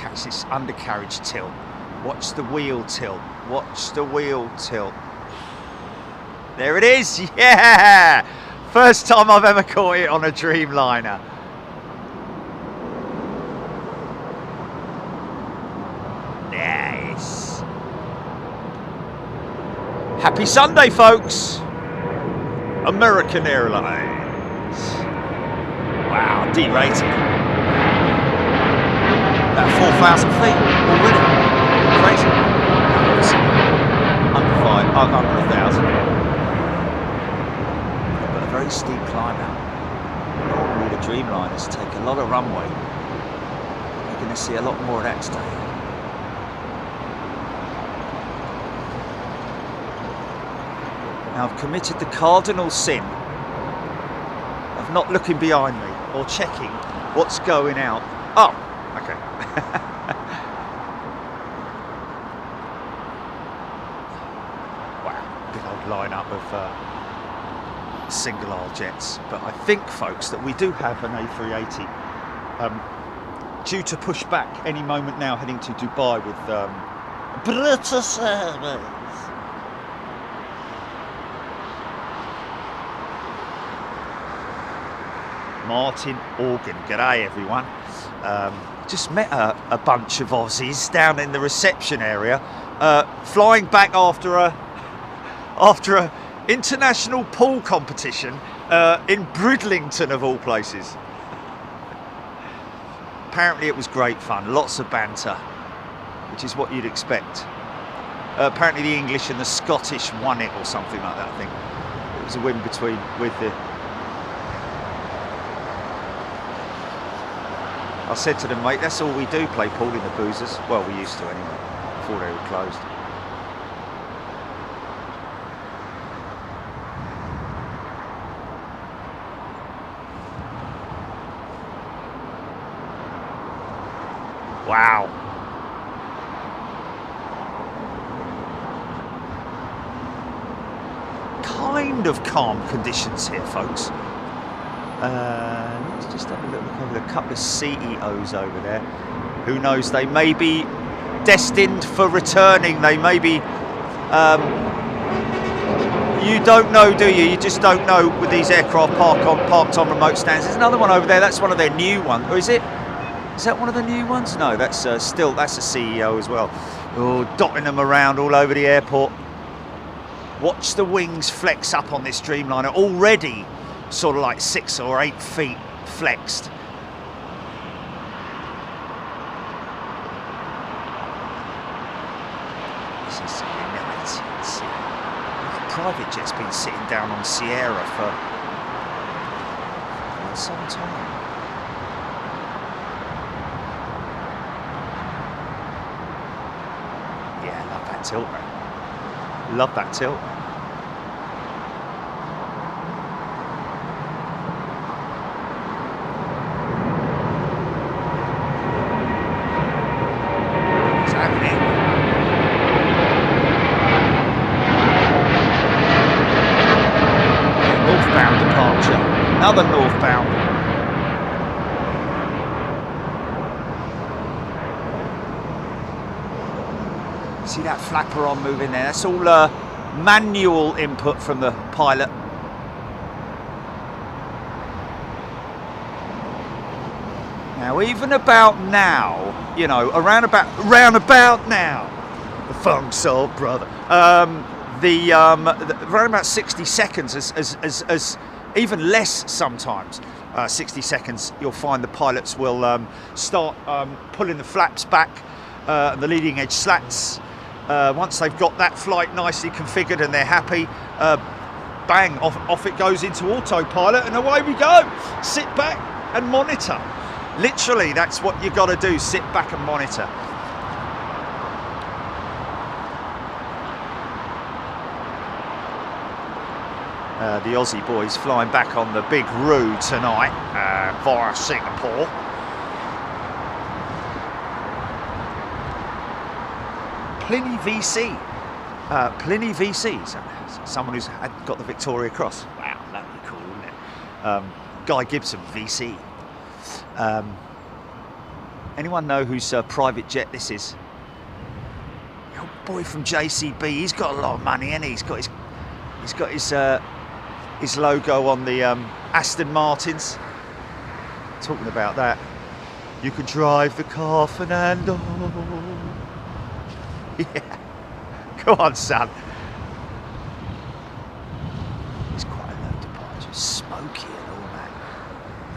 catch this undercarriage tilt. Watch the wheel tilt. Watch the wheel tilt. There it is. Yeah! First time I've ever caught it on a Dreamliner. Yes. Happy Sunday, folks. American Airlines. Wow, D-rated. About 4,000 feet already. Crazy. Under 1,000. But a very steep climb out. Normally the Dreamliners take a lot of runway. You're going to see a lot more of that today. Now I've committed the cardinal sin of not looking behind me or checking what's going out. Oh, okay. Wow, big old lineup of single aisle jets. But I think, folks, that we do have an A380 due to push back any moment now, heading to Dubai with British Airways. Martin Organ, g'day everyone. Just met a bunch of Aussies down in the reception area, flying back after a international pool competition in Bridlington of all places. Apparently it was great fun, lots of banter, which is what you'd expect. Apparently the English and the Scottish won it or something like that. I think it was a win with the. I said to them, mate, that's all we do, play pool in the boozers. Well, we used to anyway, before they were closed. Wow. Kind of calm conditions here, folks. Let's just have a look over a couple of CEOs over there. Who knows, they may be destined for returning. They may be, you don't know, do you? You just don't know with these aircraft parked on remote stands. There's another one over there, that's one of their new ones. Or is it? Is that one of the new ones? No, that's that's a CEO as well. Oh, dotting them around all over the airport. Watch the wings flex up on this Dreamliner. Already sort of like 6 or 8 feet flexed. This is nice. The private jet's been sitting down on Sierra for some time. Yeah, love that tilt, man. Love that tilt. Another northbound. See that flapper on moving there? That's all manual input from the pilot. Now, even about now, you know, round about now, the funk soul brother. Around about 60 seconds, as even less sometimes, 60 seconds, you'll find the pilots will start pulling the flaps back, the leading edge slats. Once they've got that flight nicely configured and they're happy, bang, off it goes into autopilot and away we go. Sit back and monitor. Literally, that's what you got to do, sit back and monitor. The Aussie boys flying back on the big Roo tonight via Singapore. Pliny VC, so someone who's got the Victoria Cross. Wow, that'd be cool, wouldn't it? Guy Gibson VC. Anyone know whose private jet this is? The old boy from JCB. He's got a lot of money, and he's got his logo on the Aston Martins. Talking about that. You can drive the car, Fernando. Yeah. Go on, son. It's quite a low departure. Smoky and all that.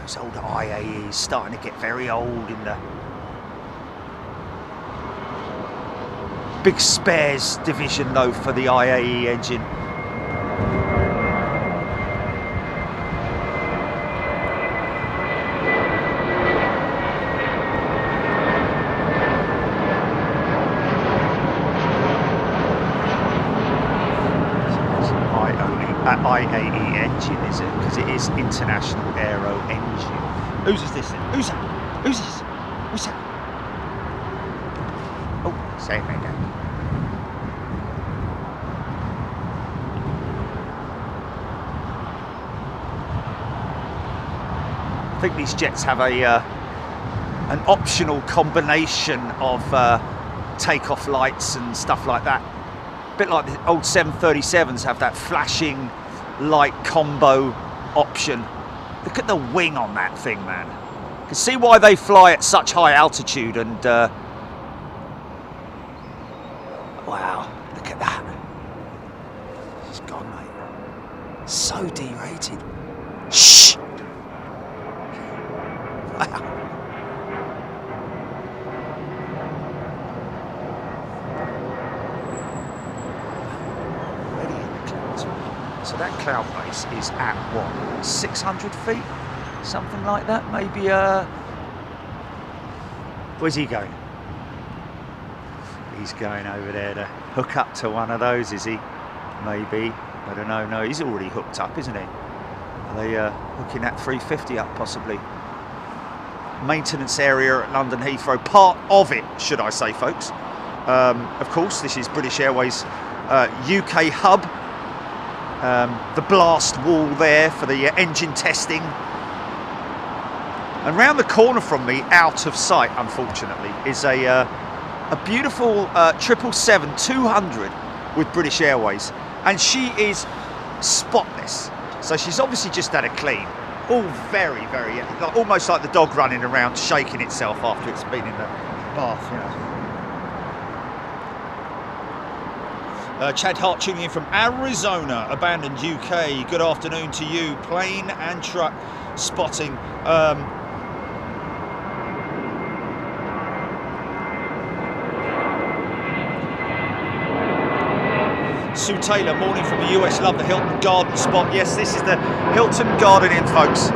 Those old IAEs starting to get very old in the big spares division, though, for the IAE engine. IAE engine, is it? Because it is International Aero Engine. Whose is this then? Who's that? Who's this? Who's that? Oh, say it again. I think these jets have an optional combination of takeoff lights and stuff like that. A bit like the old 737s have that flashing light combo option. Look at the wing on that thing, man. You can see why they fly at such high altitude, and wow, look at that. It's gone, mate. So derated. Shh! Wow. So that cloud base is at what, 600 feet? Something like that, maybe. Where's he going? He's going over there to hook up to one of those, is he? Maybe, I don't know. No, he's already hooked up, isn't he? Are they hooking that 350 up, possibly? Maintenance area at London Heathrow, part of it, should I say, folks. Of course, this is British Airways UK hub. The blast wall there for the engine testing. And round the corner from me, out of sight, unfortunately, is a beautiful 777-200 with British Airways. And she is spotless. So she's obviously just had a clean. All very, very, almost like the dog running around shaking itself after it's been in the bath, you know. Chad Hart tuning in from Arizona, abandoned UK. Good afternoon to you. Plane and truck spotting. Sue Taylor, morning from the US. Love the Hilton Garden spot. Yes, this is the Hilton Garden Inn, folks.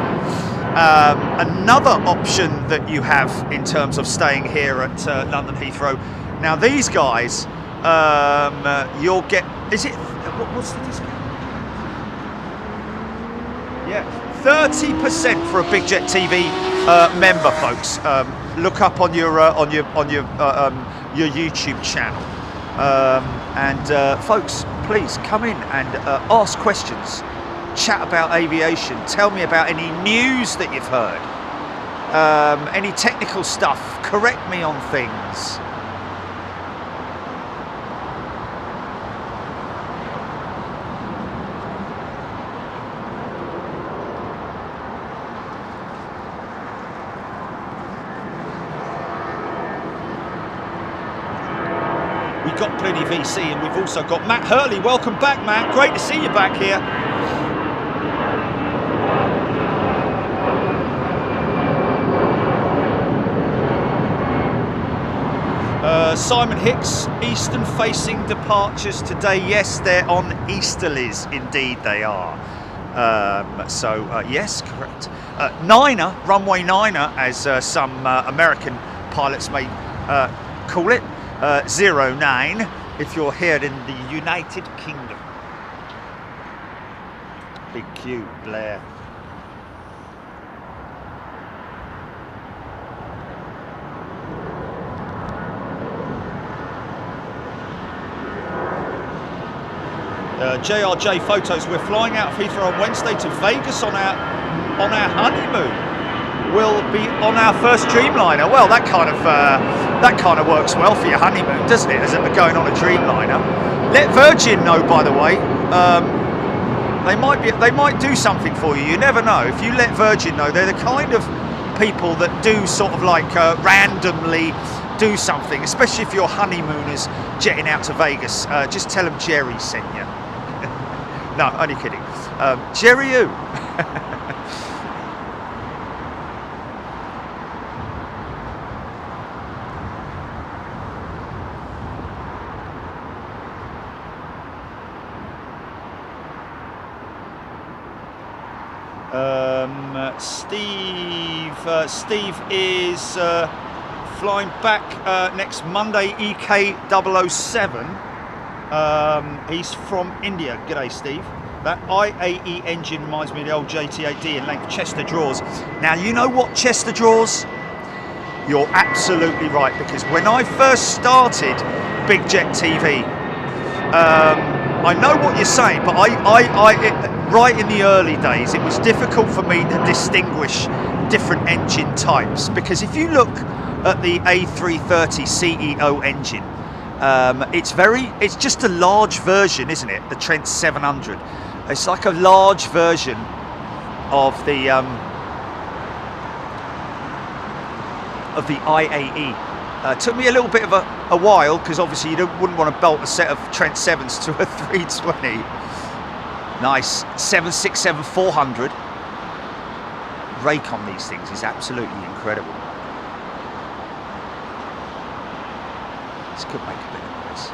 Another option that you have in terms of staying here at London Heathrow. Now these guys, you'll get, is it, what's the discount? Yeah, 30% for a Big Jet TV member, folks. Look up on your YouTube channel. Folks, please come in and ask questions, chat about aviation, tell me about any news that you've heard, any technical stuff, correct me on things. We've got plenty VC, and we've also got Matt Hurley. Welcome back, Matt. Great to see you back here. Simon Hicks, eastern facing departures today. Yes, they're on easterlies, indeed they are. Yes, correct. Niner, runway Niner, as some American pilots may call it. 09 if you're here in the United Kingdom. Big Q, Blair. JRJ Photos, we're flying out of Heathrow on Wednesday to Vegas on our honeymoon. will be on our first Dreamliner. Well, that kind of works well for your honeymoon, doesn't it? As if we're going on a Dreamliner. Let Virgin know, by the way. They might do something for you. You never know. If you let Virgin know, they're the kind of people that do sort of like randomly do something, especially if your honeymooners jetting out to Vegas. Just tell them Jerry sent you. No, only kidding. Jerry who? Steve is flying back next Monday, EK 007. He's from India. G'day, Steve. That IAE engine reminds me of the old JT8D in length Chester drawers. Now, you know what Chester drawers? You're absolutely right, because when I first started Big Jet TV, I know what you're saying, but right in the early days, it was difficult for me to distinguish different engine types, because if you look at the A330 CEO engine, it's just a large version, isn't it? The Trent 700. It's like a large version of the IAE. Took me a little bit of a while, because obviously you wouldn't want to bolt a set of Trent 7s to a 320. Nice 767-400. Rake on these things is absolutely incredible. This could make a bit of noise.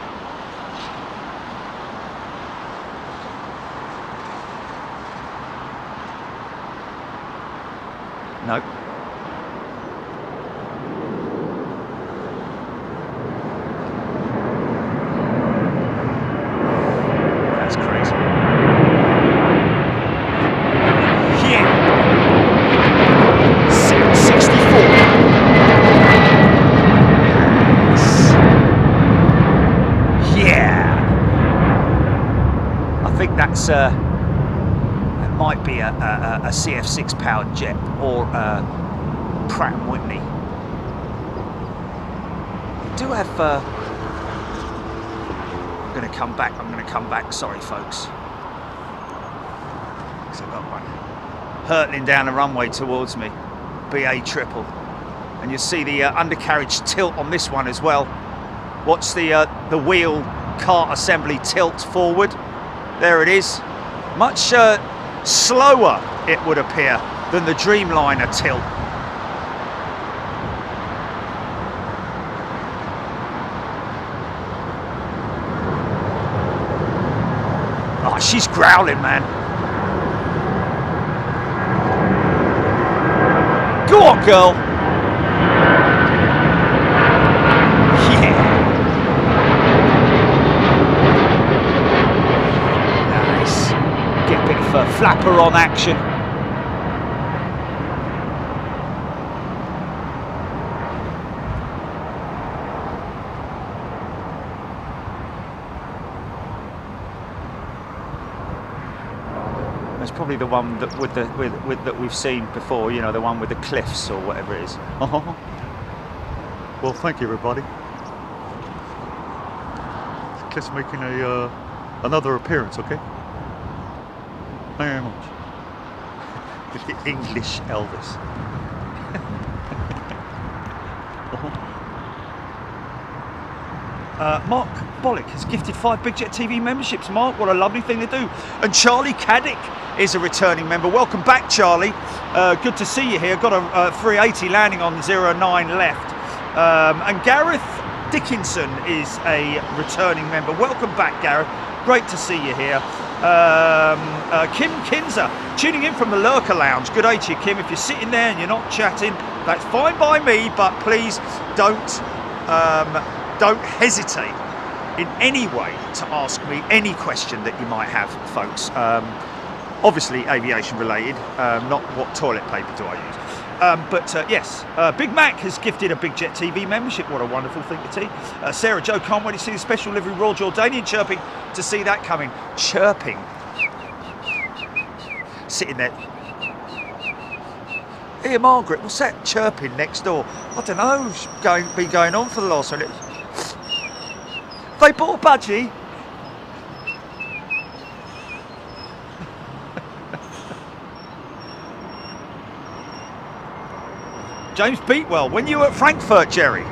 Nope. That's crazy. Yeah. 764. Yeah. I think that's that might be a CF6 powered jet, or Pratt & Whitney. We do have I'm going to come back, sorry folks, because I've got one hurtling down the runway towards me, BA triple, and you'll see the undercarriage tilt on this one as well. Watch the wheel cart assembly tilt forward. There it is. Much slower, it would appear, than the Dreamliner tilt. Oh, she's growling, man. Go on, girl. Yeah. Nice. Get a bit of flapper on action. That's probably the one that that we've seen before, you know, the one with the cliffs or whatever it is. Well, thank you, everybody. Cliff's making another appearance, okay? Thank you very much. The English Elvis. Mark Bollock has gifted 5 Big Jet TV memberships. Mark, what a lovely thing to do. And Charlie Caddick is a returning member. Welcome back, Charlie. Good to see you here. Got a 380 landing on 09 left. And Gareth Dickinson is a returning member. Welcome back, Gareth. Great to see you here. Kim Kinzer tuning in from the Lurker Lounge. Good day to you, Kim. If you're sitting there and you're not chatting, that's fine by me, but please don't hesitate in any way to ask me any question that you might have, folks. Obviously aviation related, not what toilet paper do I use. Yes, Big Mac has gifted a Big Jet TV membership. What a wonderful thing to see. Sarah Joe, can't wait to see the special livery Royal Jordanian chirping, to see that coming. Chirping. Sitting there. Here, Margaret, what's that chirping next door? I don't know, it's been going on for the last minute. They bought a budgie. James Beatwell, when you were at Frankfurt, Jerry?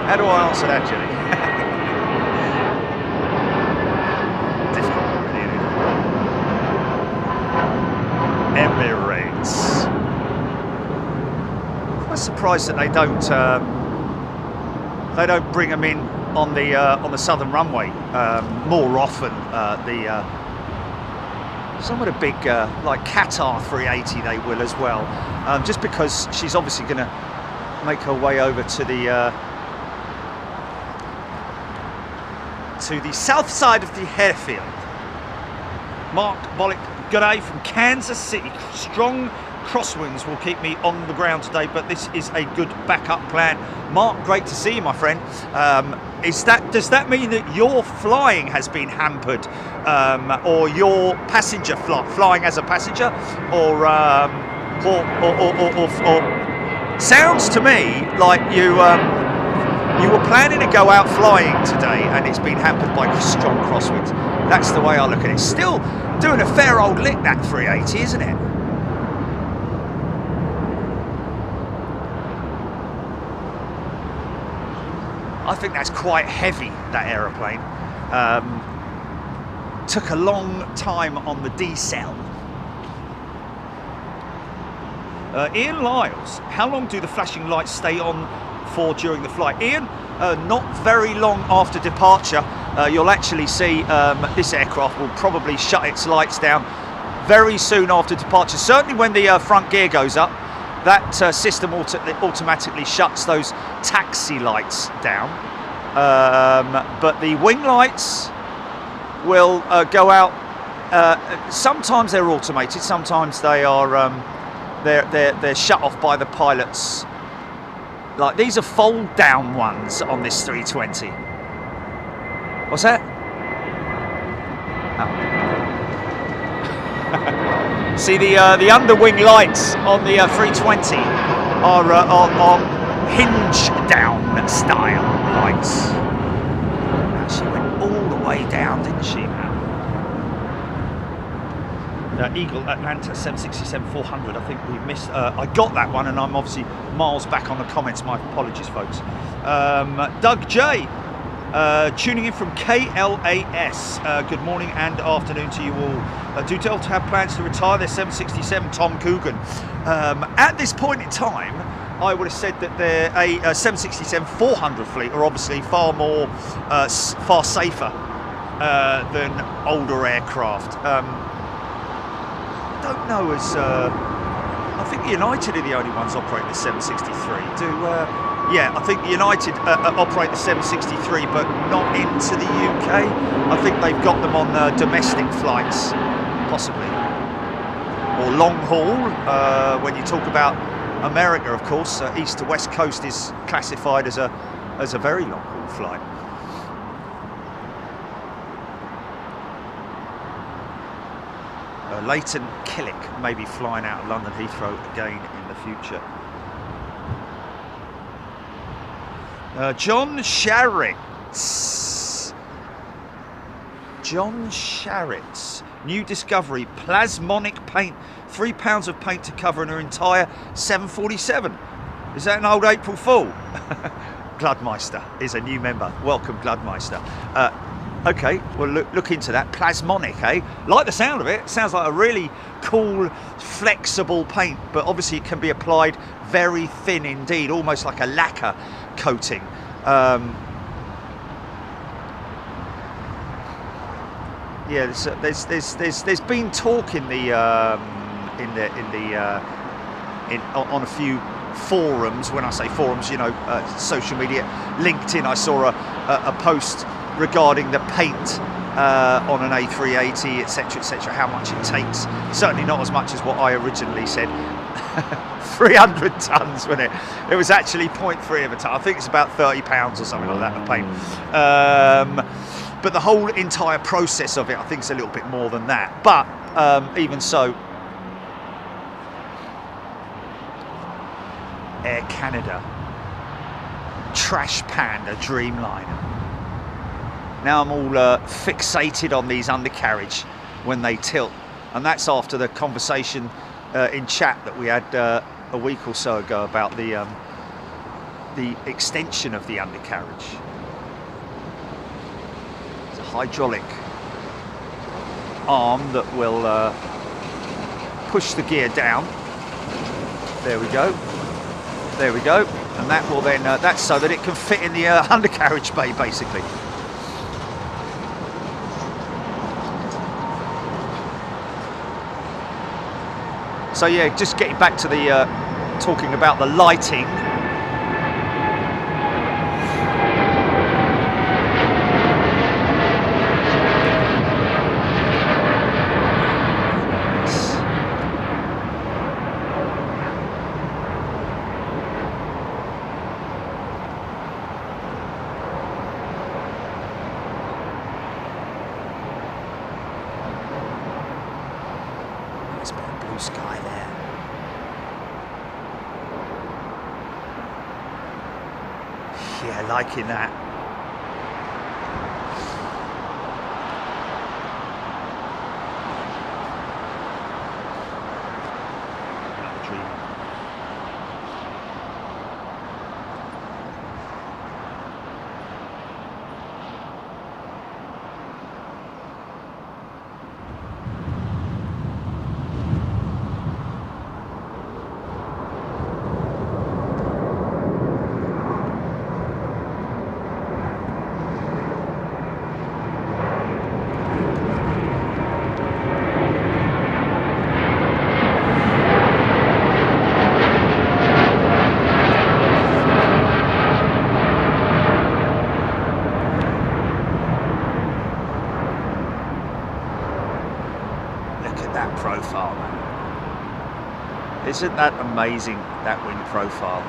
How do I answer that, Jerry? Difficult, really. Emirates. I'm surprised that they don't bring them in on the southern runway more often. Some of the big like Qatar 380 they will as well, just because she's obviously going to make her way over to the south side of the airfield. Mark Bollock, good day from Kansas City. Strong crosswinds will keep me on the ground today, but this is a good backup plan. Mark, great to see you, my friend. Does that mean that your flying has been hampered, or your passenger flying as a passenger, or sounds to me like you were planning to go out flying today and it's been hampered by strong crosswinds. That's the way I look at it. Still doing a fair old lick, that 380, isn't it? I think that's quite heavy, that aeroplane. Took a long time on the decel. Ian Lyles, how long do the flashing lights stay on for during the flight? Ian, not very long after departure. You'll actually see this aircraft will probably shut its lights down very soon after departure. Certainly when the front gear goes up, that system automatically shuts those taxi lights down. But the wing lights will go out. Sometimes they're automated, sometimes they are they're shut off by the pilots. Like these are fold down ones on this 320. What's that? Oh. See, the underwing lights on the 320 are hinge down style lights. She went all the way down, didn't she, man? Eagle Atlanta 767-400. I think we missed. I got that one, and I'm obviously miles back on the comments. My apologies, folks. Doug J. Tuning in from KLAS. Good morning and afternoon to you all. Do Delta have plans to retire their 767? Tom Coogan. At this point in time, I would have said that a 767-400 fleet are obviously far safer than older aircraft. I don't know I think United are the only ones operating the 763. Yeah, I think United operate the 763, but not into the UK. I think they've got them on domestic flights, possibly, or long haul. When you talk about America, of course, east to west coast is classified as a very long haul flight. Leighton Killick may be flying out of London Heathrow again in the future. John Sharrett's. New discovery, plasmonic paint. £3 of paint to cover an entire 747. Is that an old April Fool? Gludmeister is a new member. Welcome, Gludmeister. Okay, well look into that. Plasmonic, eh? Like the sound of it. Sounds like a really cool, flexible paint, but obviously it can be applied very thin indeed, almost like a lacquer coating. Yeah, there's been talk on a few forums. When I say forums, you know, social media, LinkedIn. I saw a post regarding the paint on an A380, etc., etc. How much it takes? Certainly not as much as what I originally said. 300 tons, wasn't it? It was actually 0.3 of a ton. I think it's about £30 or something like that of paint. but the whole entire process of it, I think, is a little bit more than that. But even so, Air Canada, Trash Panda Dreamliner. Now I'm all fixated on these undercarriage when they tilt, and that's after the conversation in chat that we had a week or so ago about the extension of the undercarriage. It's a hydraulic arm that will push the gear down. There we go. There we go. And that will then, that's so that it can fit in the undercarriage bay, basically. So yeah, just getting back to the talking about the lighting. Sky there. Yeah, liking that. Another dream. That profile, man. Isn't that amazing, that wing profile?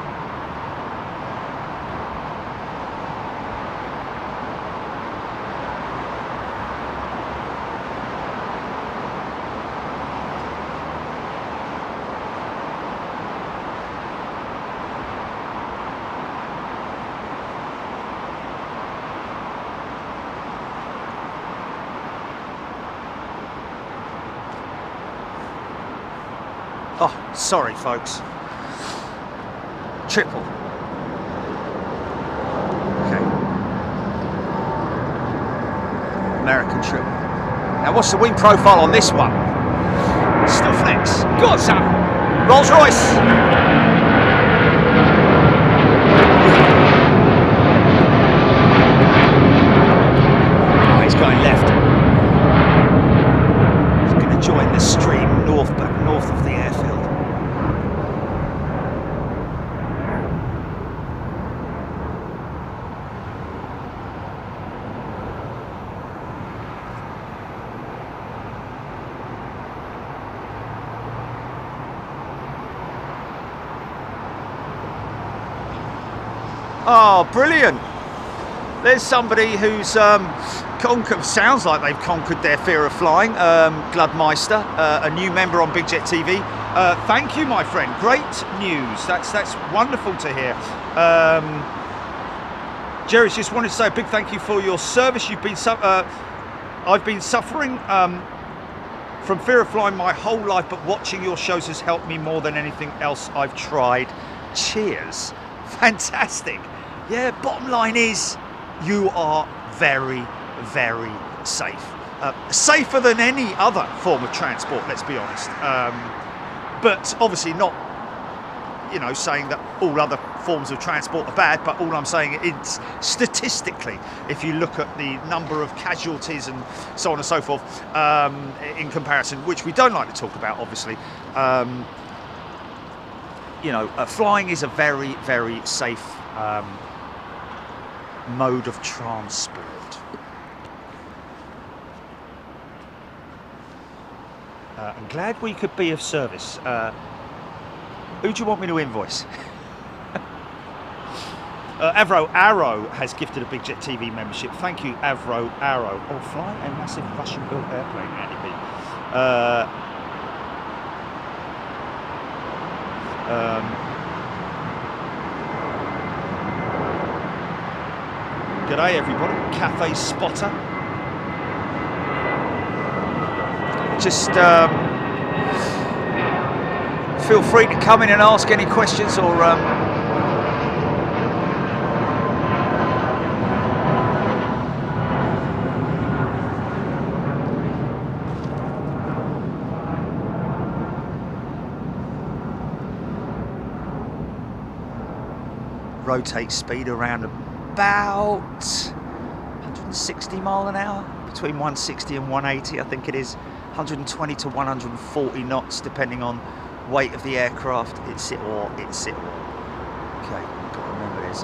Oh, sorry, folks. Triple. Okay. American triple. Now, what's the wing profile on this one? Still flex. Good, son. Rolls Royce. Oh, he's going left. He's going to join the stream north of the airfield. Oh, brilliant. There's somebody who's sounds like they've conquered their fear of flying. Gludmeister, a new member on Big Jet TV. Thank you, my friend. Great news. That's wonderful to hear. Jerry's just wanted to say a big thank you for your service. I've been suffering from fear of flying my whole life, but watching your shows has helped me more than anything else I've tried. Cheers. Fantastic. Yeah, bottom line is you are very, very safe. Safer than any other form of transport, let's be honest. But obviously not, you know, saying that all other forms of transport are bad, but all I'm saying is statistically, if you look at the number of casualties and so on and so forth, in comparison, which we don't like to talk about, obviously, you know, flying is a very, very safe mode of transport. I'm glad we could be of service. Who do you want me to invoice? Avro Arrow has gifted a Big Jet TV membership. Thank you, Avro Arrow. Oh, flying a massive Russian-built airplane, Andy B. G'day, everybody. Cafe Spotter. Just feel free to come in and ask any questions or rotate speed around about 160 mile an hour, between 160 and 180 I think it is, 120 to 140 knots depending on weight of the aircraft. It's it or it's it. Okay, got to remember there's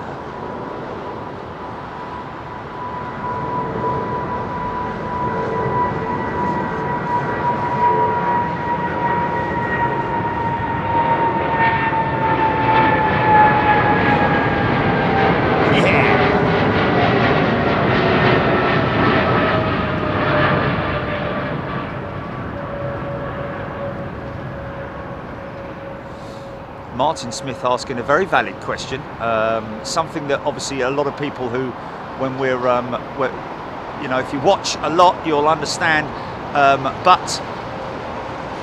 Martin Smith asking a very valid question, something that obviously a lot of people who, when we're you know, if you watch a lot you'll understand, but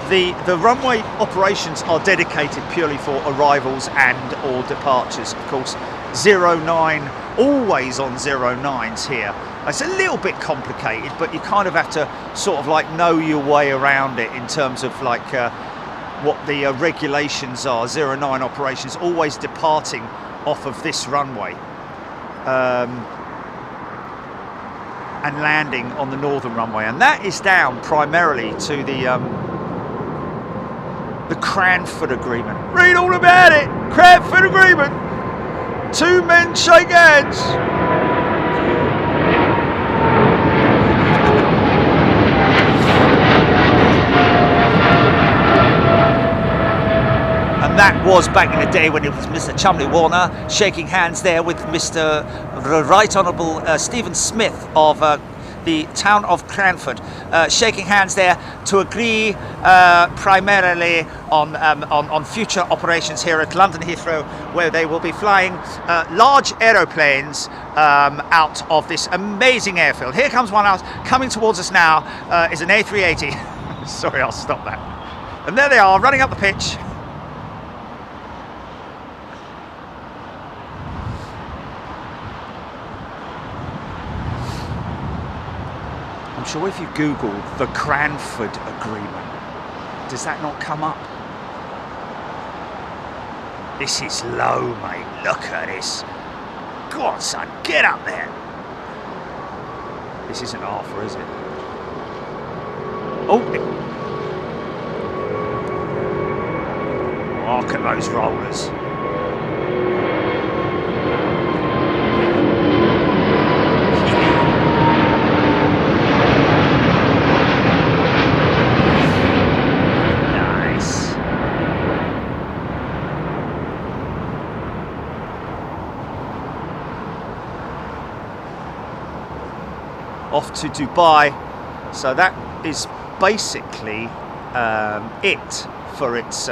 the runway operations are dedicated purely for arrivals and or departures. Of course 09, always on 09s here. It's a little bit complicated, but you kind of have to sort of like know your way around it in terms of like what the regulations are. 09 operations always departing off of this runway and landing on the northern runway, and that is down primarily to the Cranford Agreement. Read all about it. Cranford Agreement. Two men shake hands. And that was back in the day when it was Mr. Chumley Warner shaking hands there with Mr. Right Honourable Stephen Smith of the town of Cranford, shaking hands there to agree primarily on future operations here at London Heathrow, where they will be flying large aeroplanes out of this amazing airfield. Here comes one out coming towards us now, is an A380. Sorry, I'll stop that. And there they are, running up the pitch. I'm sure if you Google the Cranford Agreement, does that not come up? This is low, mate. Look at this. Go on, son, get up there. This isn't Arthur, is it? Oh, look at those rollers. Off to Dubai, so that is basically it for its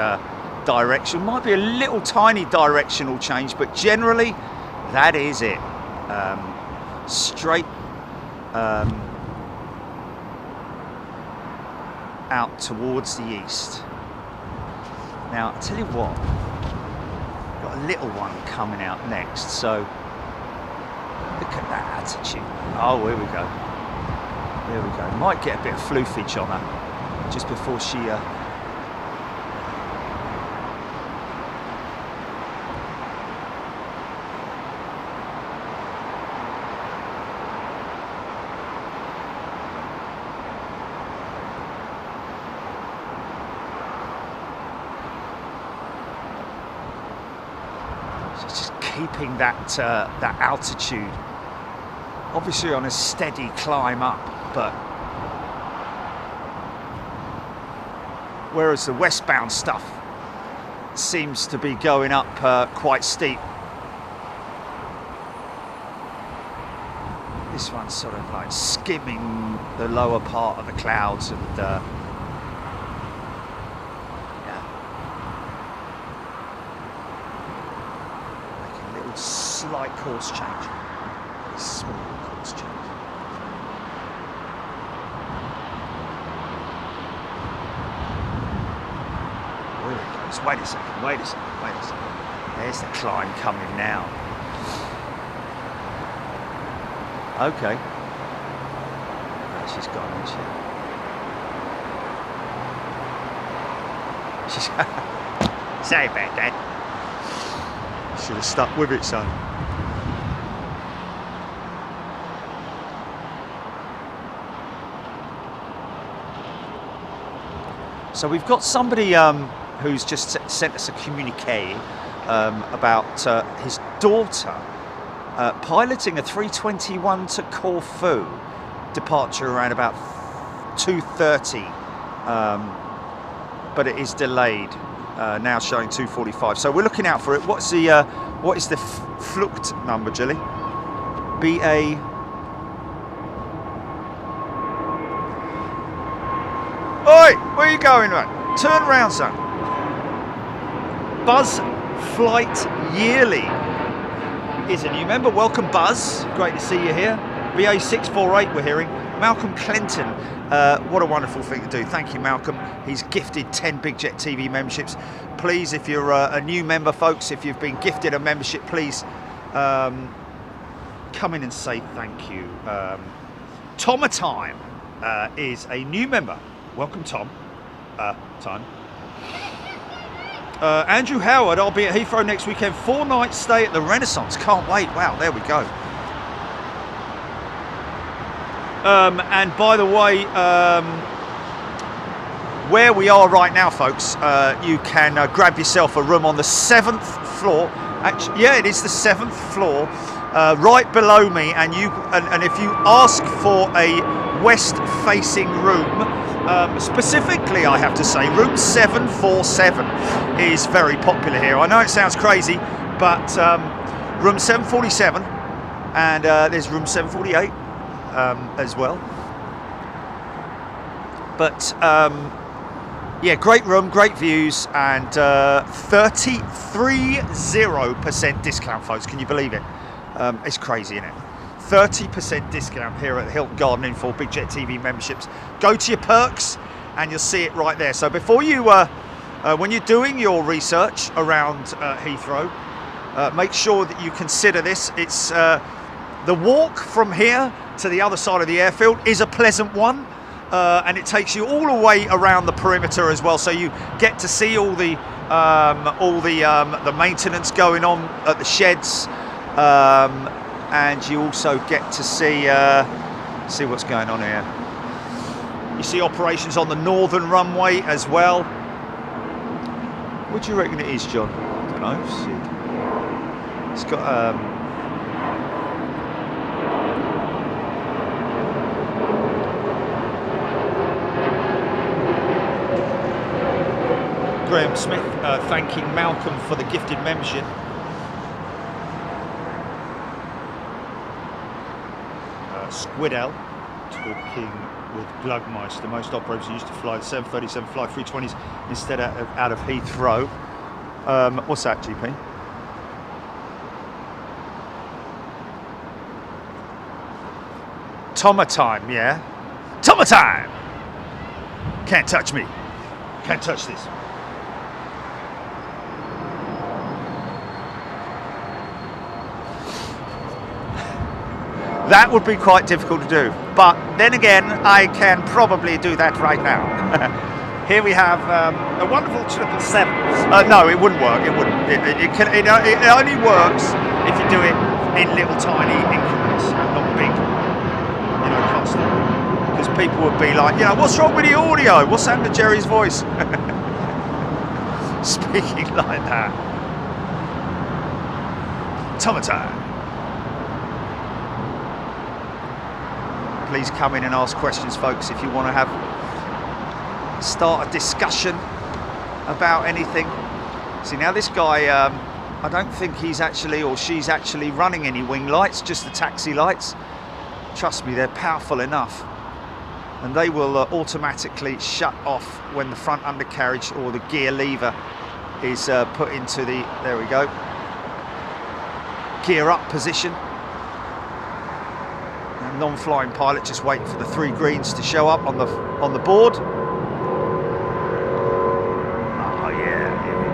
direction. Might be a little tiny directional change, but generally that is it. Straight out towards the east. Now I tell you what, got a little one coming out next, so look at that attitude. Oh, here we go. There we go. Might get a bit of floofage on her just before she so just keeping that that altitude, obviously on a steady climb up, but whereas the westbound stuff seems to be going up quite steep. This one's sort of like skimming the lower part of the clouds and yeah. Making a little slight course change. Very small course change. There it goes. Wait a second, wait a second, wait a second. There's the climb coming now. Okay. She's gone, isn't she? She's sorry about that. Should have stuck with it, son. So we've got somebody who's just sent us a communique about his daughter piloting a 321 to Corfu, departure around about 2:30, but it is delayed, now showing 2:45. So we're looking out for it. What is the flucht number, Jilly? BA. Oi, where are you going, mate? Turn around, son. Buzz Flight Yearly is a new member. Welcome, Buzz. Great to see you here. BA648 we're hearing. Malcolm Clinton. What a wonderful thing to do. Thank you, Malcolm. He's gifted 10 Big Jet TV memberships. Please, if you're a new member, folks, if you've been gifted a membership, please come in and say thank you. Tomatime is a new member. Welcome, Tom. Time. Andrew Howard, I'll be at Heathrow next weekend. 4-night stay at the Renaissance. Can't wait. Wow, there we go. And by the way, where we are right now, folks, you can grab yourself a room on the 7th floor. Actually, yeah, it is the 7th floor, right below me. And if you ask for a west-facing room, specifically, I have to say, room 747 is very popular here. I know it sounds crazy, but room 747, and there's room 748 as well. But yeah, great room, great views, and 33% discount, folks. Can you believe it? It's crazy, isn't it? 30% discount here at the Hilton Garden Inn for Big Jet TV memberships. Go to your perks and you'll see it right there. So before you, when you're doing your research around Heathrow, make sure that you consider this. It's the walk from here to the other side of the airfield is a pleasant one, and it takes you all the way around the perimeter as well. So you get to see all the maintenance going on at the sheds. And you also get to see what's going on here. You see operations on the northern runway as well. What do you reckon it is, John? I don't know. It's got Graham Smith thanking Malcolm for the gifted membership. Squidell talking with Glugmeister. Most operators used to fly the 737, fly 320s instead out of Heathrow. What's that, GP? Tomatime, yeah. Tomatime! Can't touch me. Can't touch this. That would be quite difficult to do, but then again, I can probably do that right now. Here we have a wonderful 777. No, it wouldn't work. It wouldn't. It only works if you do it in little tiny increments, not big, constant. Because people would be like, what's wrong with the audio? What's happened to Jerry's voice? Speaking like that. Tomatime. Please come in and ask questions, folks, if you want to start a discussion about anything. See, now this guy, I don't think he's actually, or she's actually running any wing lights, just the taxi lights. trust me, they're powerful enough, and they will automatically shut off when the front undercarriage or the gear lever is put into the, there we go, gear up position. And non-flying pilot just waiting for the 3 greens to show up on the board. Oh yeah, here we go.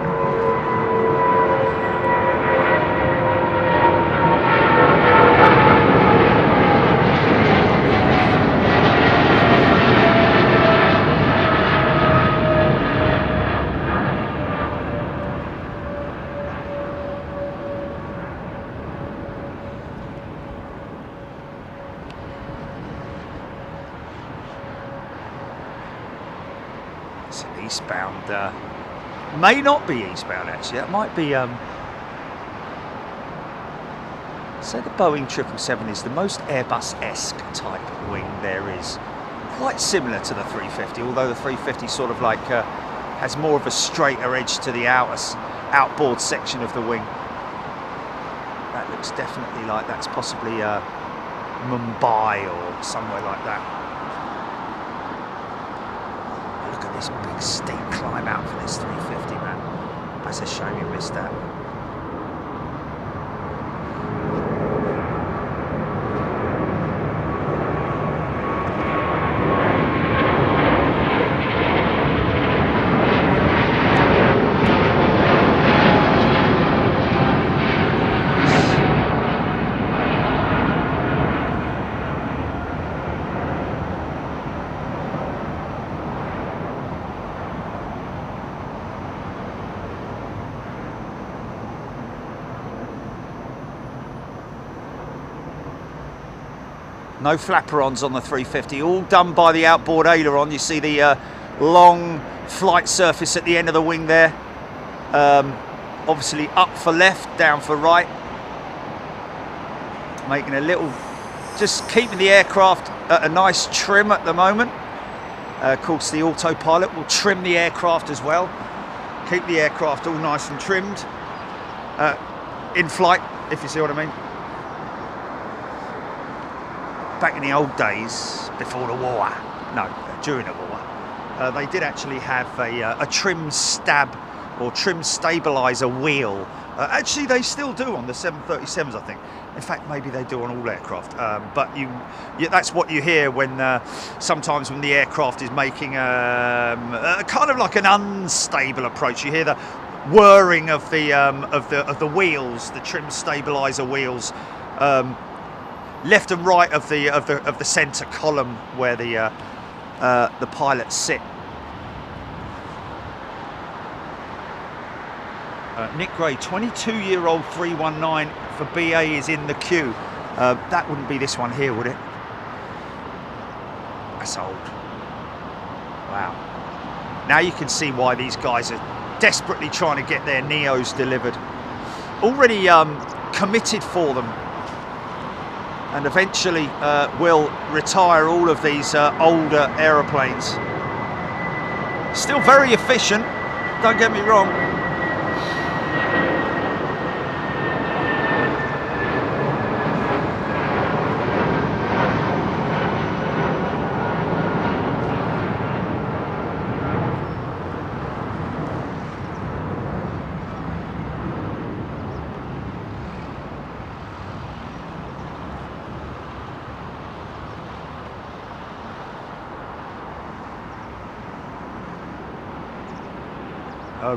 Eastbound, may not be eastbound actually, it might be, say the Boeing 777 is the most Airbus-esque type wing there is. Quite similar to the 350, although the 350 sort of like has more of a straighter edge to the outboard section of the wing. That looks definitely like that's possibly Mumbai or somewhere like that. This big steep climb out for this 350, man. That's a shame you missed that. No flaperons on the 350, all done by the outboard aileron. You see the long flight surface at the end of the wing there. Obviously up for left, down for right. Making a little, just keeping the aircraft at a nice trim at the moment. Of course, the autopilot will trim the aircraft as well. Keep the aircraft all nice and trimmed in flight, if you see what I mean. Back in the old days, before the war, no, during the war, they did actually have a trim stab or trim stabilizer wheel. Actually, they still do on the 737s, I think. In fact, maybe they do on all aircraft. But that's what you hear when sometimes when the aircraft is making a kind of like an unstable approach. You hear the whirring of the wheels, the trim stabilizer wheels. Left and right of the centre column where the pilots sit. Nick Gray, 22-year-old 319 for BA is in the queue. That wouldn't be this one here, would it? That's old. Wow. Now you can see why these guys are desperately trying to get their Neos delivered. Already committed for them. And eventually will retire all of these older aeroplanes. Still very efficient, don't get me wrong.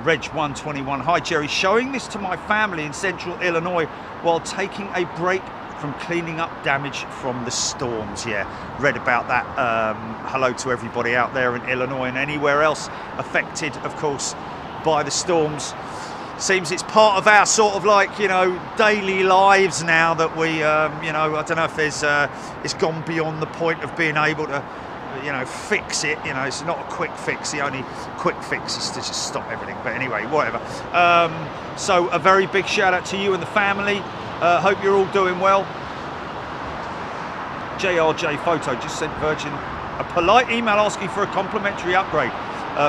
Reg 121, hi Jerry, showing this to my family in central Illinois while taking a break from cleaning up damage from the storms. Yeah, read about that. Hello to everybody out there in Illinois and anywhere else affected, of course, by the storms. Seems it's part of our sort of like, you know, daily lives now that we, you know, I don't know if there's, it's gone beyond the point of being able to, you know, fix it. You know, it's not a quick fix. The only quick fix is to just stop everything. But anyway, whatever. So a very big shout out to you and the family. Hope you're all doing well. JRJ Photo just sent Virgin a polite email asking for a complimentary upgrade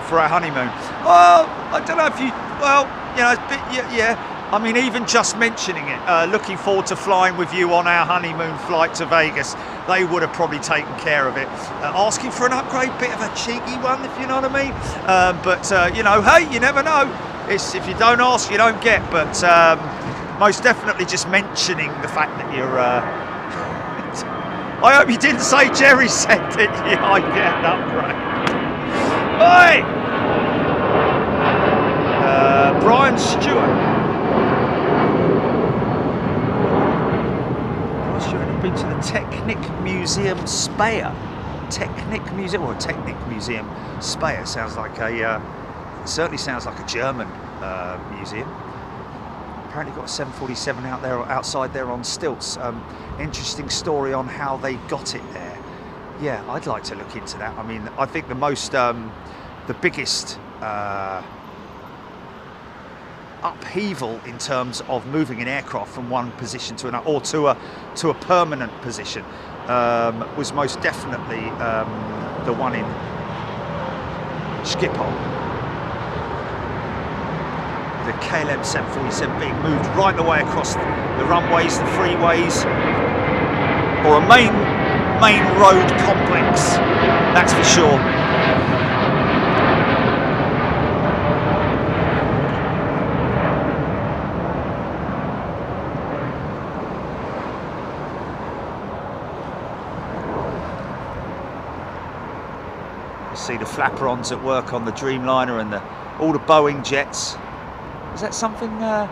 for our honeymoon. Well, I don't know if you, well, you know, it's a bit, yeah. I mean, even just mentioning it, looking forward to flying with you on our honeymoon flight to Vegas. they would have probably taken care of it. Asking for an upgrade, bit of a cheeky one, if you know what I mean. But you know, hey, you never know. It's if you don't ask, you don't get. But most definitely just mentioning the fact that you're. I hope you didn't say Jerry said that I get an upgrade. Oi! Brian Stewart. I've been to the Technic Museum Speyer. Technic Museum, or Technic Museum Speyer sounds like a. Certainly sounds like a German museum. Apparently got a 747 outside there on stilts. Interesting story on how they got it there. Yeah, I'd like to look into that. I mean, I think the biggest upheaval in terms of moving an aircraft from one position to another, or to a permanent position, was most definitely the one in Schiphol. The KLM 747 being moved right the way across the runways, the freeways, or a main road complex, that's for sure. See the flaperons at work on the Dreamliner and all the Boeing jets. Is that something that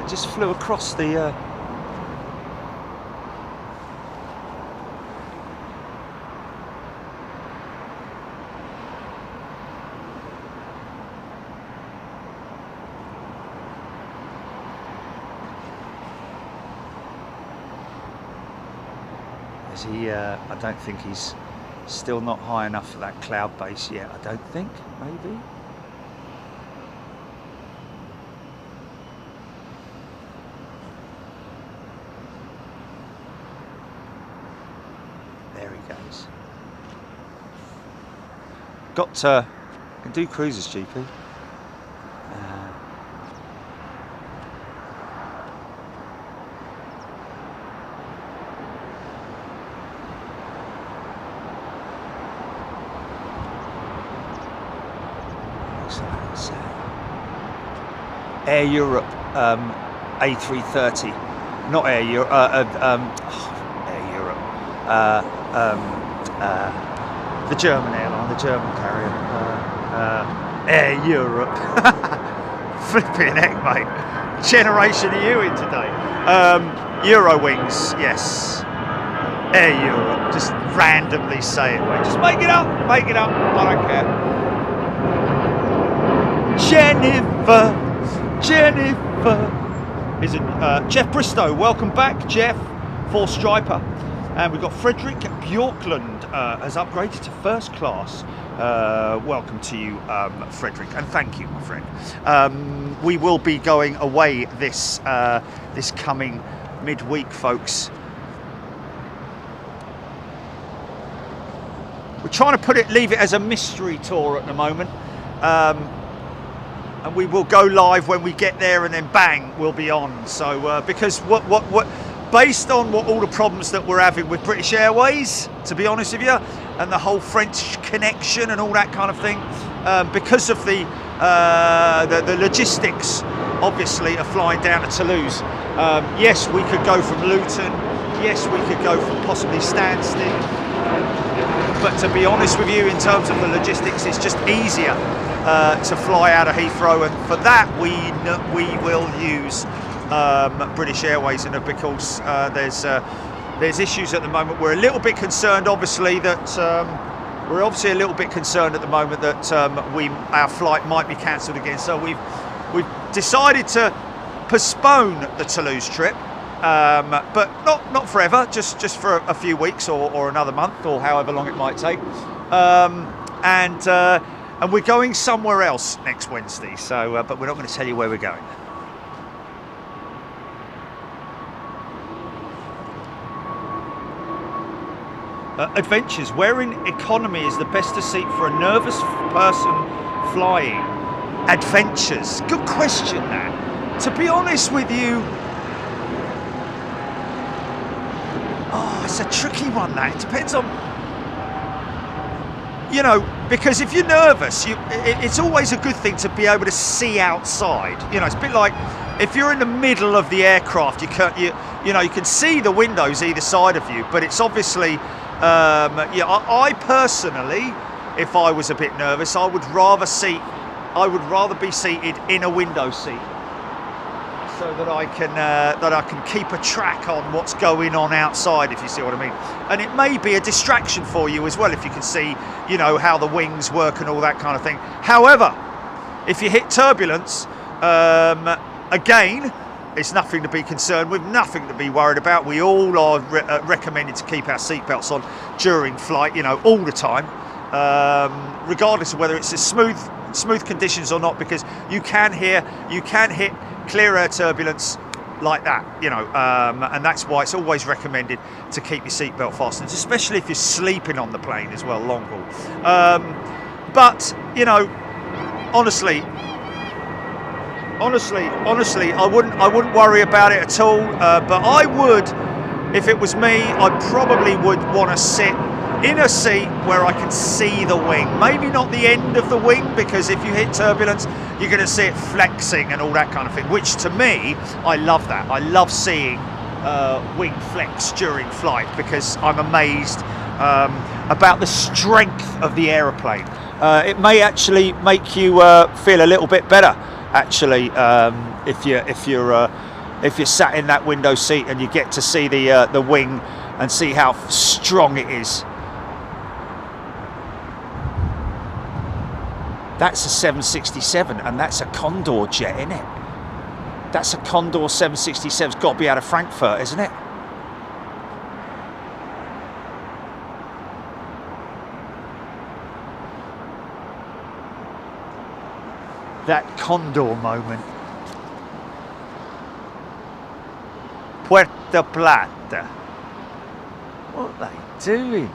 just flew across the... Is he... I don't think he's still not high enough for that cloud base yet, I don't think, maybe. There he goes. Can do cruises, GP. Air Europe A330, not Air Europe. Air Europe. The German airline, the German carrier. Air Europe. Flipping heck, mate. Generation of you in today. Eurowings, yes. Air Europe. Just randomly say it, mate. Just make it up. Make it up. I don't care. Jennifer. Isn't Jeff Bristow? Welcome back, Jeff. 4 Striper. And we've got Frederick Bjorklund has upgraded to first class. Welcome to you, Frederick, and thank you, my friend. We will be going away this coming midweek, folks. We're trying to leave it as a mystery tour at the moment. And we will go live when we get there, and then bang, we'll be on. So because what based on all the problems that we're having with British Airways, to be honest with you, and the whole French connection and all that kind of thing, because of the logistics, obviously, of flying down to Toulouse. Yes, we could go from Luton. Yes, we could go from possibly Stansted. But to be honest with you, in terms of the logistics, it's just easier to fly out of Heathrow, and for that we will use British Airways, and because there's issues at the moment. We're a little bit concerned, obviously, that our flight might be cancelled again. So we've decided to postpone the Toulouse trip, but not forever, just for a few weeks or another month or however long it might take. And we're going somewhere else next Wednesday. So, but we're not going to tell you where we're going. Adventures. Where in economy is the best seat for a nervous person flying? Adventures. Good question, that. To be honest with you, Oh, it's a tricky one, that. It depends on, you know, because if you're nervous, it's always a good thing to be able to see outside. You know, it's a bit like if you're in the middle of the aircraft, you can see the windows either side of you, but it's obviously, yeah, I personally, if I was a bit nervous, I would rather be seated in a window seat, so that I can keep a track on what's going on outside, if you see what I mean. And it may be a distraction for you as well if you can see, you know, how the wings work and all that kind of thing. However, if you hit turbulence, again, it's nothing to be concerned with, nothing to be worried about. We all are recommended to keep our seatbelts on during flight, you know, all the time, regardless of whether it's a smooth conditions or not, because you can hit clear air turbulence like that, you know, and that's why it's always recommended to keep your seatbelt fastened, especially if you're sleeping on the plane as well, long haul. But you know, honestly, I wouldn't worry about it at all. But I would, if it was me, I probably would want to sit in a seat where I can see the wing. Maybe not the end of the wing, because if you hit turbulence, you're going to see it flexing and all that kind of thing, which to me, I love that. I love seeing wing flex during flight, because I'm amazed about the strength of the aeroplane. It may actually make you feel a little bit better, actually, if you're sat in that window seat and you get to see the wing and see how strong it is. That's a 767, and that's a Condor jet, isn't it? That's a Condor 767. It's got to be out of Frankfurt, isn't it? That Condor moment. Puerto Plata. What are they doing?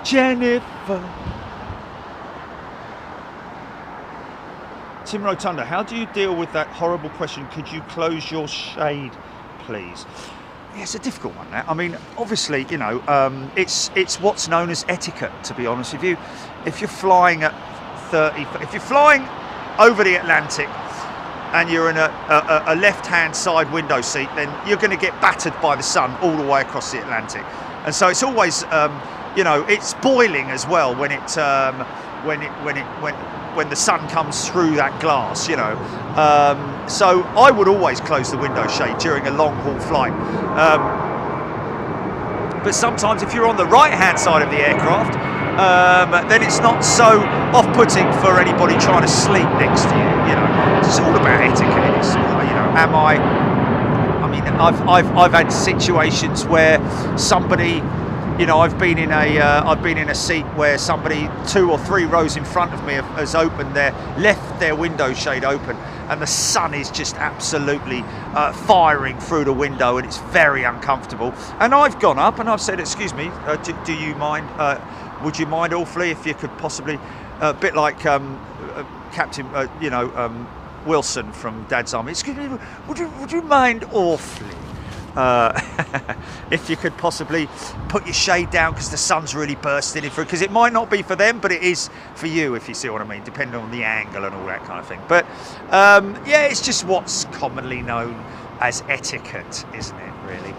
Jennifer. Tim Rotunda, how do you deal with that horrible question? Could you close your shade, please? Yeah, it's a difficult one, that. I mean, obviously, you know, it's what's known as etiquette, to be honest with you. If you're flying at 30, if you're flying over the Atlantic and you're in a left-hand side window seat, then you're going to get battered by the sun all the way across the Atlantic. And so it's always, you know, it's boiling as well when the sun comes through that glass, you know. So I would always close the window shade during a long haul flight. But sometimes if you're on the right hand side of the aircraft, then it's not so off-putting for anybody trying to sleep next to you. You know, it's all about etiquette. It's, you know, I mean, I've had situations where somebody, you know, I've been in a seat where somebody 2 or 3 rows in front of me has left their window shade open, and the sun is just absolutely firing through the window, and it's very uncomfortable. And I've gone up and I've said, "Excuse me, do you mind? Would you mind awfully if you could possibly, a bit like Captain, Wilson from Dad's Army. Excuse me, would you mind awfully?" If you could possibly put your shade down because the sun's really bursting in through, because it might not be for them, but it is for you, if you see what I mean, depending on the angle and all that kind of thing. But yeah, it's just what's commonly known as etiquette, isn't it, really?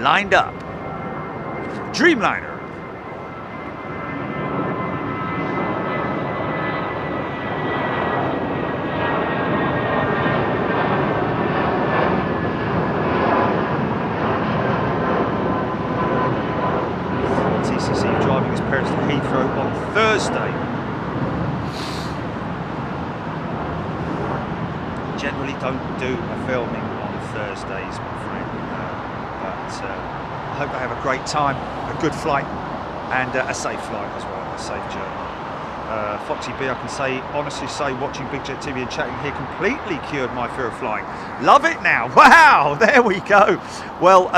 Lined up. Dreamliner. Heathrow on Thursday. Generally don't do a filming on Thursdays, my friend, but I hope I have a great time, a good flight, and a safe flight as well, a safe journey. Foxy B, I can honestly say watching Big Jet TV and chatting here completely cured my fear of flying. Love it now. Wow, there we go. Well,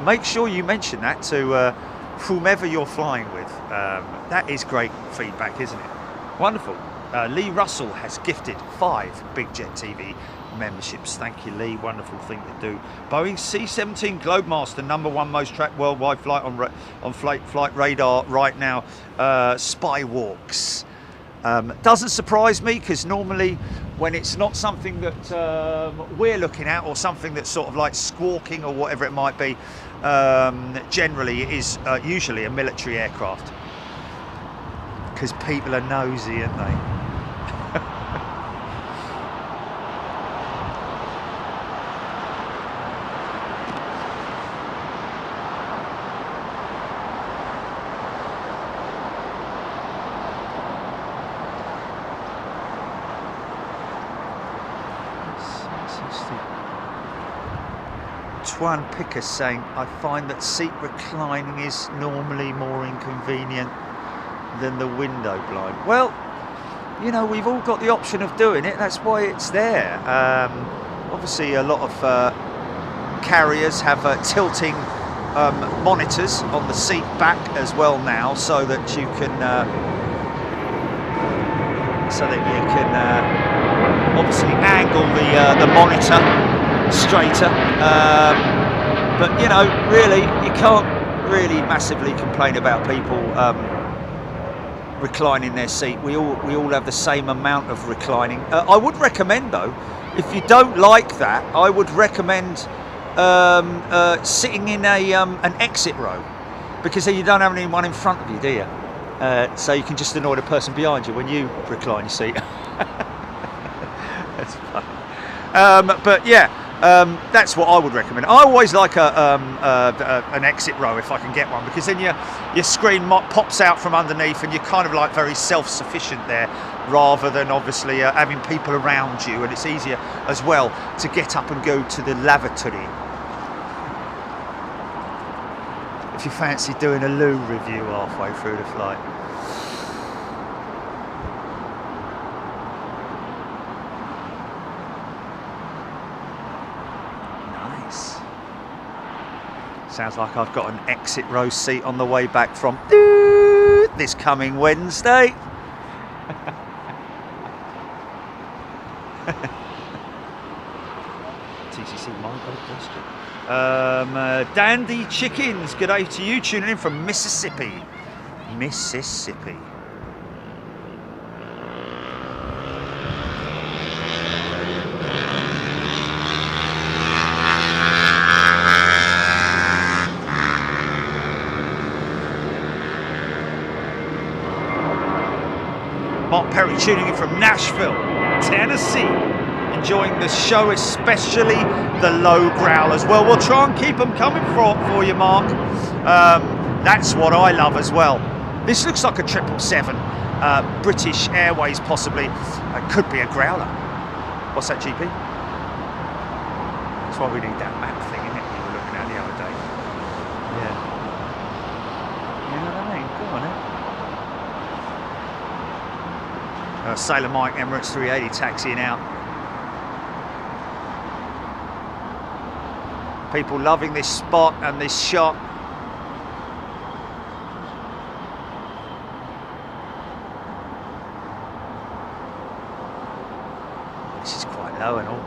make sure you mention that to whomever you're flying with. That is great feedback, isn't it? Wonderful. Lee Russell has gifted 5 Big Jet TV memberships. Thank you, Lee. Wonderful thing to do. Boeing C-17 Globemaster, #1 most tracked worldwide flight on flight radar right now. Spy walks. Doesn't surprise me, because normally when it's not something that we're looking at, or something that's sort of like squawking or whatever it might be, generally it is usually a military aircraft, because people are nosy, aren't they? Twan Picker saying, I find that seat reclining is normally more inconvenient than the window blind. Well, you know, we've all got the option of doing it. That's why it's there. Obviously, a lot of carriers have tilting monitors on the seat back as well now, so that you can obviously angle the monitor straighter, but you know, really you can't really massively complain about people reclining their seat. We all have the same amount of reclining. I would recommend, though, if you don't like that, I would recommend sitting in an exit row, because then you don't have anyone in front of you, do you? So you can just annoy the person behind you when you recline your seat. That's funny. But yeah, that's what I would recommend. I always like an exit row if I can get one, because then your screen pops out from underneath and you're kind of like very self-sufficient there, rather than obviously having people around you, and it's easier as well to get up and go to the lavatory. If you fancy doing a loo review halfway through the flight. Sounds like I've got an exit row seat on the way back from this coming Wednesday. TCC, my great question. Dandy Chickens, good day to you, tuning in from Mississippi. Mississippi. Mark Perry tuning in from Nashville, Tennessee, enjoying the show, especially the low growlers. Well, we'll try and keep them coming for you, Mark. That's what I love as well. This looks like a 777, British Airways possibly. It could be a growler. What's that, GP? That's why we need that map thing, isn't it, we were looking at the other day. Yeah. You know what I mean? Go on, Sailor Mike, Emirates 380 taxiing out. People loving this spot and this shot. This is quite low and all.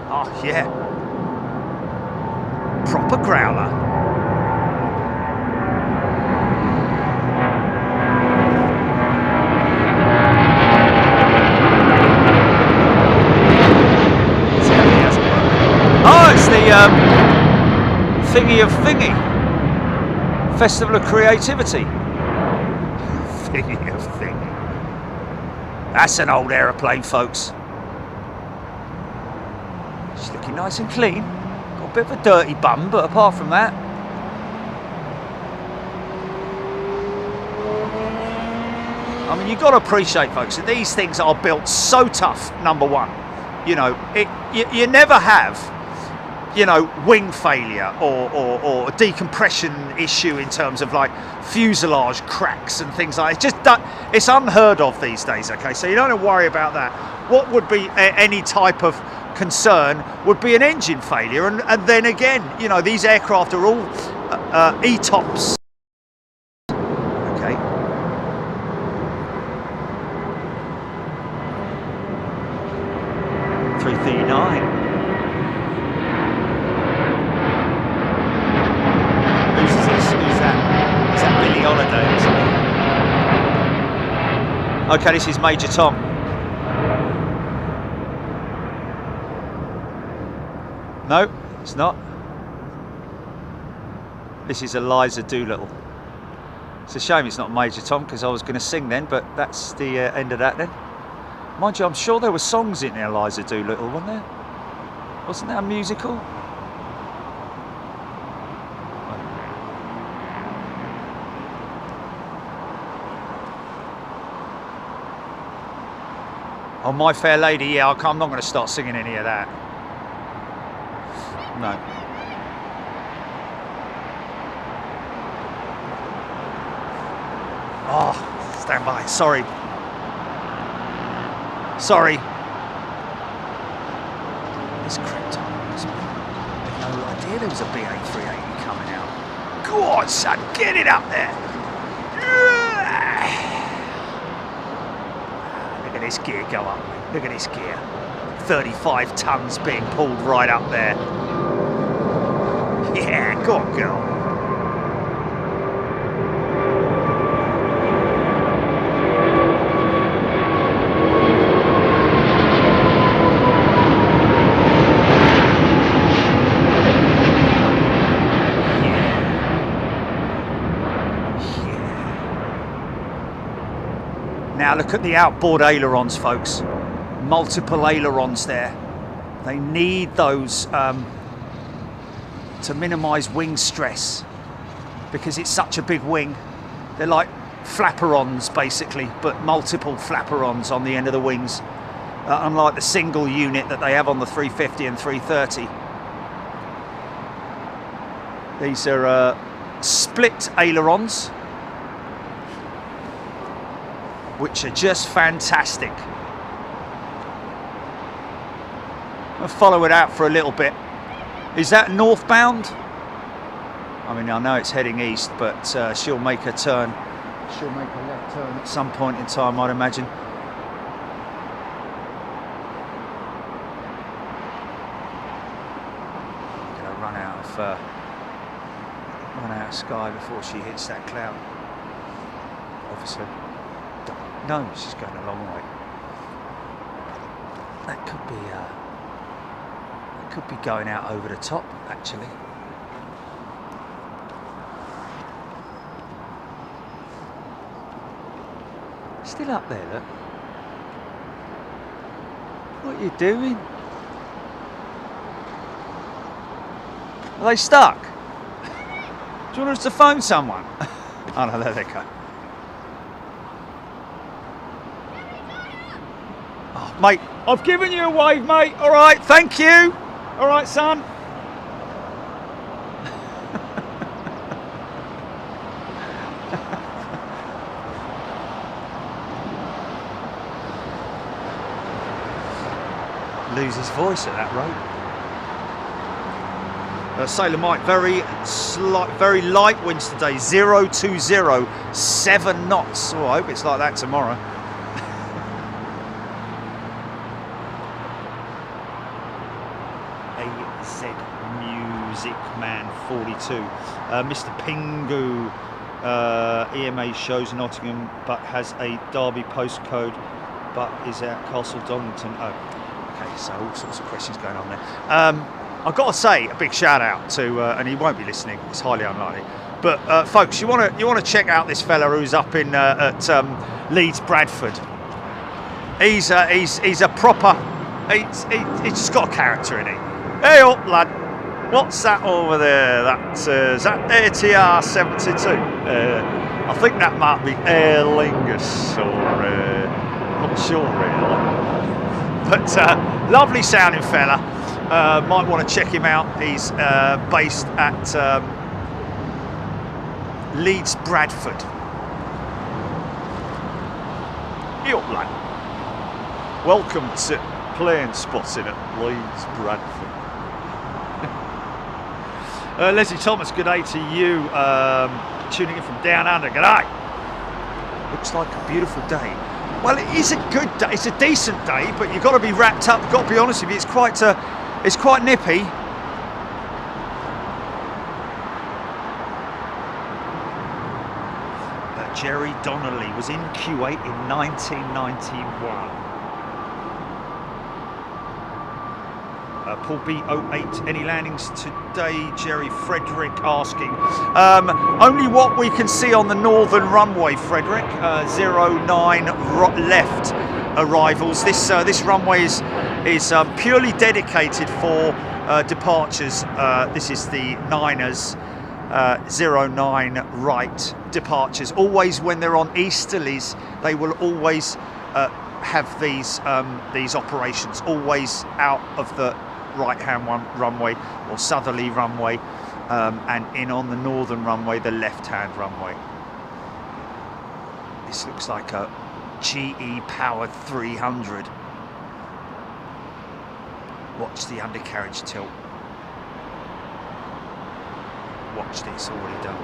Oh yeah. Proper growler. Thingy of Thingy, Festival of Creativity. Thingy of Thingy. That's an old aeroplane, folks. It's looking nice and clean. Got a bit of a dirty bum, but apart from that, I mean, you've got to appreciate, folks, that these things are built so tough. Number one, you know, you never have, you know, wing failure or a decompression issue in terms of like fuselage cracks and things like that. It's just it's unheard of these days, okay? So you don't have to worry about that. What would be any type of concern would be an engine failure, and then again, you know, these aircraft are all ETOPS. Okay. Okay, this is Major Tom. No, it's not. This is Eliza Doolittle. It's a shame it's not Major Tom, because I was going to sing then, but that's the end of that then. Mind you, I'm sure there were songs in Eliza Doolittle, wasn't there? Wasn't that a musical? Oh, My Fair Lady, yeah, I'm not going to start singing any of that. No. Oh, stand by, sorry. Sorry. This crypto, I had no idea there was a BA380 coming out. Go on, son, get it up there. Look at this gear go up. Look at this gear. 35 tons being pulled right up there. Yeah, go on, girl. Now look at the outboard ailerons, folks. Multiple ailerons there. They need those to minimise wing stress, because it's such a big wing. They're like flapperons basically, but multiple flapperons on the end of the wings, unlike the single unit that they have on the 350 and 330. These are split ailerons, which are just fantastic. I'll follow it out for a little bit. Is that northbound? I mean, I know it's heading east, but she'll make a turn. She'll make a left turn at some point in time, I'd imagine. Gonna run out of sky before she hits that cloud. Obviously. No, she's going a long way. That could be going out over the top, actually. Still up there, look. What are you doing? Are they stuck? Do you want us to phone someone? Oh no, there they go. Oh, mate, I've given you a wave, mate. All right, thank you. All right, son. Lose his voice at that rate. Sailor Mike, very light winds today. 020, 7 knots. Oh, I hope it's like that tomorrow. Music Man 42. Mr. Pingu, EMA shows Nottingham but has a Derby postcode but is at Castle Donington. Oh, okay, so all sorts of questions going on there. I've got to say a big shout out to, and he won't be listening, it's highly unlikely, but folks, you want to check out this fella who's up in at Leeds Bradford. He's a proper, he's just got a character in it. Hey up, lad. What's that over there? Is that ATR 72? I think that might be Aer Lingus, or not sure really. But lovely sounding fella. Might want to check him out. He's based at Leeds Bradford. Hey up, lad. Welcome to Planespotting at Leeds Bradford. Leslie Thomas, good day to you. Tuning in from down under, good day. Looks like a beautiful day. Well, it is a good day. It's a decent day, but you've got to be wrapped up. You've got to be honest with you. It's quite nippy. Jerry Donnelly was in Q8 in 1991. Paul B08, any landings today? Jerry Frederick asking. Only what we can see on the northern runway, Frederick. 09 left arrivals. This runway is purely dedicated for departures. This is the Niners 09 right departures. Always when they're on easterlies, they will always have these operations. Always out of the right-hand runway or southerly runway, and in on the northern runway, the left-hand runway. This looks like a GE powered 300. Watch the undercarriage tilt. Watch this, already done.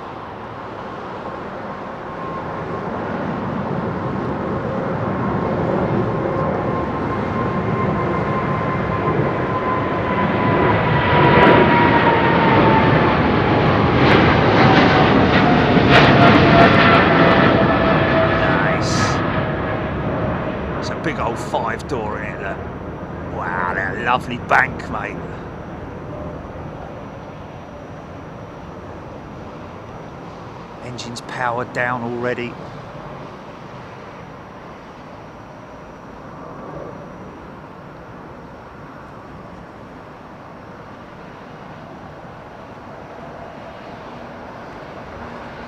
Big old 5-door in it, look. Wow, that lovely bank, mate. Engine's powered down already.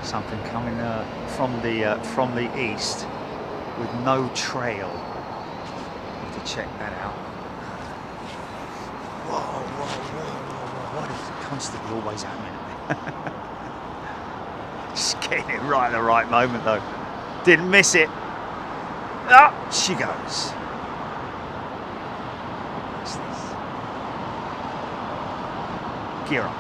Something coming from the east with no trail. Check that out. Whoa. What is constantly always happening to me? Just getting it right at the right moment though. Didn't miss it. Up she goes. What's this? Gear up.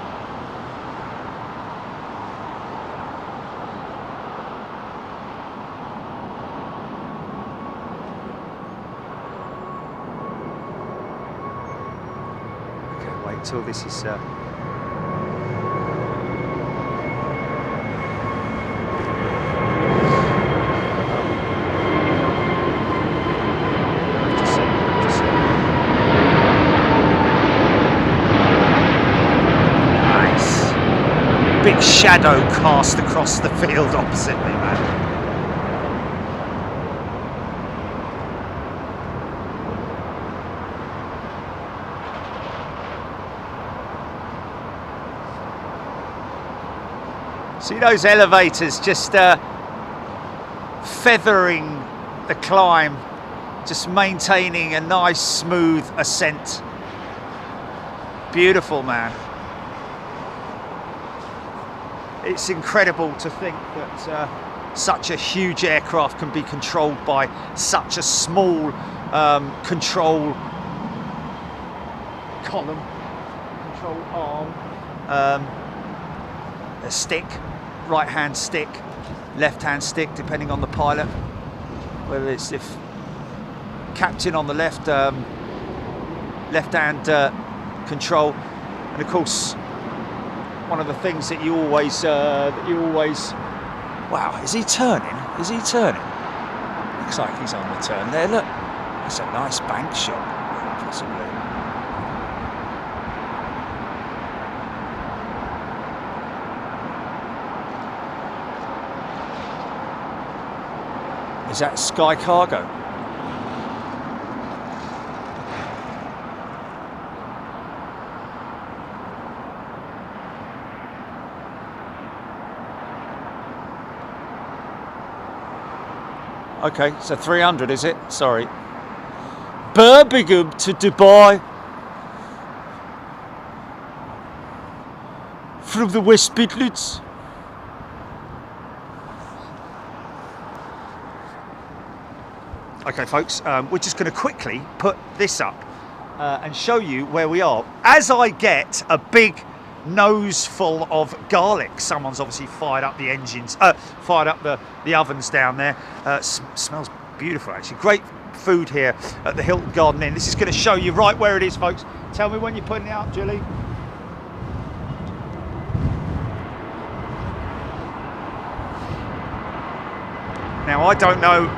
Until this is nice. Big shadow cast across the field opposite me, man. See those elevators just feathering the climb, just maintaining a nice smooth ascent. Beautiful, man. It's incredible to think that such a huge aircraft can be controlled by such a small control column, control arm, a stick. Right hand stick, left hand stick, depending on the pilot. Whether it's if captain on the left, left hand control, and of course, one of the things that you always, wow, is he turning? Is he turning? Looks like he's on the turn there. Look, that's a nice bank shot, possibly. Is that Sky Cargo? Okay, so 300 is it? Sorry. Birmingham to Dubai. From the West Midlands. Okay folks, we're just going to quickly put this up and show you where we are. As I get a big nose full of garlic, someone's obviously fired up the engines, fired up the ovens down there. Smells beautiful actually. Great food here at the Hilton Garden Inn. This is going to show you right where it is, folks. Tell me when you're putting it up, Julie. Now, I don't know.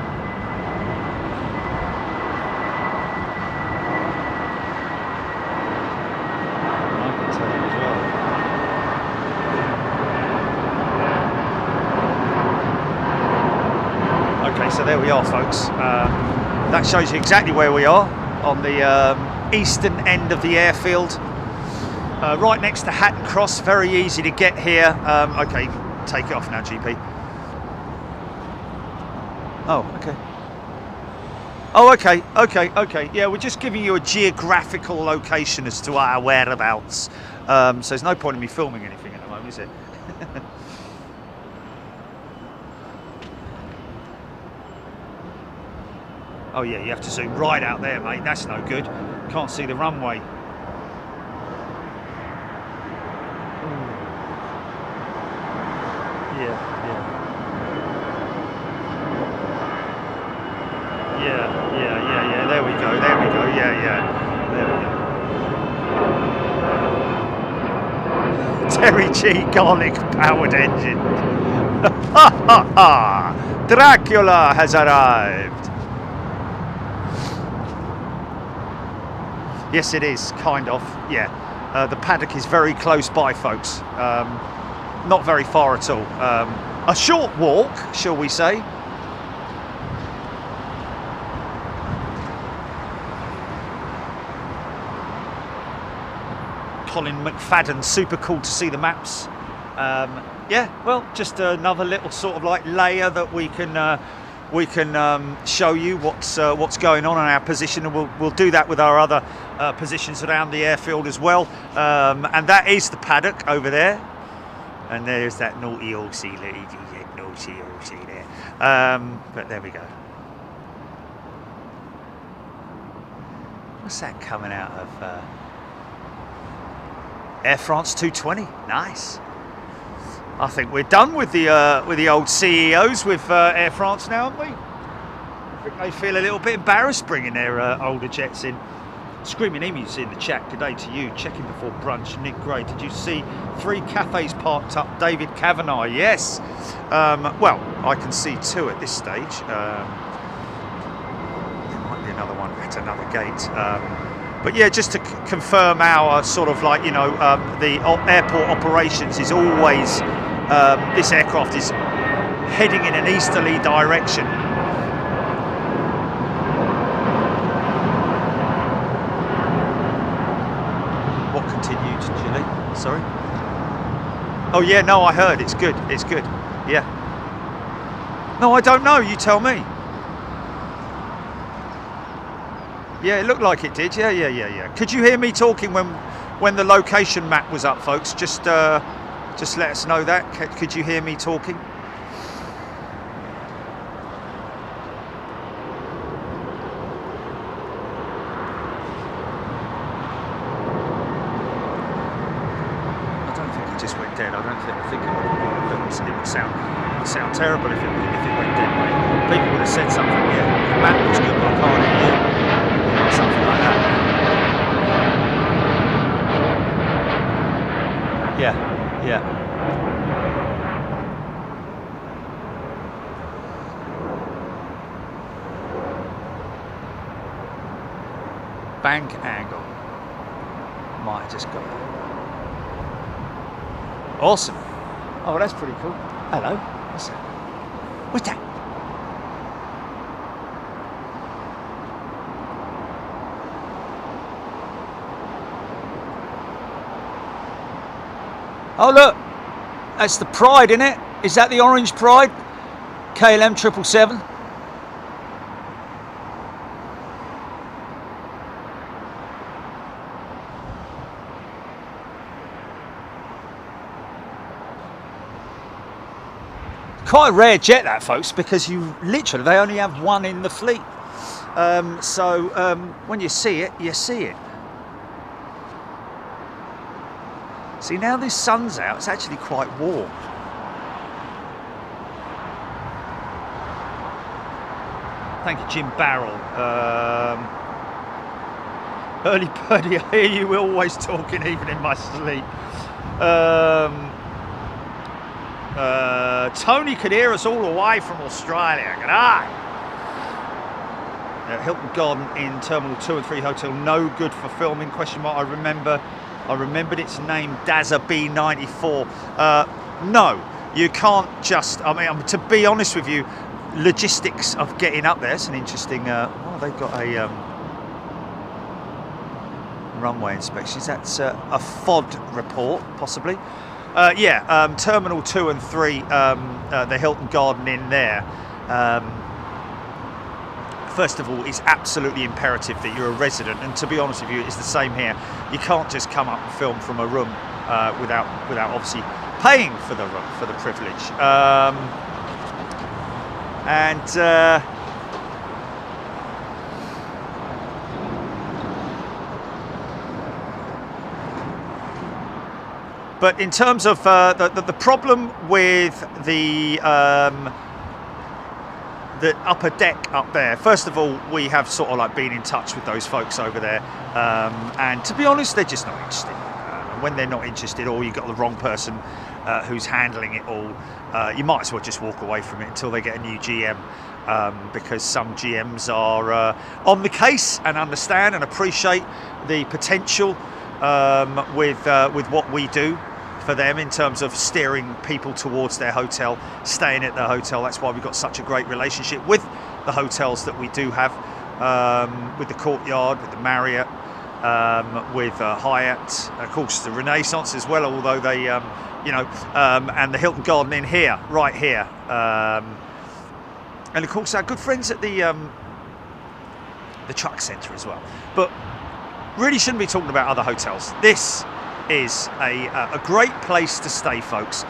I can tell you as well. Okay, so there we are, folks. That shows you exactly where we are on the eastern end of the airfield. Right next to Hatton Cross, very easy to get here. Okay, take it off now, GP. Oh, okay. Oh, okay. Yeah, we're just giving you a geographical location as to our whereabouts. So there's no point in me filming anything at the moment, is it? Oh yeah, you have to zoom right out there, mate. That's no good. Can't see the runway. Yeah. There we go. Yeah. There we go. Terry G garlic powered engine. Dracula has arrived. Yes, it is, kind of. Yeah. The paddock is very close by, folks. Not very far at all. A short walk, shall we say. Colin McFadden, super cool to see the maps. Yeah, well, just another little sort of like layer that we can show you what's going on in our position, and we'll do that with our other positions around the airfield as well. And that is the paddock over there, and there's that naughty old sea lady, there. But there we go. What's that coming out of? Air France 220, nice. I think we're done with the old CEOs with Air France now, aren't we? I think they feel a little bit embarrassed bringing their older jets in. Screaming Emus in the chat, good day to you. Checking before brunch, Nick Gray. Did you see 3 cafes parked up? David Kavanagh, yes. Well, I can see 2 at this stage. There might be another one at another gate. But yeah, just to confirm our sort of like, you know, the airport operations is always, this aircraft is heading in an easterly direction. What continued, Julie? Sorry? Oh yeah, no, I heard, it's good, yeah. No, I don't know, you tell me. Yeah, it looked like it did. Yeah. Could you hear me talking when the location map was up, folks? Just let us know that. Could you hear me talking? I don't think it just went dead. I think it would sound terrible if it went dead, mate. People would have said something. Yeah, the map looks good, but I can't hear you. Something like that. Yeah. Bank angle. Might have just got that. Awesome. Oh, that's pretty cool. Hello. What's that? What's that? Oh look, that's the Pride, isn't it? Is that the orange Pride? KLM 777. Quite a rare jet, that, folks, because they only have one in the fleet. So when you see it, you see it. See, now this sun's out, it's actually quite warm. Thank you, Jim Barrel. Early birdie, I hear you always talking, even in my sleep. Tony could hear us all the way from Australia. G'day. Hilton Garden Inn, Terminal 2 and 3 Hotel, no good for filming, question mark. I remembered its name, Dazza B94. No, you can't just, I mean, to be honest with you, logistics of getting up there, it's an interesting, oh, they've got a runway inspection. That's a FOD report, possibly. Yeah, Terminal 2 and 3, the Hilton Garden Inn there. First of all, it's absolutely imperative that you're a resident, and to be honest with you, it's the same here. You can't just come up and film from a room without obviously paying for the room, for the privilege. But in terms of the problem with the upper deck up there, first of all, we have sort of like been in touch with those folks over there, and to be honest, they're just not interested. When they're not interested, or you've got the wrong person who's handling it all, you might as well just walk away from it until they get a new GM, because some GMs are on the case and understand and appreciate the potential with what we do for them in terms of steering people towards their hotel, staying at their hotel. That's why we've got such a great relationship with the hotels that we do have, with the Courtyard, with the Marriott, with Hyatt, of course the Renaissance as well, although they, and the Hilton Garden Inn here, right here, and of course our good friends at the Truck Centre as well. But really shouldn't be talking about other hotels. This is a great place to stay, folks.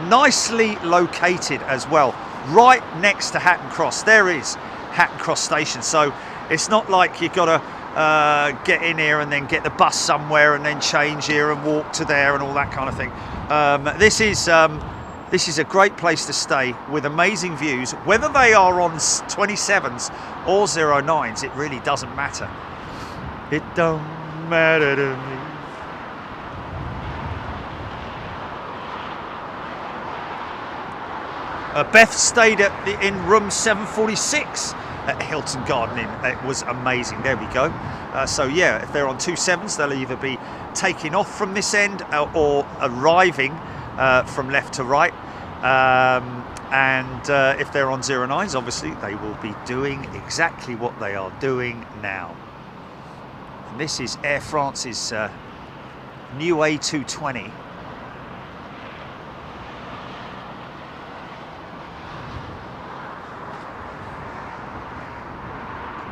Nicely located as well, right next to Hatton Cross. There is Hatton Cross Station, so it's not like you've got to get in here and then get the bus somewhere and then change here and walk to there and all that kind of thing. This is a great place to stay with amazing views. Whether they are on 27s or 09s, it really doesn't matter. It don't matter to me. Beth stayed in room 746 at Hilton Garden Inn. It was amazing. There we go. So yeah, if they're on 27s, they'll either be taking off from this end or arriving from left to right. And if they're on 09s, obviously they will be doing exactly what they are doing now. And this is Air France's new A220.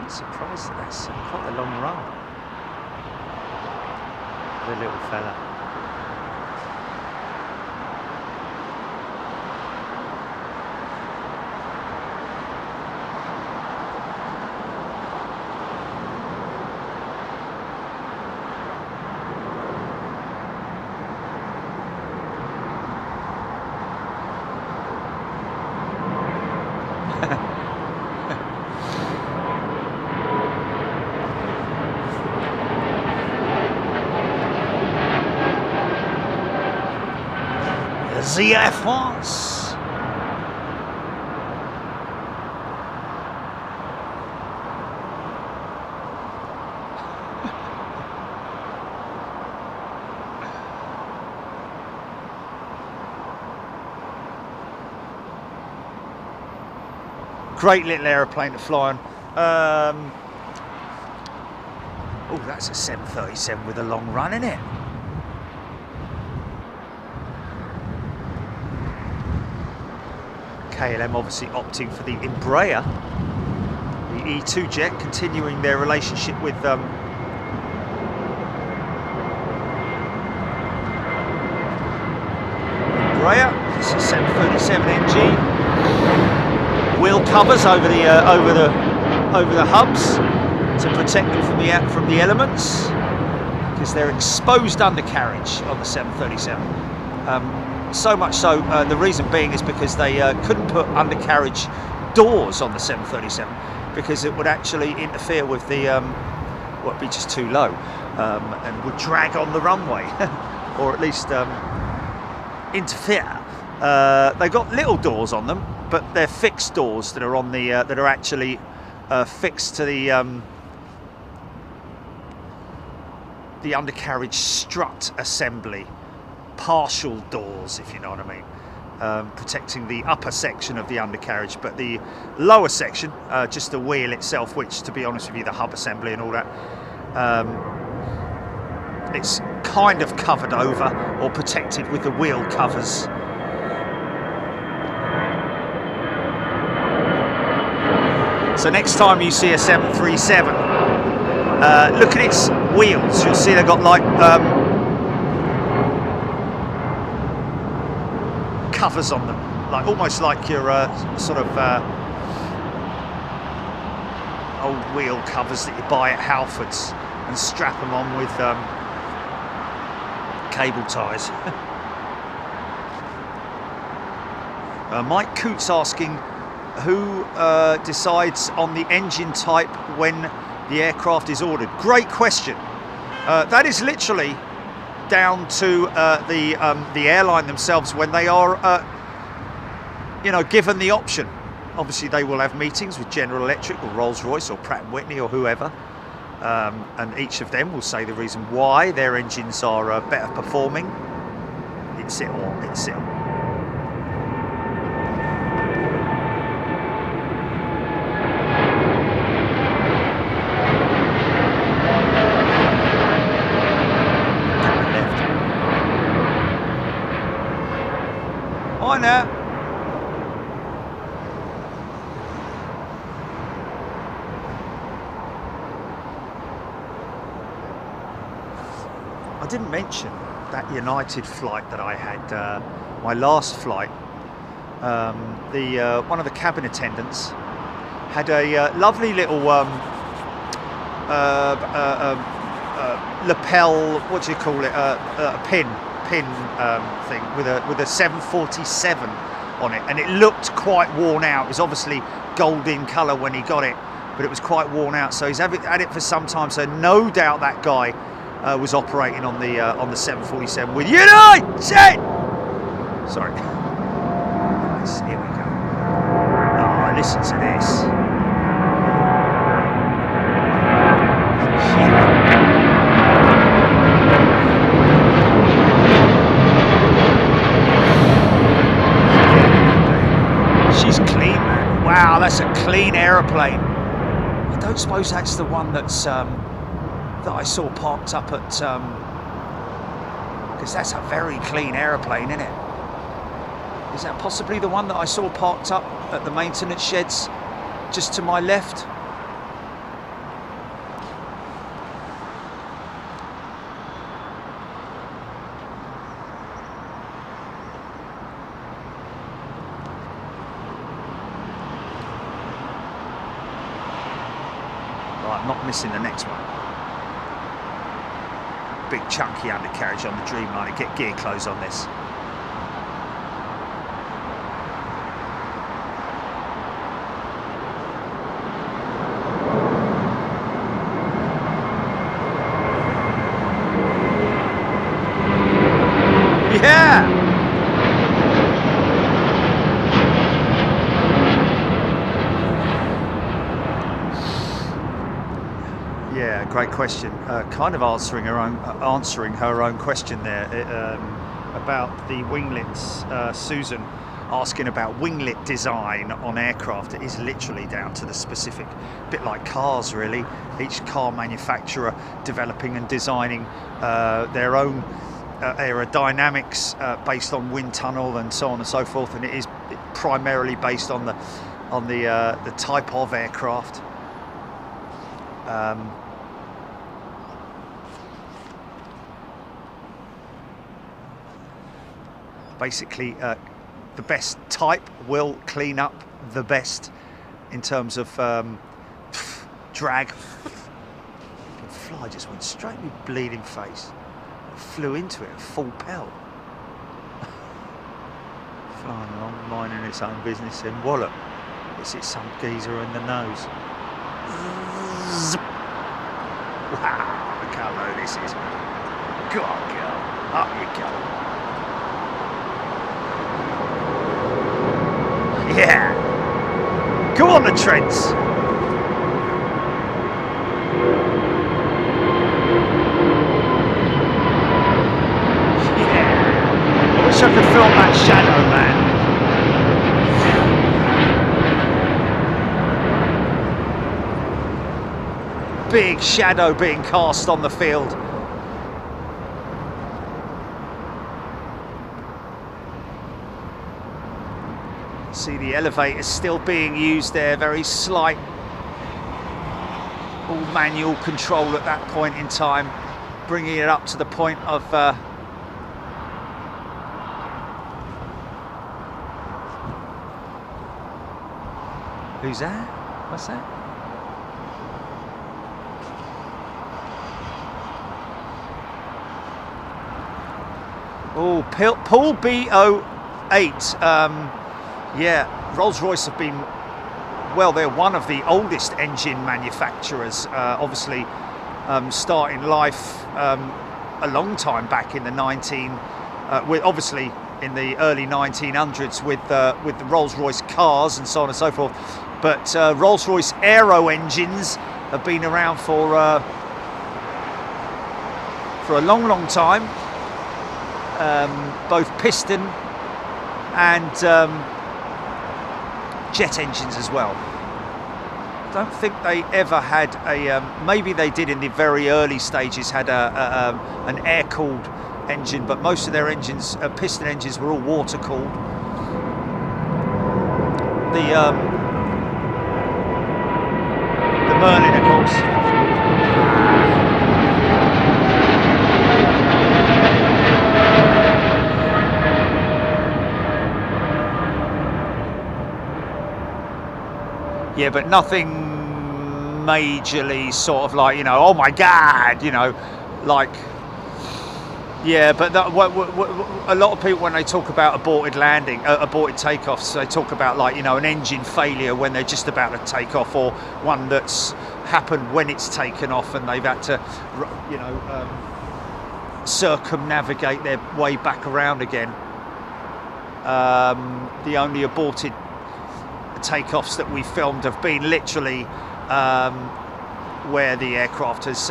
Surprised that that's quite a long run. The little fella. The Air France. Great little aeroplane to fly on. Oh, that's a 737 with a long run in it. KLM obviously opting for the Embraer, the E2 jet, continuing their relationship with Embraer. This is 737NG. Wheel covers over the hubs to protect them from the elements, because they're exposed undercarriage on the 737. So much so, the reason being is because they couldn't put undercarriage doors on the 737 because it would actually interfere with the, well, it'd be just too low, and would drag on the runway, or at least interfere They've got little doors on them, but they're fixed doors that are on the that are actually fixed to the undercarriage strut assembly, partial doors, if you know what I mean, protecting the upper section of the undercarriage, but the lower section, just the wheel itself, which, to be honest with you, the hub assembly and all that, it's kind of covered over or protected with the wheel covers. So next time you see a 737, look at its wheels. You'll see they've got like covers on them, like almost like your sort of old wheel covers that you buy at Halfords and strap them on with cable ties. Mike Coots asking, who decides on the engine type when the aircraft is ordered? Great question. That is literally down to the airline themselves when they are, given the option. Obviously, they will have meetings with General Electric or Rolls-Royce or Pratt & Whitney or whoever, and each of them will say the reason why their engines are better performing. It's it all. It's it all. Now. I didn't mention that United flight that I had, my last flight. One of the cabin attendants had a lovely little lapel, what do you call it, a pin thing with a 747 on it, and it looked quite worn out. It was obviously gold in colour when he got it, but it was quite worn out, so he's had it for some time, so no doubt that guy was operating on the 747 with United. Sorry. Nice, here we go. Oh, listen to this. Wow, that's a clean aeroplane. I don't suppose that's the one that's that I saw parked up at, because that's a very clean aeroplane, isn't it? Is that possibly the one that I saw parked up at the maintenance sheds just to my left? Not missing the next one. Big chunky undercarriage on the Dreamliner. Get gear close on this. Yeah! Yeah, great question. Kind of answering her own question there about the winglets. Susan asking about winglet design on aircraft. It is literally down to the specific, bit like cars really. Each car manufacturer developing and designing their own aerodynamics based on wind tunnel and so on and so forth. And it is primarily based on the type of aircraft. Basically, the best type will clean up the best in terms of drag. The fly just went straight in my bleeding face. Flew into it at full pelt. Flying along, minding its own business, and wallop. It's hit some geezer in the nose. Wow, look how low this is. Go on, girl. Up you go. Yeah. Go on the Trents. Yeah. I wish I could film that shadow, man. Big shadow being cast on the field. See the elevators still being used there, very slight, all manual control at that point in time, bringing it up to the point of who's that? What's that? Oh, Pool B08. Yeah, Rolls-Royce have been, well, they're one of the oldest engine manufacturers, obviously starting life a long time back in the obviously in the early 1900s with the Rolls-Royce cars and so on and so forth. But Rolls-Royce aero engines have been around for a long, long time, both piston and jet engines as well. Don't think they ever had a maybe they did in the very early stages, had an air-cooled engine, but most of their engines, piston engines, were all water-cooled. The Merlin, of course. Yeah, but nothing majorly sort of like, you know, oh my God, you know, like, yeah, but that, a lot of people, when they talk about aborted takeoffs, they talk about, like, you know, an engine failure when they're just about to take off, or one that's happened when it's taken off and they've had to, you know, circumnavigate their way back around again. The only aborted takeoffs that we filmed have been literally where the aircraft has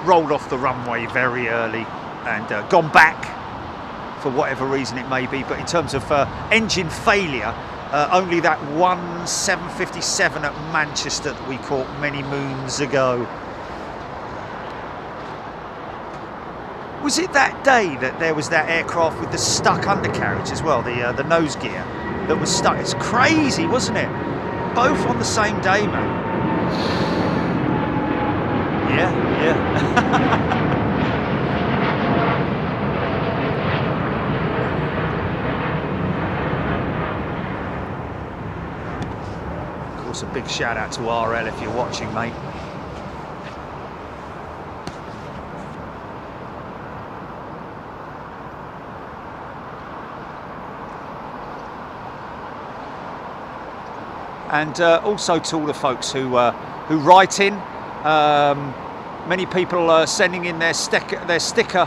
rolled off the runway very early and gone back for whatever reason it may be. But in terms of engine failure, only that one 757 at Manchester that we caught many moons ago. Was it that day that there was that aircraft with the stuck undercarriage as well, the nose gear that was stuck? It's crazy, wasn't it? Both on the same day, man. Yeah. Of course, a big shout out to RL if you're watching, mate. And also to all the folks who write in. Many people are sending in their sticker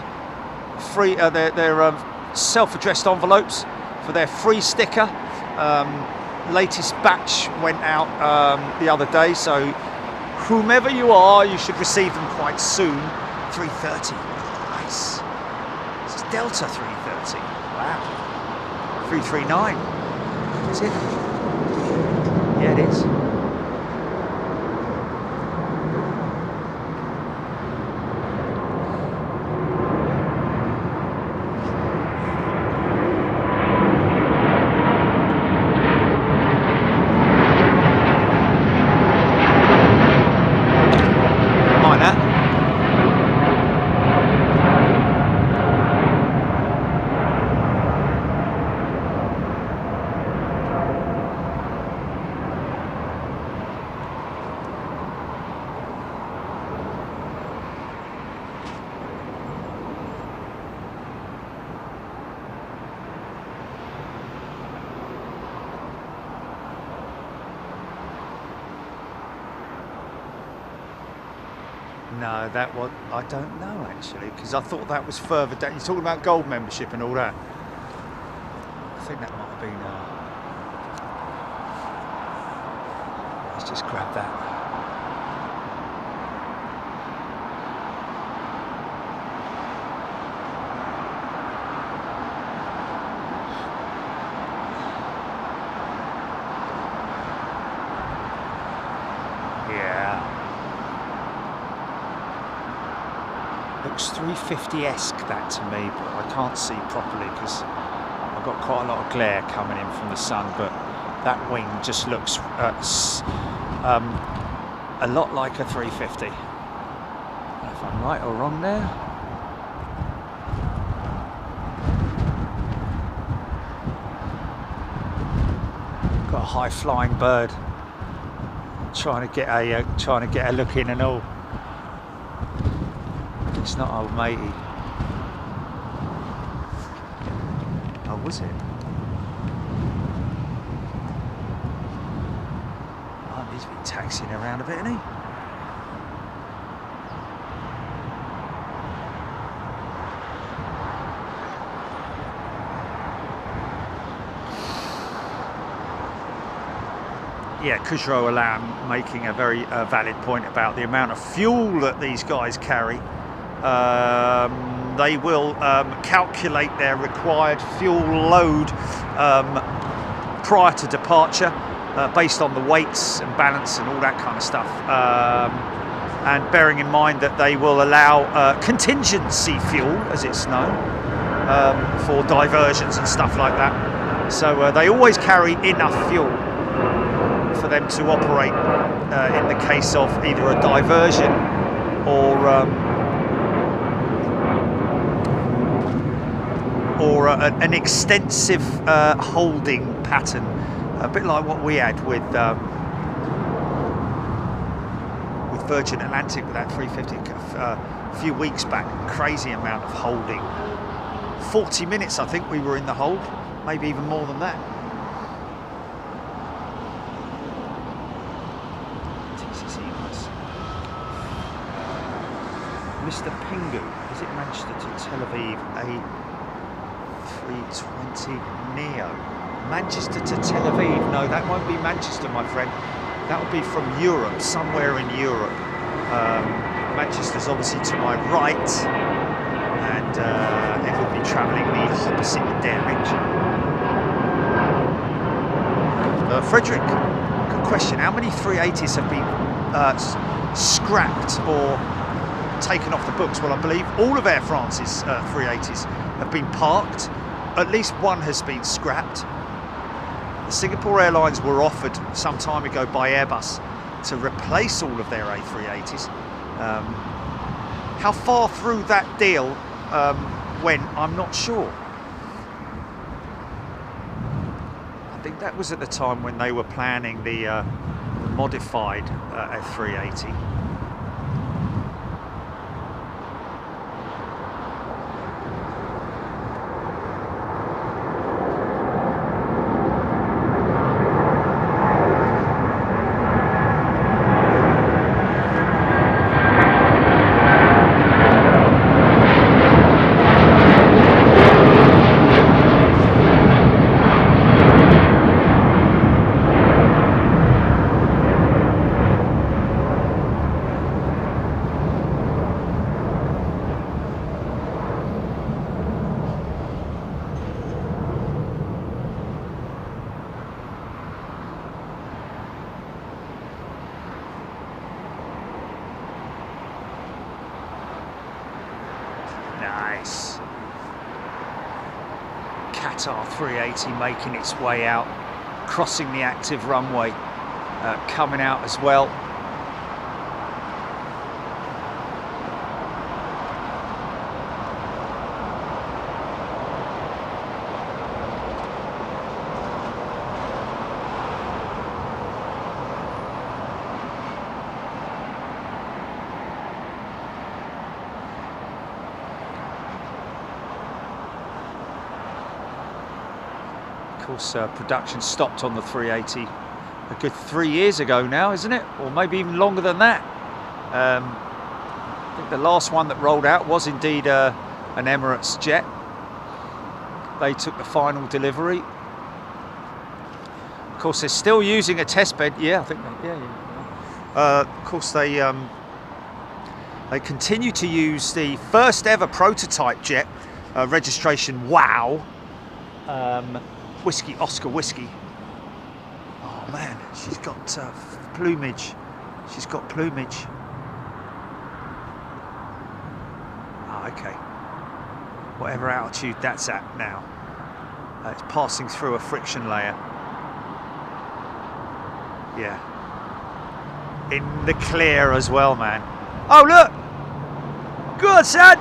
free, their self-addressed envelopes for their free sticker. Latest batch went out the other day, so whomever you are, you should receive them quite soon. 330, nice. This is Delta 330. Wow. 339. Is it? Yeah, it is. No, that was, I don't know actually, because I thought that was further down. You're talking about gold membership and all that. I think that might have been. Let's just grab that. Looks 350-esque that to me, but I can't see properly because I've got quite a lot of glare coming in from the sun, but that wing just looks a lot like a 350. I don't know if I'm right or wrong there. Got a high-flying bird trying to get a look in and all. It's not old matey. Oh, was it? Oh, he's been taxiing around a bit, hasn't he? Yeah, Khusro Alam making a very valid point about the amount of fuel that these guys carry. They will calculate their required fuel load prior to departure based on the weights and balance and all that kind of stuff, and bearing in mind that they will allow contingency fuel, as it's known, for diversions and stuff like that. So they always carry enough fuel for them to operate in the case of either a diversion or an extensive holding pattern, a bit like what we had with Virgin Atlantic with that 350 a few weeks back. Crazy amount of holding. 40 minutes, I think we were in the hold, maybe even more than that. Mr. Pingu, is it Manchester to Tel Aviv, A320 Neo? Manchester to Tel Aviv, no, that won't be Manchester, my friend. That will be from Europe, somewhere in Europe. Manchester's obviously to my right, and it will be travelling the opposite direction. Frederick, good question. How many 380s have been scrapped or taken off the books? Well, I believe all of Air France's 380s have been parked. At least one has been scrapped. The Singapore Airlines were offered some time ago by Airbus to replace all of their A380s. How far through that deal went, I'm not sure. I think that was at the time when they were planning the modified A380. Nice. Qatar 380 making its way out, crossing the active runway, coming out as well. Of course, production stopped on the 380 a good 3 years ago now, isn't it? Or maybe even longer than that. I think the last one that rolled out was indeed an Emirates jet. They took the final delivery. Of course, they're still using a test bed. Yeah, I think they, of course, they continue to use the first ever prototype jet, registration WOW, Whiskey Oscar Whiskey. Oh man, she's got plumage. She's got plumage. Oh, okay. Whatever altitude that's at now. It's passing through a friction layer. Yeah. In the clear as well, man. Oh, look! Good, son!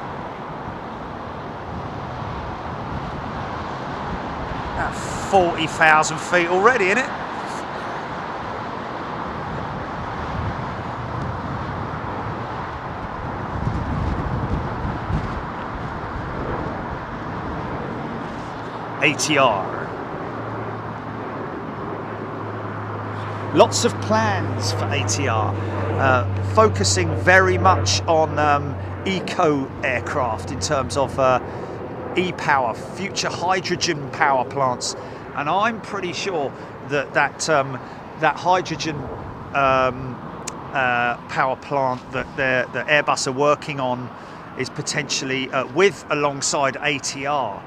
At 40,000 feet already, isn't it? ATR. Lots of plans for ATR, focusing very much on eco aircraft in terms of e-power, future hydrogen power plants, and I'm pretty sure that that hydrogen power plant that Airbus are working on is potentially alongside ATR.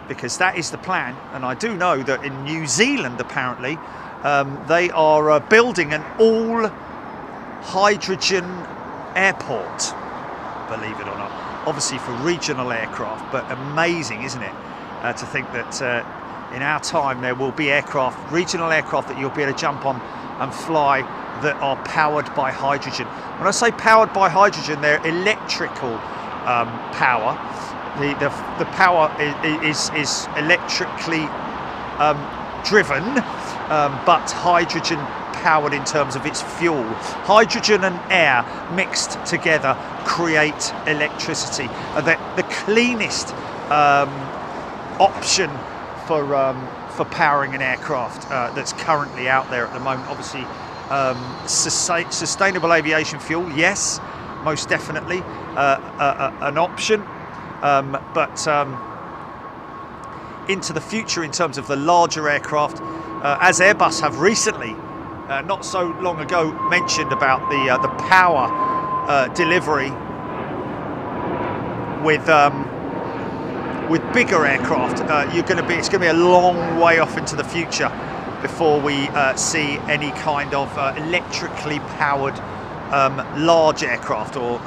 Because that is the plan, and I do know that in New Zealand apparently they are building an all hydrogen airport, believe it or not, obviously for regional aircraft, but amazing, isn't it, to think that in our time there will be regional aircraft that you'll be able to jump on and fly that are powered by hydrogen. When I say powered by hydrogen, they're electrical power. The power is electrically driven, but hydrogen powered in terms of its fuel. Hydrogen and air mixed together create electricity. The cleanest option for powering an aircraft that's currently out there at the moment. Obviously, sustainable aviation fuel, yes, most definitely an option. But into the future, in terms of the larger aircraft, as Airbus have recently, not so long ago, mentioned about the power delivery with bigger aircraft, it's going to be a long way off into the future before we see any kind of electrically powered large aircraft or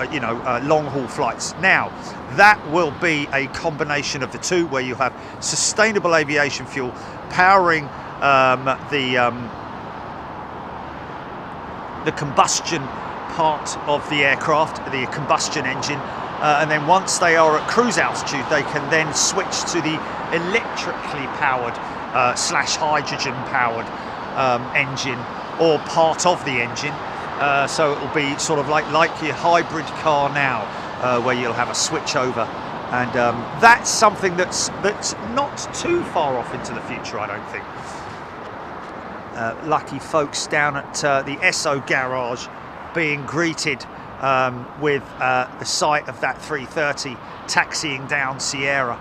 long haul flights. Now that will be a combination of the two, where you have sustainable aviation fuel powering the combustion part of the aircraft, the combustion engine, and then once they are at cruise altitude they can then switch to the electrically powered slash hydrogen powered engine, or part of the engine. So it will be sort of like your hybrid car now, where you'll have a switch over, and that's something that's not too far off into the future, I don't think. Lucky folks down at the Esso garage being greeted with the sight of that 330 taxiing down Sierra.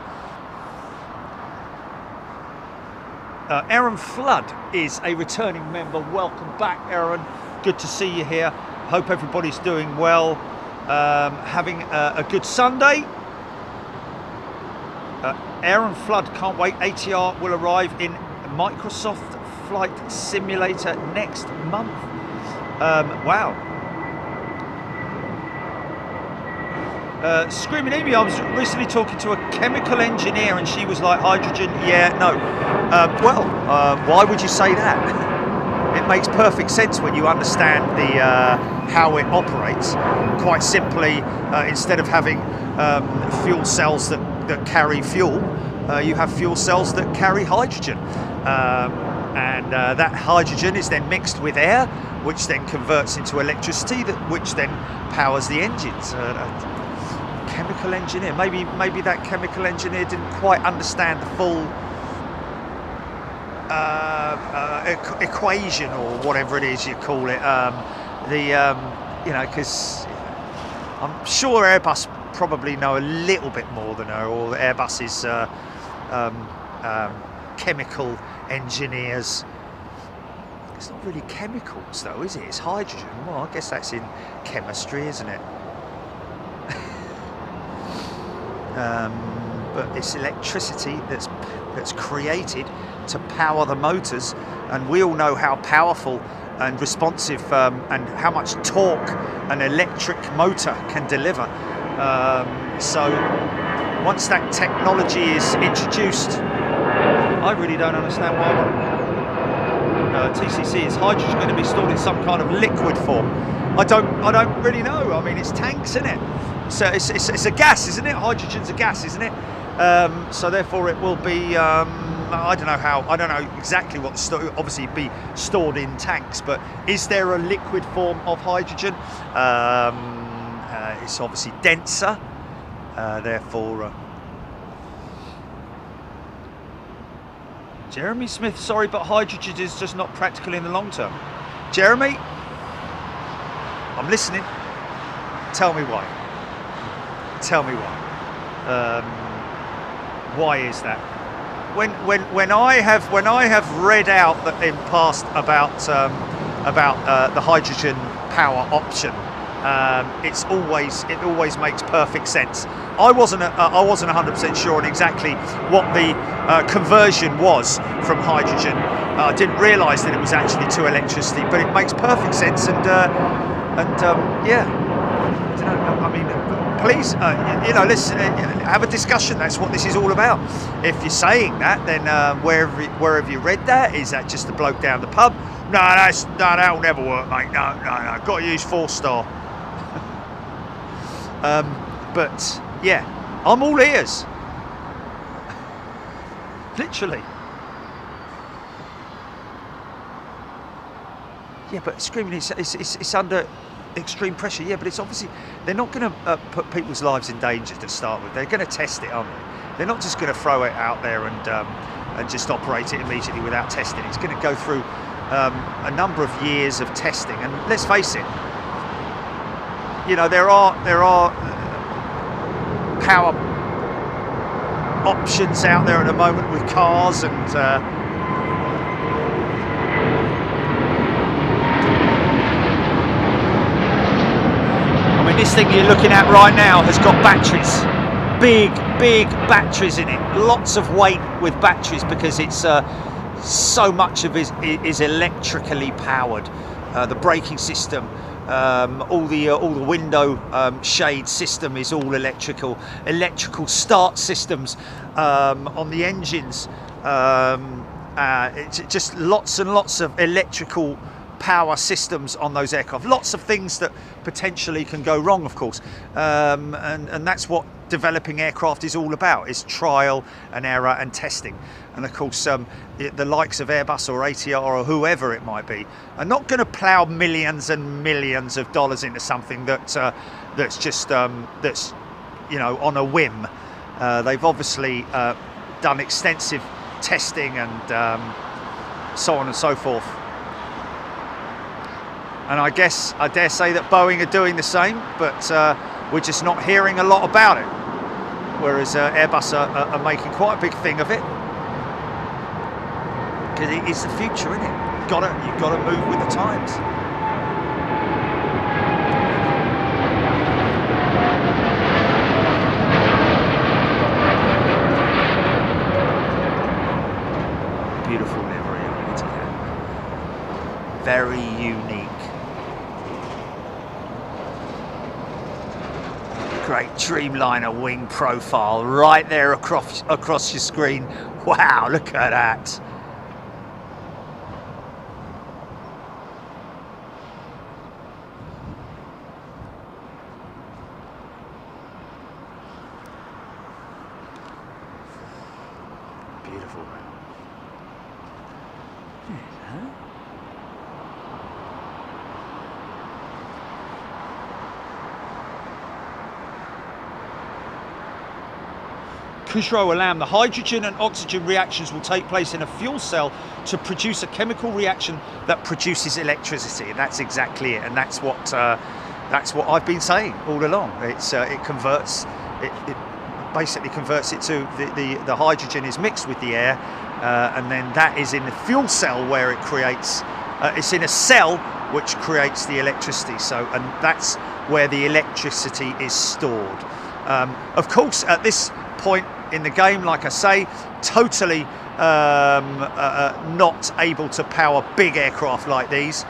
Aaron Flood is a returning member. Welcome back, Aaron. Good to see you here. Hope everybody's doing well, having a good Sunday. Aaron Flood, can't wait. ATR will arrive in Microsoft Flight Simulator next month. Wow. Screaming Amy, I was recently talking to a chemical engineer and she was like, hydrogen, yeah, no. Why would you say that? It makes perfect sense when you understand how it operates. Quite simply, instead of having fuel cells that carry fuel, you have fuel cells that carry hydrogen. And that hydrogen is then mixed with air, which then converts into electricity, which then powers the engines. Chemical engineer, maybe that chemical engineer didn't quite understand the full equation, or whatever it is you call it, because I'm sure Airbus probably know a little bit more than her, or Airbus's chemical engineers. It's not really chemicals though, is it? It's hydrogen. Well, I guess that's in chemistry, isn't it? But it's electricity that's created to power the motors, and we all know how powerful and responsive and how much torque an electric motor can deliver. So once that technology is introduced, I really don't understand why TCC is hydrogen going to be stored in some kind of liquid form. I don't really know. I mean, it's tanks, isn't it? So it's a gas, isn't it? Hydrogen's a gas, isn't it? So therefore, it will be. I don't know exactly what obviously be stored in tanks. But is there a liquid form of hydrogen? It's obviously denser. Therefore. Jeremy Smith, sorry, but hydrogen is just not practical in the long term. Jeremy, I'm listening. Tell me why. Tell me why. Why is that? When I have read out that in past about the hydrogen power option, it always makes perfect sense. I wasn't 100% sure on exactly what the conversion was from hydrogen. I didn't realise that it was actually to electricity, but it makes perfect sense. And yeah, I mean, please, let's have a discussion. That's what this is all about. If you're saying that, then where have you read that? Is that just a bloke down the pub? No, that'll never work, mate. No. Got to use 4-star. But yeah, I'm all ears. Literally. Yeah, but screaming, it's under extreme pressure. Yeah, but it's obviously they're not going to put people's lives in danger to start with. They're going to test it, aren't they? They're not just going to throw it out there and just operate it immediately without testing. It's going to go through a number of years of testing. And let's face it, there are power options out there at the moment with cars and I mean, this thing you're looking at right now has got batteries, big batteries in it, lots of weight with batteries because it's so much of it is electrically powered. The braking system, all the window shade system is all electrical start systems on the engines. It's just lots and lots of electrical power systems on those aircraft. Lots of things that potentially can go wrong, of course, and that's what developing aircraft is all about, is trial and error and testing. And of course the likes of Airbus or ATR or whoever it might be are not going to plough millions and millions of dollars into something that's just on a whim. They've obviously done extensive testing and so on and so forth. And I dare say that Boeing are doing the same, but we're just not hearing a lot about it. Whereas Airbus are making quite a big thing of it. Because it's the future, isn't it? You've got to move with the times. Beautiful livery, isn't it? Very unique. Great Dreamliner wing profile right there across your screen. Wow, look at that. Beautiful. Khusro Alam, the hydrogen and oxygen reactions will take place in a fuel cell to produce a chemical reaction that produces electricity, and that's exactly it. And that's what that's what I've been saying all along. It converts, it basically converts it to the hydrogen is mixed with the air, and then that is in the fuel cell where it creates, it's in a cell which creates the electricity. So, and that's where the electricity is stored. Of course, at this point in the game, like I say, totally not able to power big aircraft like these,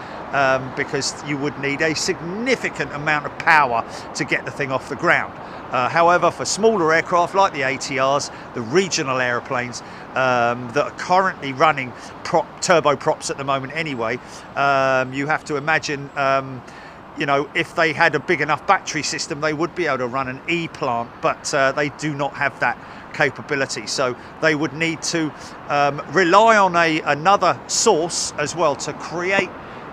because you would need a significant amount of power to get the thing off the ground. However, for smaller aircraft like the ATRs, the regional aeroplanes that are currently running turboprops at the moment anyway, you have to imagine, you know, if they had a big enough battery system, they would be able to run an E-plant, but they do not have that capability. So they would need to rely on another source as well to create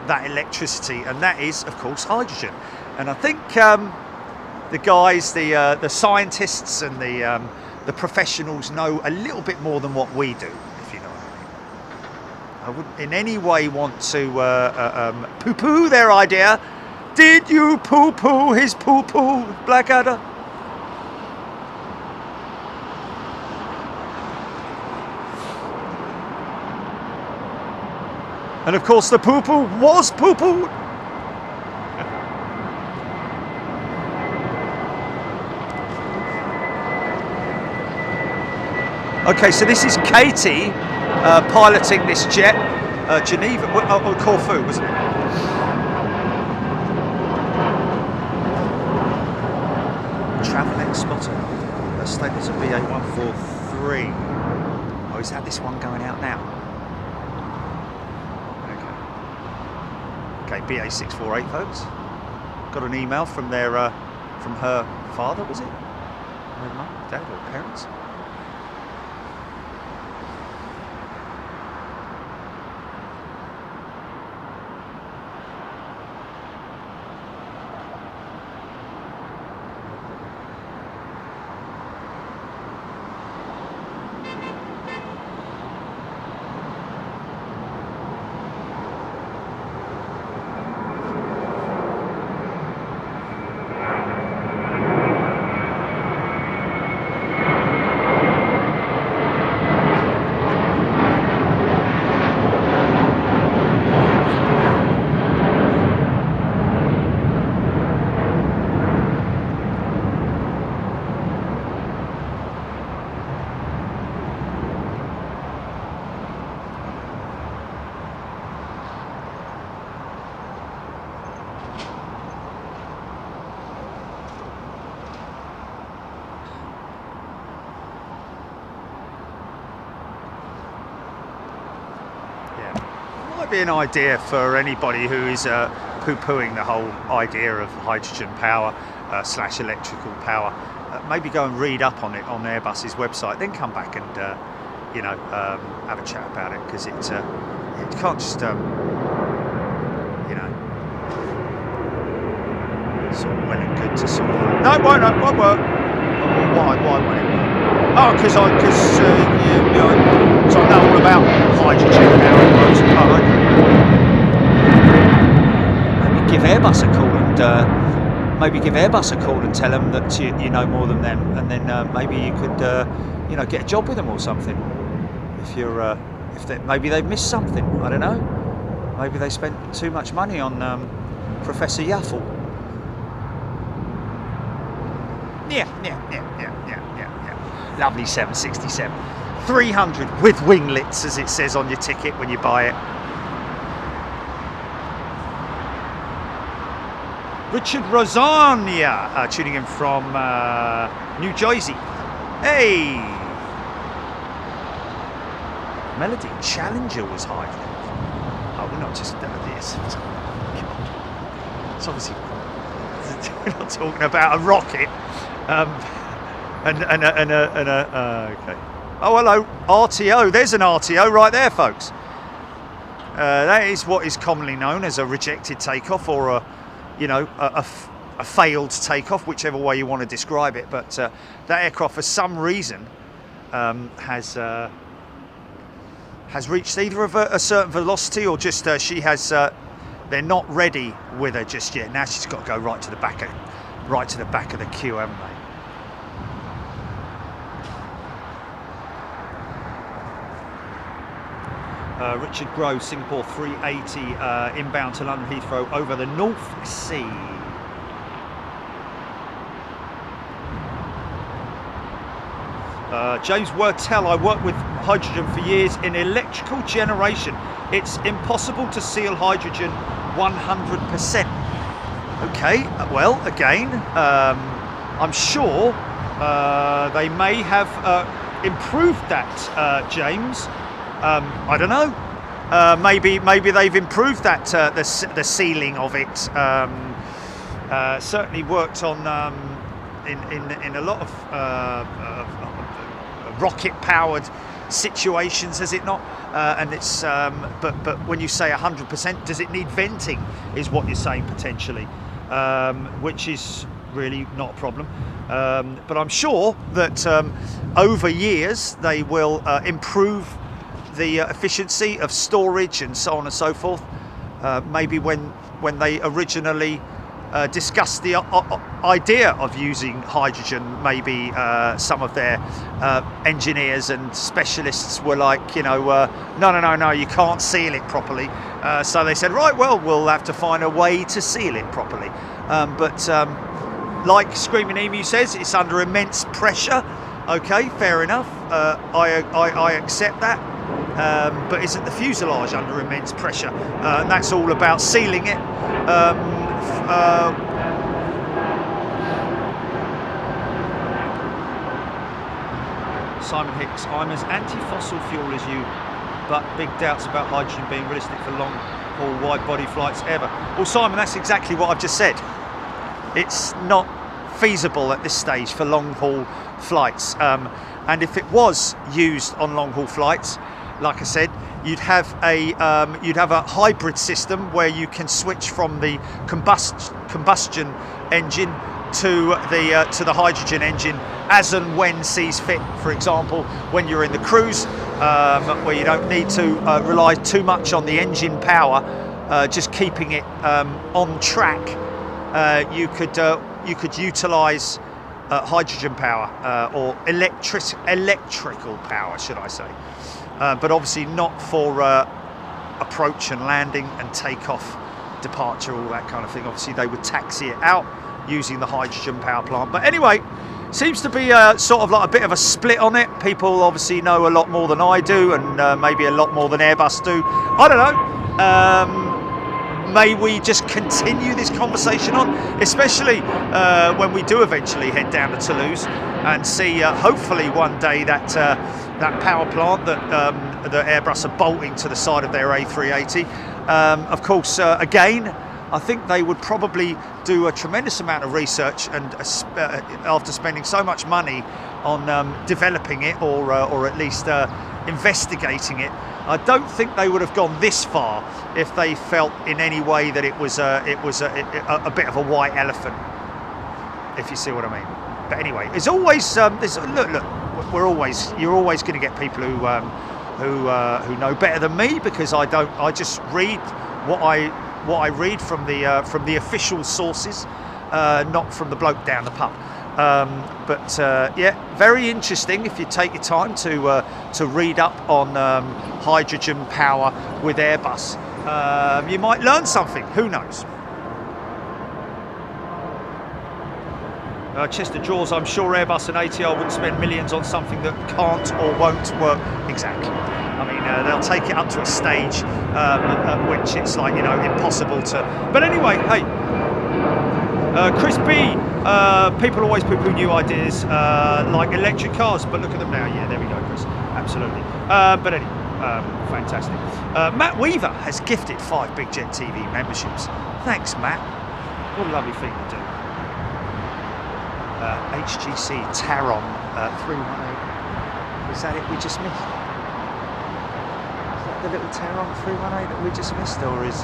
that electricity, and that is, of course, hydrogen. And I think the guys, the scientists and the professionals know a little bit more than what we do, if you know what I mean. I wouldn't in any way want to poo-poo their idea. Did you poo-poo his poo-poo, Blackadder? And of course the poo-poo was poo-pooed. Okay, so this is Katie piloting this jet, Geneva, or Corfu, wasn't it? Travel spotter. Status of BA143. Oh, is that this one going out now? Okay, BA648, folks. Got an email from their, from her father, was it? Her mum, dad, or parents? Be an idea for anybody who is poo-pooing the whole idea of hydrogen power slash electrical power. Maybe go and read up on it on Airbus's website, then come back and you know, have a chat about it, because it can't just you know, sort of well and good to sort of, no, it won't work. Why won't it work? Oh, because you know, so I know all about hydrogen power. Maybe give Airbus a call and tell them that you know more than them, and then maybe you could you know, get a job with them or something. If you're maybe they've missed something. I don't know. Maybe they spent too much money on Professor Yaffle. Yeah. Lovely 767. 300 with winglets, as it says on your ticket when you buy it. Richard Rosania tuning in from New Jersey. Hey! Melody Challenger was hydrogen. Oh, we're not just this. It's obviously, we're not talking about a rocket. Okay. Oh, hello, RTO. There's an RTO right there, folks. That is what is commonly known as a rejected takeoff, or a, you know, a failed takeoff, whichever way you want to describe it. But that aircraft, for some reason, has reached either of a certain velocity, or just she has they're not ready with her just yet. Now she's got to go right to the back of the queue, haven't they? Richard Grove, Singapore 380 inbound to London Heathrow over the North Sea. James Wertel, I worked with hydrogen for years in electrical generation. It's impossible to seal hydrogen 100%. Okay, well, again, I'm sure they may have improved that, James. I don't know. Maybe they've improved that the sealing of it. Certainly worked on in a lot of rocket-powered situations, has it not? And it's but when you say 100%, does it need venting? Is what you're saying potentially, which is really not a problem. But I'm sure that over years they will improve the efficiency of storage and so on and so forth. Maybe when they originally discussed the idea of using hydrogen, maybe some of their engineers and specialists were like, no, you can't seal it properly. So they said, right, well, we'll have to find a way to seal it properly. But like Screaming Emu says, it's under immense pressure. Okay, fair enough. I accept that. But isn't the fuselage under immense pressure? And that's all about sealing it. Simon Hicks, I'm as anti-fossil fuel as you, but big doubts about hydrogen being realistic for long-haul wide-body flights ever. Well, Simon, that's exactly what I've just said. It's not feasible at this stage for long-haul flights. And if it was used on long-haul flights, like I said, you'd have a hybrid system where you can switch from the combustion engine to the hydrogen engine as and when sees fit. For example, when you're in the cruise, where you don't need to rely too much on the engine power, just keeping it on track, you could utilise hydrogen power or electrical power, should I say? But obviously not for approach and landing and takeoff, departure, all that kind of thing. Obviously they would taxi it out using the hydrogen power plant. But anyway, seems to be sort of like a bit of a split on it. People obviously know a lot more than I do, and maybe a lot more than Airbus do. I don't know. May we just continue this conversation on, especially when we do eventually head down to Toulouse and see, hopefully one day, that power plant that Airbus are bolting to the side of their A380. Of course, again, I think they would probably do a tremendous amount of research, and after spending so much money on developing it, or at least investigating it, I don't think they would have gone this far if they felt in any way that it was a bit of a white elephant, if you see what I mean. But anyway, it's always look. You're always going to get people who know better than me, because I don't. I just read what I read from the official sources, not from the bloke down the pub. But yeah, very interesting if you take your time to read up on hydrogen power with Airbus. You might learn something. Who knows? Chester Jaws, I'm sure Airbus and ATR wouldn't spend millions on something that can't or won't work. Exactly. I mean, they'll take it up to a stage at which it's like, impossible to. But anyway, hey, Chris B, people always poo-poo new ideas like electric cars, but look at them now. Yeah, there we go, Chris. Absolutely. But anyway, fantastic. Matt Weaver has gifted 5 Big Jet TV memberships. Thanks, Matt. What a lovely thing to do. HGC Taron 318. Is that it we just missed? Is that the little Taron 318 that we just missed, or is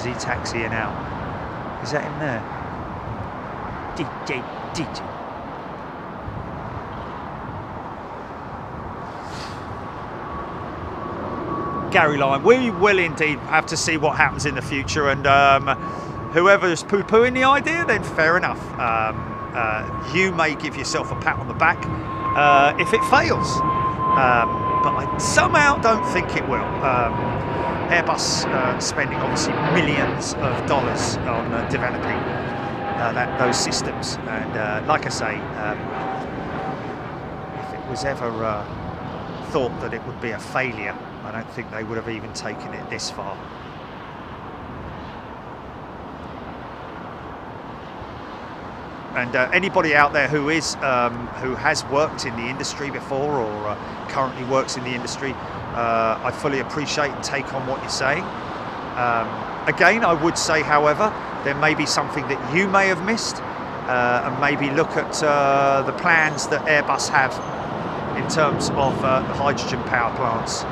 he taxiing out? Is that him there? DJ. Gary Lyon, we will indeed have to see what happens in the future, and whoever's poo-pooing the idea, then fair enough. You may give yourself a pat on the back if it fails, but I somehow don't think it will. Airbus spending obviously millions of dollars on developing those systems, and like I say, if it was ever thought that it would be a failure, I don't think they would have even taken it this far. And anybody out there who has worked in the industry before, or currently works in the industry, I fully appreciate and take on what you're saying. Again, I would say, however, there may be something that you may have missed, and maybe look at the plans that Airbus have in terms of the hydrogen power plants,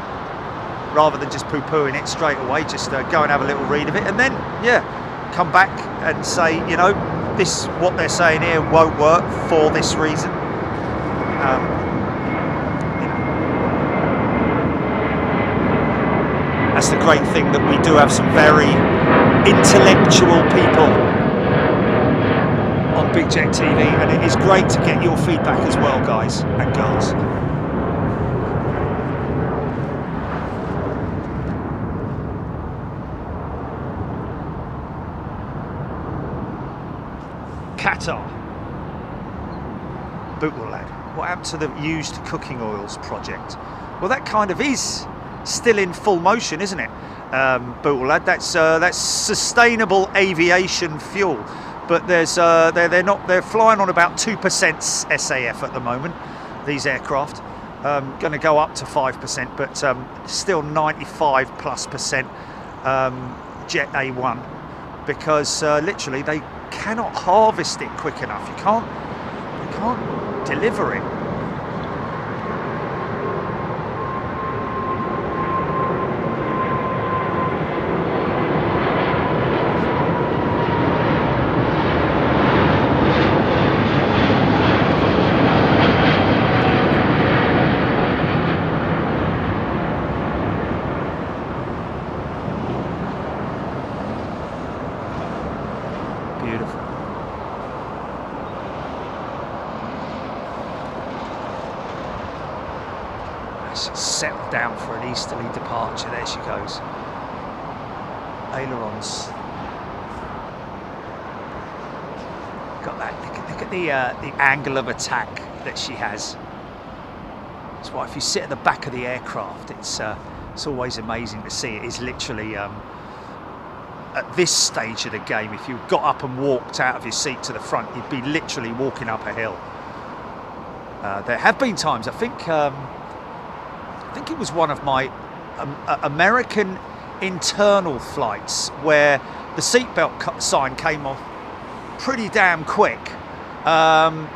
rather than just poo-pooing it straight away. Just go and have a little read of it, and then come back and say, you know, this, what they're saying here won't work for this reason. That's the great thing, that we do have some very intellectual people on Big Jet TV, and it is great to get your feedback as well, guys and girls. Qatar. Bootle lad, what happened to the used cooking oils project? Well, that kind of is still in full motion, isn't it? Bootle lad, that's sustainable aviation fuel, but there's they're flying on about 2% SAF at the moment, these aircraft. Going to go up to 5%, but still 95+% Jet A1, because literally they cannot harvest it quick enough. You can't deliver it. Settled down for an easterly departure. There she goes. Ailerons. Got that. Look at the angle of attack that she has. That's why if you sit at the back of the aircraft, it's always amazing to see. It is literally at this stage of the game, if you got up and walked out of your seat to the front, you'd be literally walking up a hill. There have been times, I think it was one of my American internal flights where the seatbelt sign came off pretty damn quick, and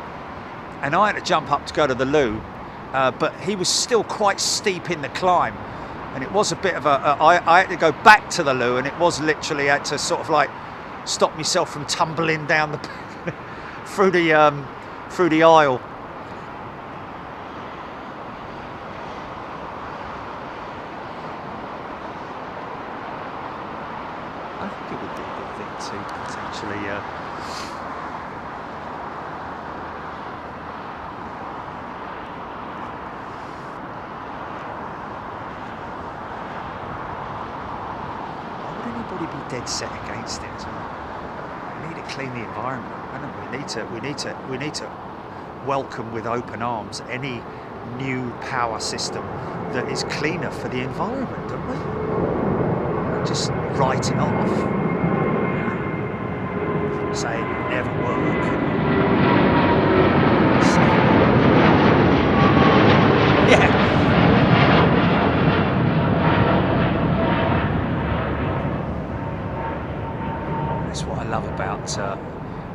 I had to jump up to go to the loo, but he was still quite steep in the climb, and it was a bit of I had to go back to the loo, and it was literally, I had to sort of like stop myself from tumbling down the through the aisle. I think it would be a good thing to potentially why would anybody be dead set against it as well? We need to clean the environment, and we need to welcome with open arms any new power system that is cleaner for the environment, don't we? Just write it off, say it will never work. Yeah.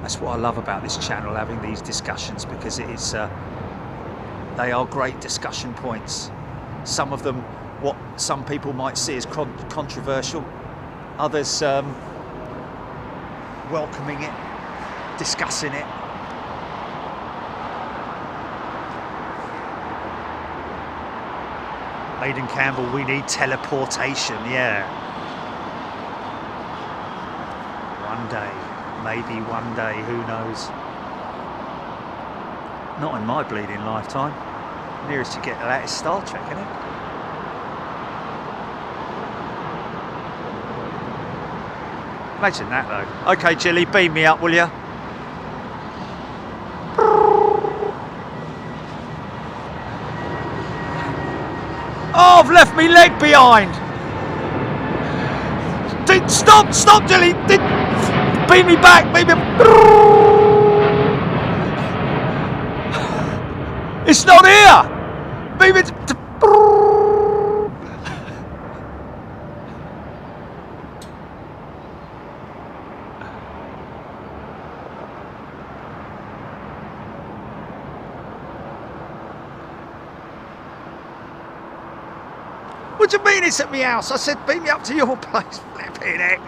That's what I love about this channel, having these discussions, because it is they are great discussion points. Some of them, what some people might see as controversial, others welcoming it, discussing it. Aidan Campbell, we need teleportation, yeah. One day, maybe one day, who knows? Not in my bleeding lifetime. Nearest you get to that is Star Trek, isn't it? Imagine that though. Okay, Jilly, beam me up, will you? Oh, I've left me leg behind. Stop, Jilly. Beam me back, beam me. It's not here. Beam it. What do you mean it's at my house? I said beam me up to your place. Flipping it.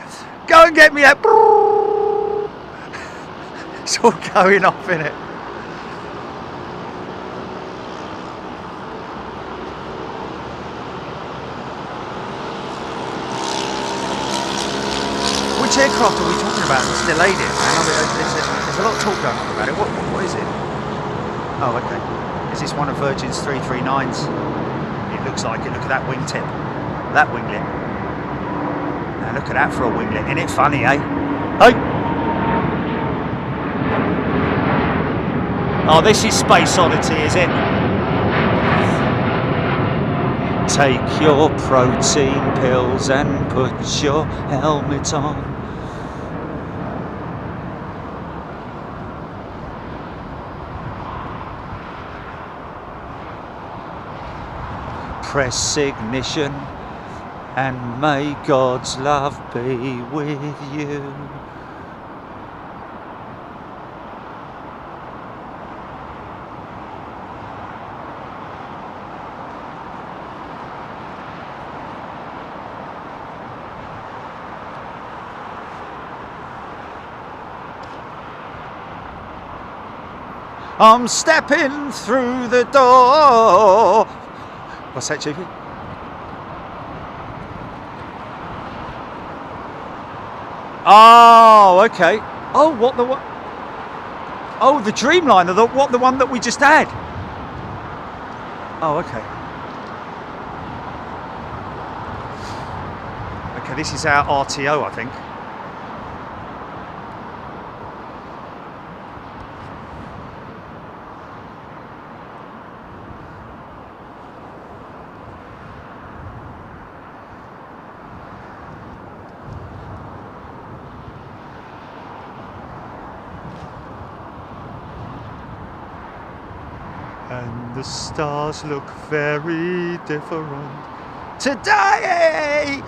Go and get me that. It's all going off, innit? Which aircraft are we talking about? It's delayed it, man. I mean, there's a lot of talk going on about it. What is it? Oh, okay. Is this one of Virgin's 339s? It looks like it. Look at that wingtip. That winglet. Now look at that for a winglet. Isn't it funny, eh? Hey! Oh, this is Space Oddity, is it? Take your protein pills and put your helmet on. Press ignition and may God's love be with you. I'm stepping through the door. What's that, Chiefy? Oh, okay. Oh, what the what? Oh, the Dreamliner. The one that we just had. Oh, okay. Okay, this is our RTO, I think. And the stars look very different today.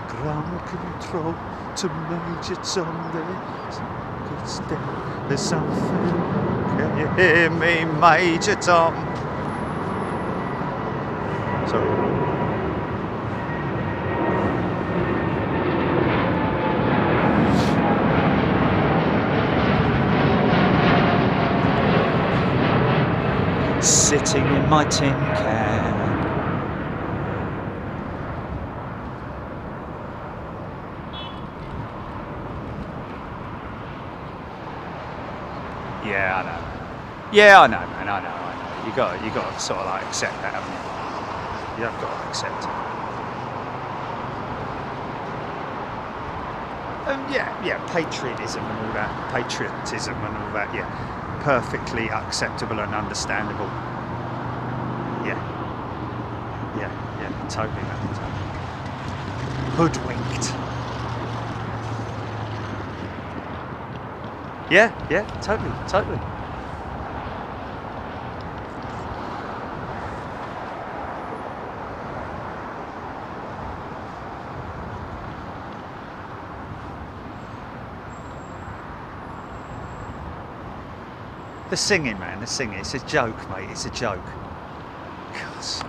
Ground control to Major Tom. There's something. Can you hear me, Major Tom? Sorry. Sitting in my tin can. Yeah, I know. Yeah, I know, man. I know. You got to sort of like accept that, haven't you? You have got to accept it. Yeah, patriotism and all that, patriotism and all that. Yeah, perfectly acceptable and understandable. Yeah, totally, man. Totally. Hoodwinked. Yeah, totally. The singing, man, the singing. It's a joke, mate. It's a joke. God's sake.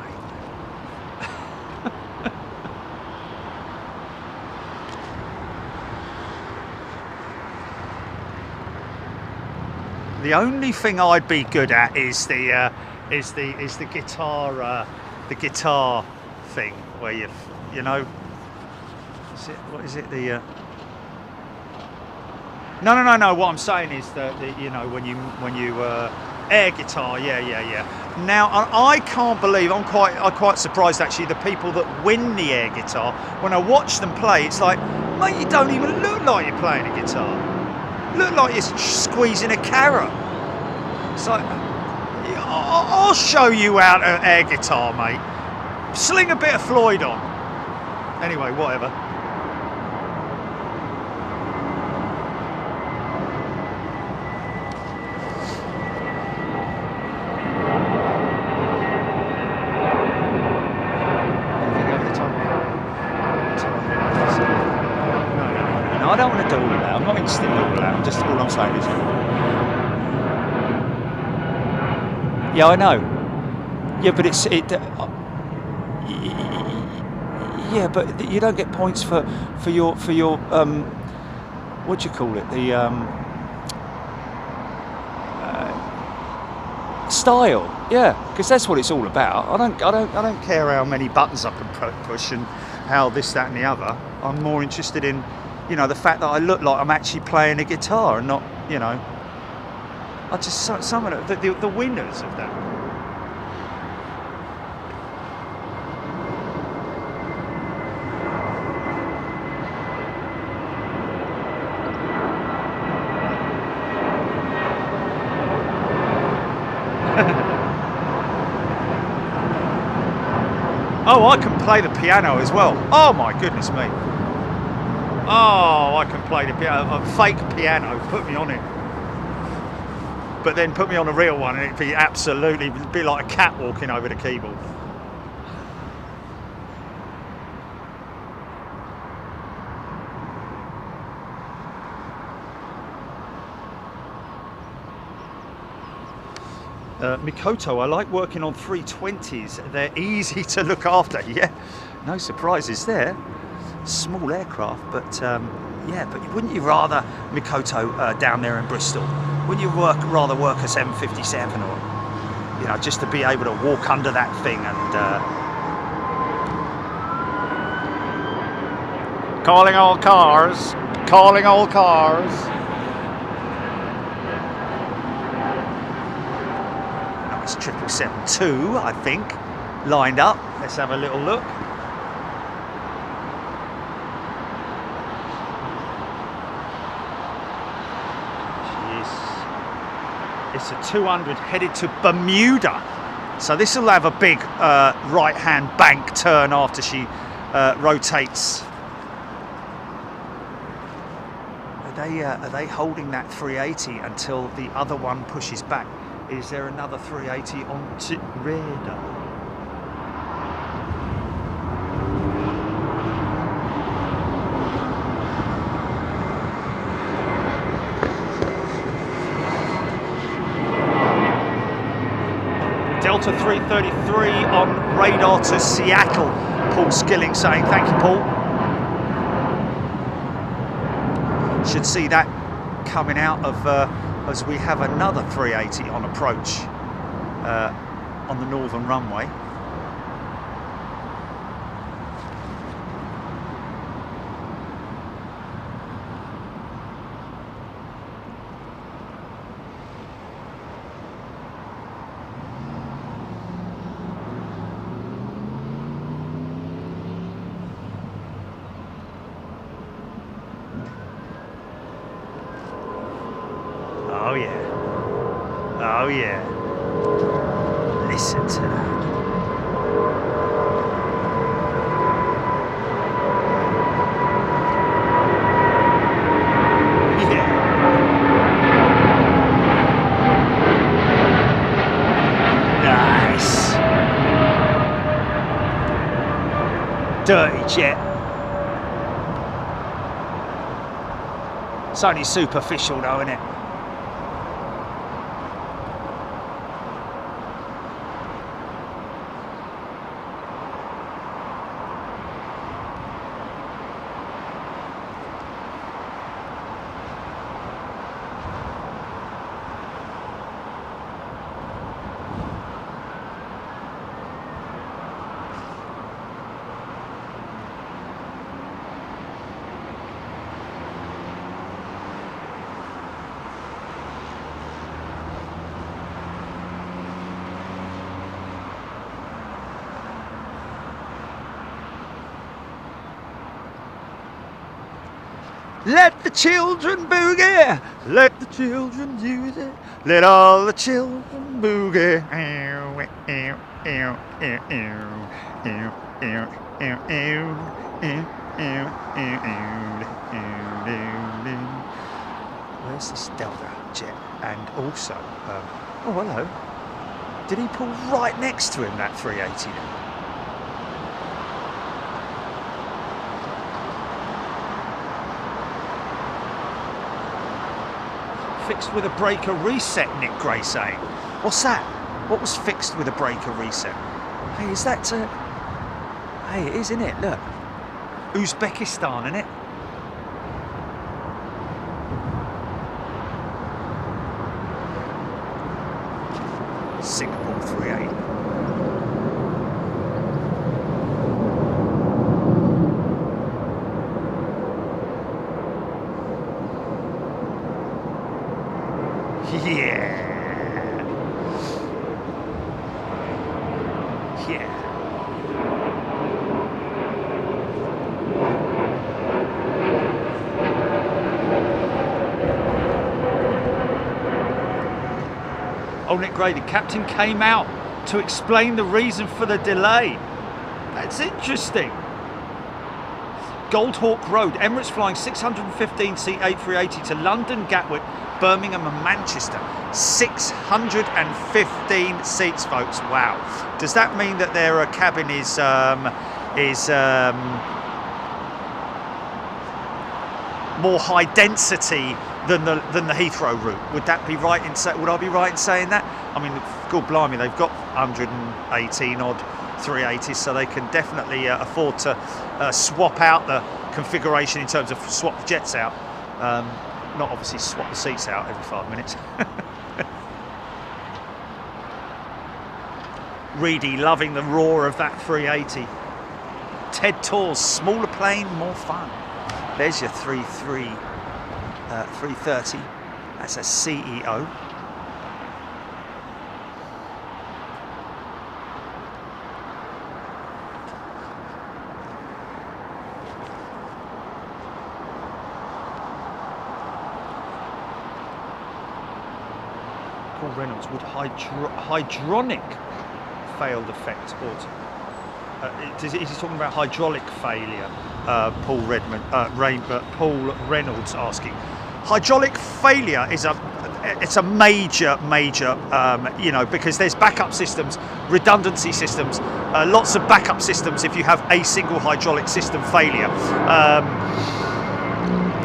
The only thing I'd be good at is the is the guitar thing where you know, what is it, the no, what I'm saying is that you know, when you air guitar, yeah. Now I can't believe, I'm quite surprised actually, the people that win the air guitar, when I watch them play, it's like, mate, you don't even look like you're playing a guitar. Look like you're squeezing a carrot. It's like, I'll show you how to air guitar, mate. Sling a bit of Floyd on. Anyway, whatever. No, I don't want to do all that. I'm not interested in all that. Just all I'm saying is, yeah, I know. Yeah, but yeah, but you don't get points for your what do you call it, the style. Yeah, because that's what it's all about. I don't care how many buttons I can push and how this, that, and the other. I'm more interested in, you know, the fact that I look like I'm actually playing a guitar and not, you know. I just, some of the winners of that. Oh, I can play the piano as well. Oh my goodness me. Oh, I can play the piano, a fake piano, put me on it. But then put me on a real one and it'd be absolutely, it'd be like a cat walking over the keyboard. Mikoto, I like working on 320s. They're easy to look after. Yeah, no surprises there. Small aircraft, but yeah, but wouldn't you rather, Mikoto, down there in Bristol, wouldn't you rather work a 757, or, you know, just to be able to walk under that thing and calling all cars, calling all cars. Nice 777-2, I think, lined up. Let's have a little look. It's a 200 headed to Bermuda, so this will have a big right-hand bank turn after she rotates. Are they holding that 380 until the other one pushes back? Is there another 380 on radar? Delta 333 on radar to Seattle. Paul Skilling saying thank you, Paul. Should see that coming out of as we have another 380 on approach on the northern runway. Oh yeah. Oh yeah. Listen to that. Yeah. Nice. Dirty jet. It's only superficial though, isn't it? Let the children boogie. Let the children use it. Let all the children boogie. Where's this Delta jet? And also, oh hello. Did he pull right next to him, that 380 then? Fixed with a breaker reset, Nick Gray saying. What's that? What was fixed with a breaker reset? Hey, is that... Hey, it is, isn't it? Look. Uzbekistan, isn't it? Singapore 38. Yeah. Oh, Nick Gray, the captain came out to explain the reason for the delay. That's interesting. Goldhawk Road, Emirates flying 615-seat A380 to London, Gatwick, Birmingham and Manchester. 615 seats, folks. Wow. Does that mean that their cabin is more high density than the Heathrow route? Would that be right in would I be right in saying that? I mean, God blimey, they've got 118 odd 380s, so they can definitely afford to swap out the configuration in terms of swap the jets out. Not obviously swap the seats out every 5 minutes. Reedy loving the roar of that 380. Ted Tours, smaller plane, more fun. There's your 330. That's a CEO. Paul Reynolds, would hydronic failed effect auto? Is he talking about hydraulic failure? Paul Reynolds asking. Hydraulic failure is a major, you know, because there's backup systems, redundancy systems, lots of backup systems if you have a single hydraulic system failure.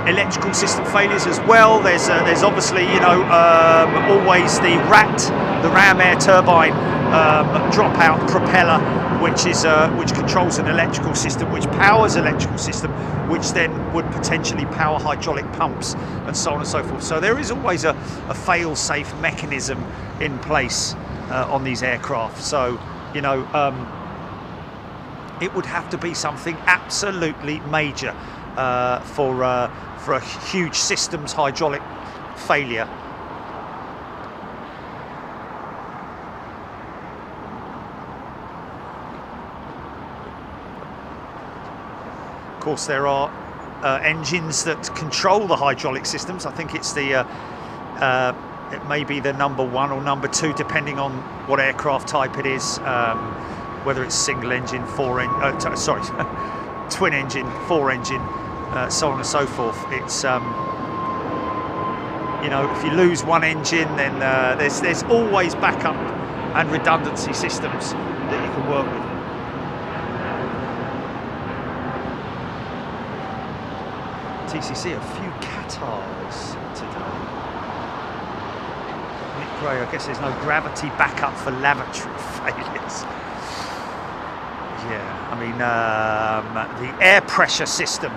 Electrical system failures as well. There's obviously, you know, always the ram air turbine dropout propeller, which controls an electrical system, which powers electrical system, which then would potentially power hydraulic pumps and so on and so forth. So there is always a fail-safe mechanism in place on these aircraft. So, you know, it would have to be something absolutely major for a huge systems hydraulic failure. Of course, there are engines that control the hydraulic systems. I think it's the it may be the number 1 or number 2, depending on what aircraft type it is, whether it's single engine, twin engine, 4 engine, so on and so forth. It's you know, if you lose one engine, then there's always backup and redundancy systems that you can work with. TCC, a few Qatars today. Nick Gray, I guess there's no gravity backup for lavatory failures. Yeah, I mean, the air pressure system,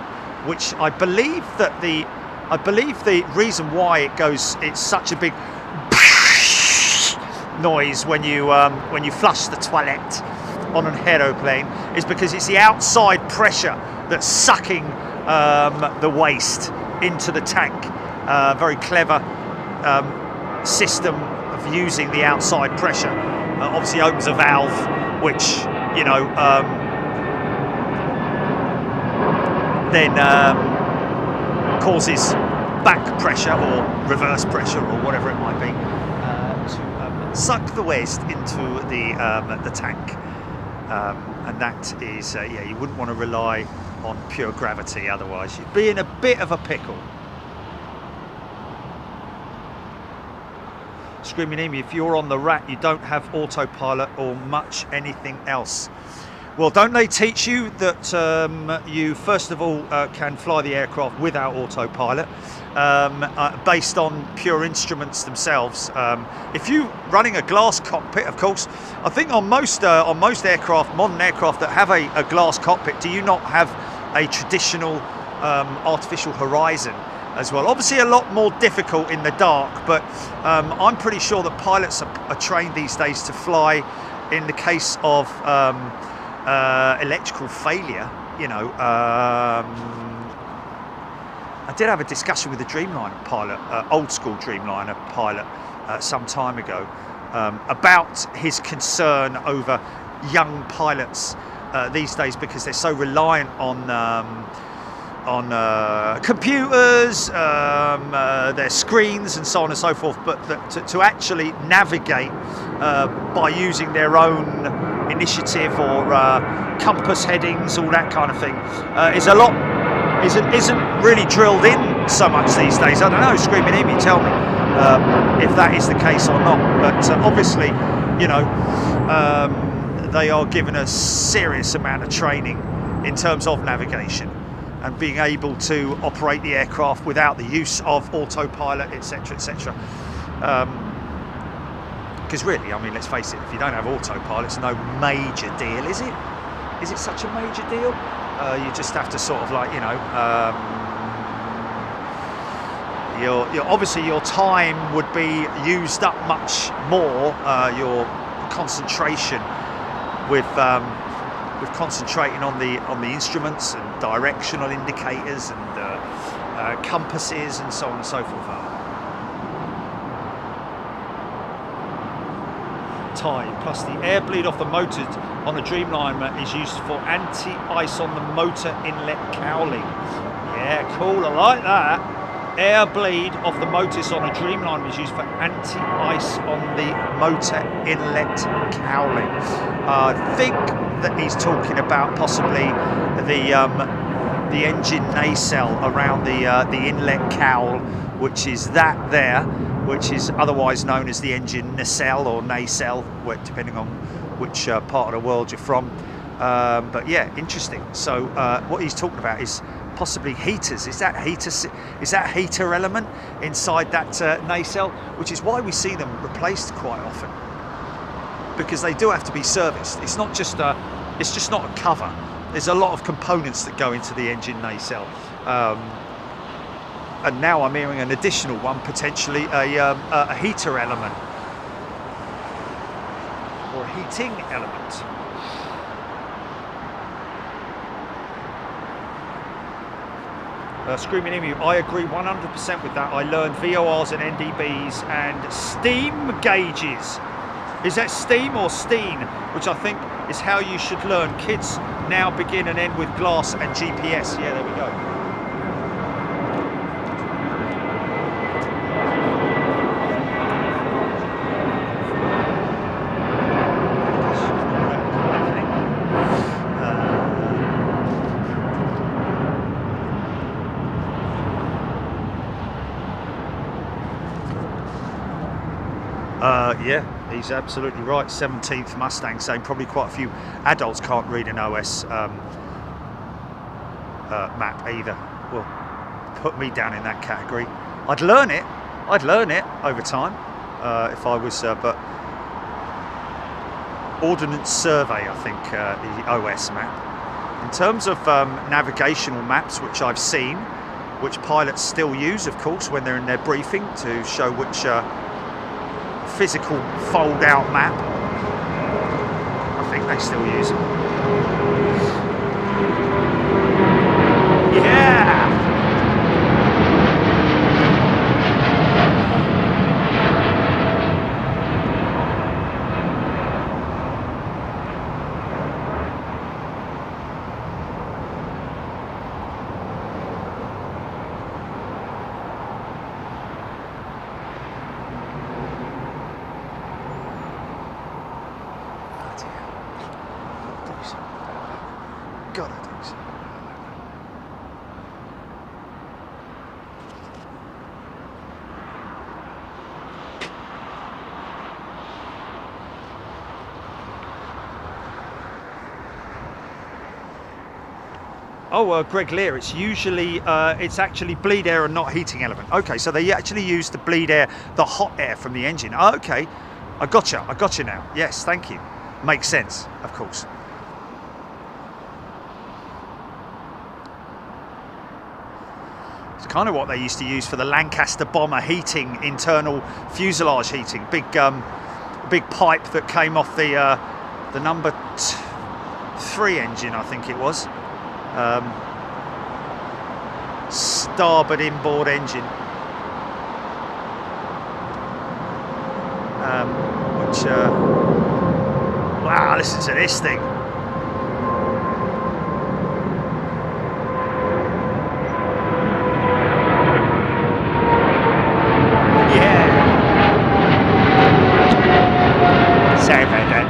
which I believe the reason why it's such a big noise when you flush the toilet on an aeroplane is because it's the outside pressure that's sucking the waste into the tank. Very clever system of using the outside pressure. Obviously opens a valve, which, you know, causes back pressure or reverse pressure or whatever it might be to suck the waste into the tank, and that is yeah, you wouldn't want to rely on pure gravity, otherwise you'd be in a bit of a pickle. Screaming Amy, if you're on the rat, you don't have autopilot or much anything else. Well, don't they teach you that you first of all can fly the aircraft without autopilot, based on pure instruments themselves? If you're running a glass cockpit, of course, I think on most aircraft, modern aircraft that have a glass cockpit, do you not have a traditional artificial horizon as well? Obviously a lot more difficult in the dark, but I'm pretty sure that pilots are trained these days to fly in the case of electrical failure. You know, I did have a discussion with a Dreamliner pilot, old school Dreamliner pilot, some time ago, about his concern over young pilots these days, because they're so reliant on computers, their screens and so on and so forth, but to actually navigate by using their own initiative or compass headings, all that kind of thing, isn't really drilled in so much these days. I don't know, Screaming Amy, tell me if that is the case or not, but obviously, you know, they are given a serious amount of training in terms of navigation and being able to operate the aircraft without the use of autopilot, etc, etc. Because really, I mean, let's face it, if you don't have autopilot, it's no major deal, is it? Is it such a major deal? You just have to sort of like, you know, obviously your time would be used up much more, your concentration with concentrating on the instruments and directional indicators and compasses and so on and so forth. Tie plus the air bleed off the motor on a Dreamliner is used for anti-ice on the motor inlet cowling. Yeah, cool, I like that. Air bleed off the motors on a Dreamliner is used for anti-ice on the motor inlet cowling. I think that he's talking about possibly the engine nacelle around the inlet cowl, which is that there, which is otherwise known as the engine nacelle or nacelle, depending on which part of the world you're from. But yeah, interesting. So what he's talking about is possibly heaters. Is that heater element inside that nacelle, which is why we see them replaced quite often, because they do have to be serviced. It's not just it's just not a cover. There's a lot of components that go into the engine nacelle. And now I'm hearing an additional one, potentially a heater element or a heating element. Screaming Emu, I agree 100% with that. I learned VORs and NDBs and steam gauges. Is that steam or steam? Which I think is how you should learn. Kids now begin and end with glass and GPS. Yeah, there we go. Yeah, he's absolutely right. 17th Mustang, saying probably quite a few adults can't read an OS map either. Well, put me down in that category. I'd learn it over time if I was, but Ordnance Survey, I think, the OS map. In terms of navigational maps, which I've seen, which pilots still use, of course, when they're in their briefing to show which physical fold-out map, I think they still use them. Yeah! gotta do so. Oh, Greg Lear, it's usually, it's actually bleed air and not heating element. Okay, so they actually use the bleed air, the hot air from the engine. Oh, okay, I gotcha now. Yes, thank you. Makes sense, of course. It's kind of what they used to use for the Lancaster bomber heating, internal fuselage heating. Big pipe that came off the number 3 engine, I think it was. Starboard inboard engine, wow, listen to this thing. Yeah, sorry about that.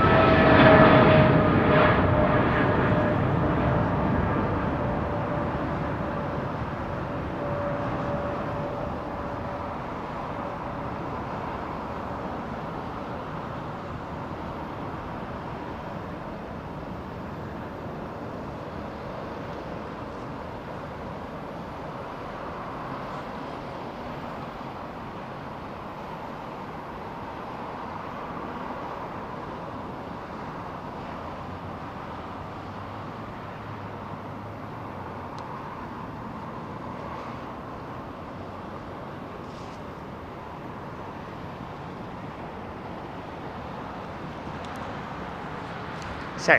So,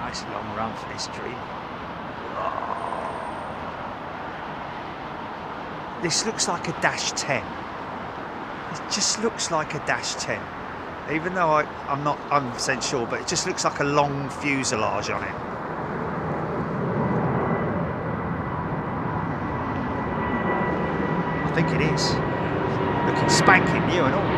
nice long run for this dream. This looks like a Dash 10. It just looks like a Dash 10. Even though I'm not 100% sure, but it just looks like a long fuselage on it. I think it is. Looking spanking new and all.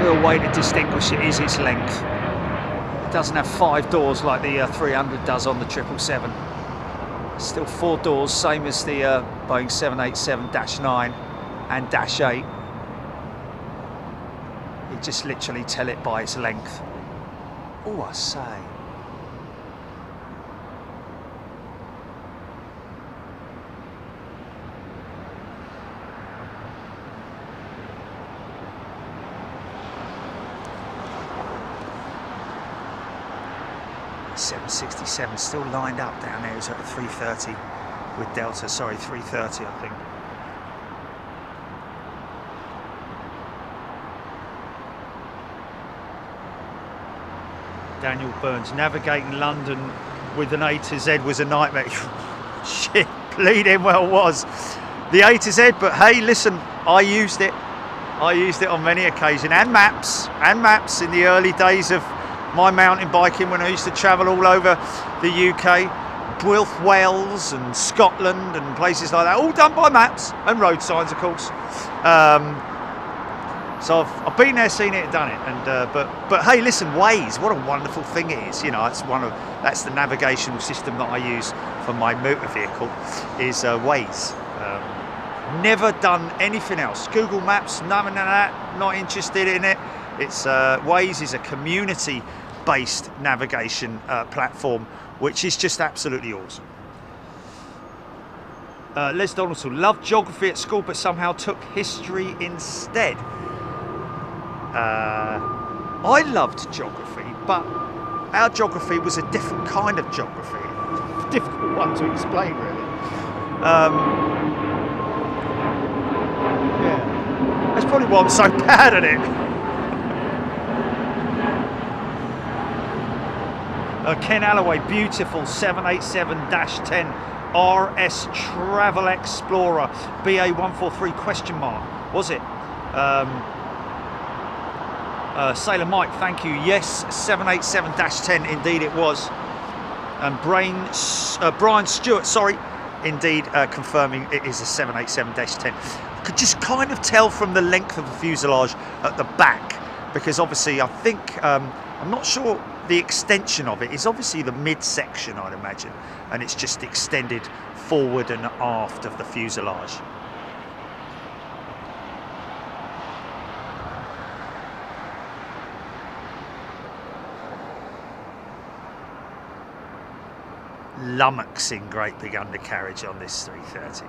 Real way to distinguish it is its length. It doesn't have 5 doors like the 300 does on the 777. Still 4 doors, same as the Boeing 787-9 and -8. You just literally tell it by its length. Oh, I say. .767 still lined up down there. It's at 330 with Delta. Sorry, 330, I think. Daniel Burns, navigating London with an A to Z was a nightmare. Shit, bleeding well was. The A to Z, but hey, listen, I used it. I used it on many occasions, and maps in the early days of my mountain biking when I used to travel all over the UK, Builth, Wales and Scotland and places like that, all done by maps and road signs, of course. So I've been there, seen it, and done it. And but hey, listen, Waze, what a wonderful thing it is. You know, that's the navigational system that I use for my motor vehicle is Waze. Never done anything else. Google Maps, none of that. Not interested in it. It's Waze is a community-based navigation platform, which is just absolutely awesome. Les Donaldson, loved geography at school, but somehow took history instead. I loved geography, but our geography was a different kind of geography. Difficult one to explain, really. Yeah, that's probably why I'm so bad at it. Ken Alloway, beautiful 787-10 RS Travel Explorer BA143 question mark, was it? Sailor Mike, thank you. Yes, 787-10, indeed it was. And Brian Stewart, sorry, indeed confirming it is a 787-10. could just kind of tell from the length of the fuselage at the back, because obviously I think, I'm not sure the extension of it is obviously the midsection, I'd imagine, and it's just extended forward and aft of the fuselage. Lummoxing great big undercarriage on this 330.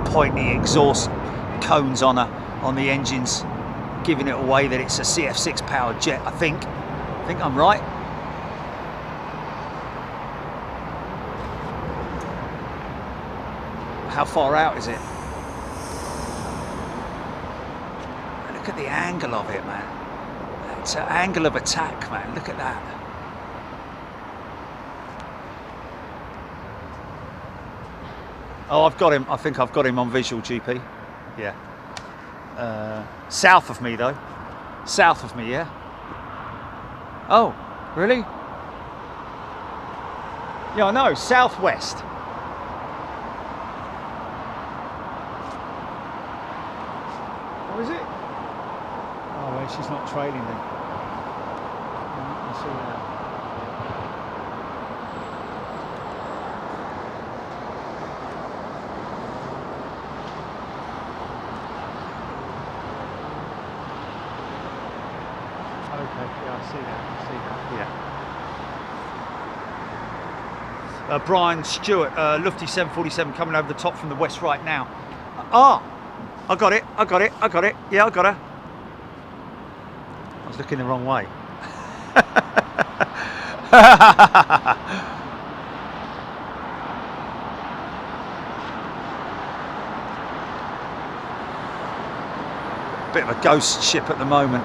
Pointy exhaust cones on the engines, giving it away that it's a CF6 powered jet. I think I'm right. How far out is it? Look at the angle of it, man. It's an angle of attack, man. Look at that. Oh, I've got him. I think I've got him on visual, GP. Yeah. South of me, though. South of me, yeah. Oh, really? Yeah, I know. Southwest. What is it? Oh, well, she's not trailing then. I see that. Brian Stewart, Lufty 747 coming over the top from the west right now. Ah, I got it. Yeah, I got her. I was looking the wrong way. Bit of a ghost ship at the moment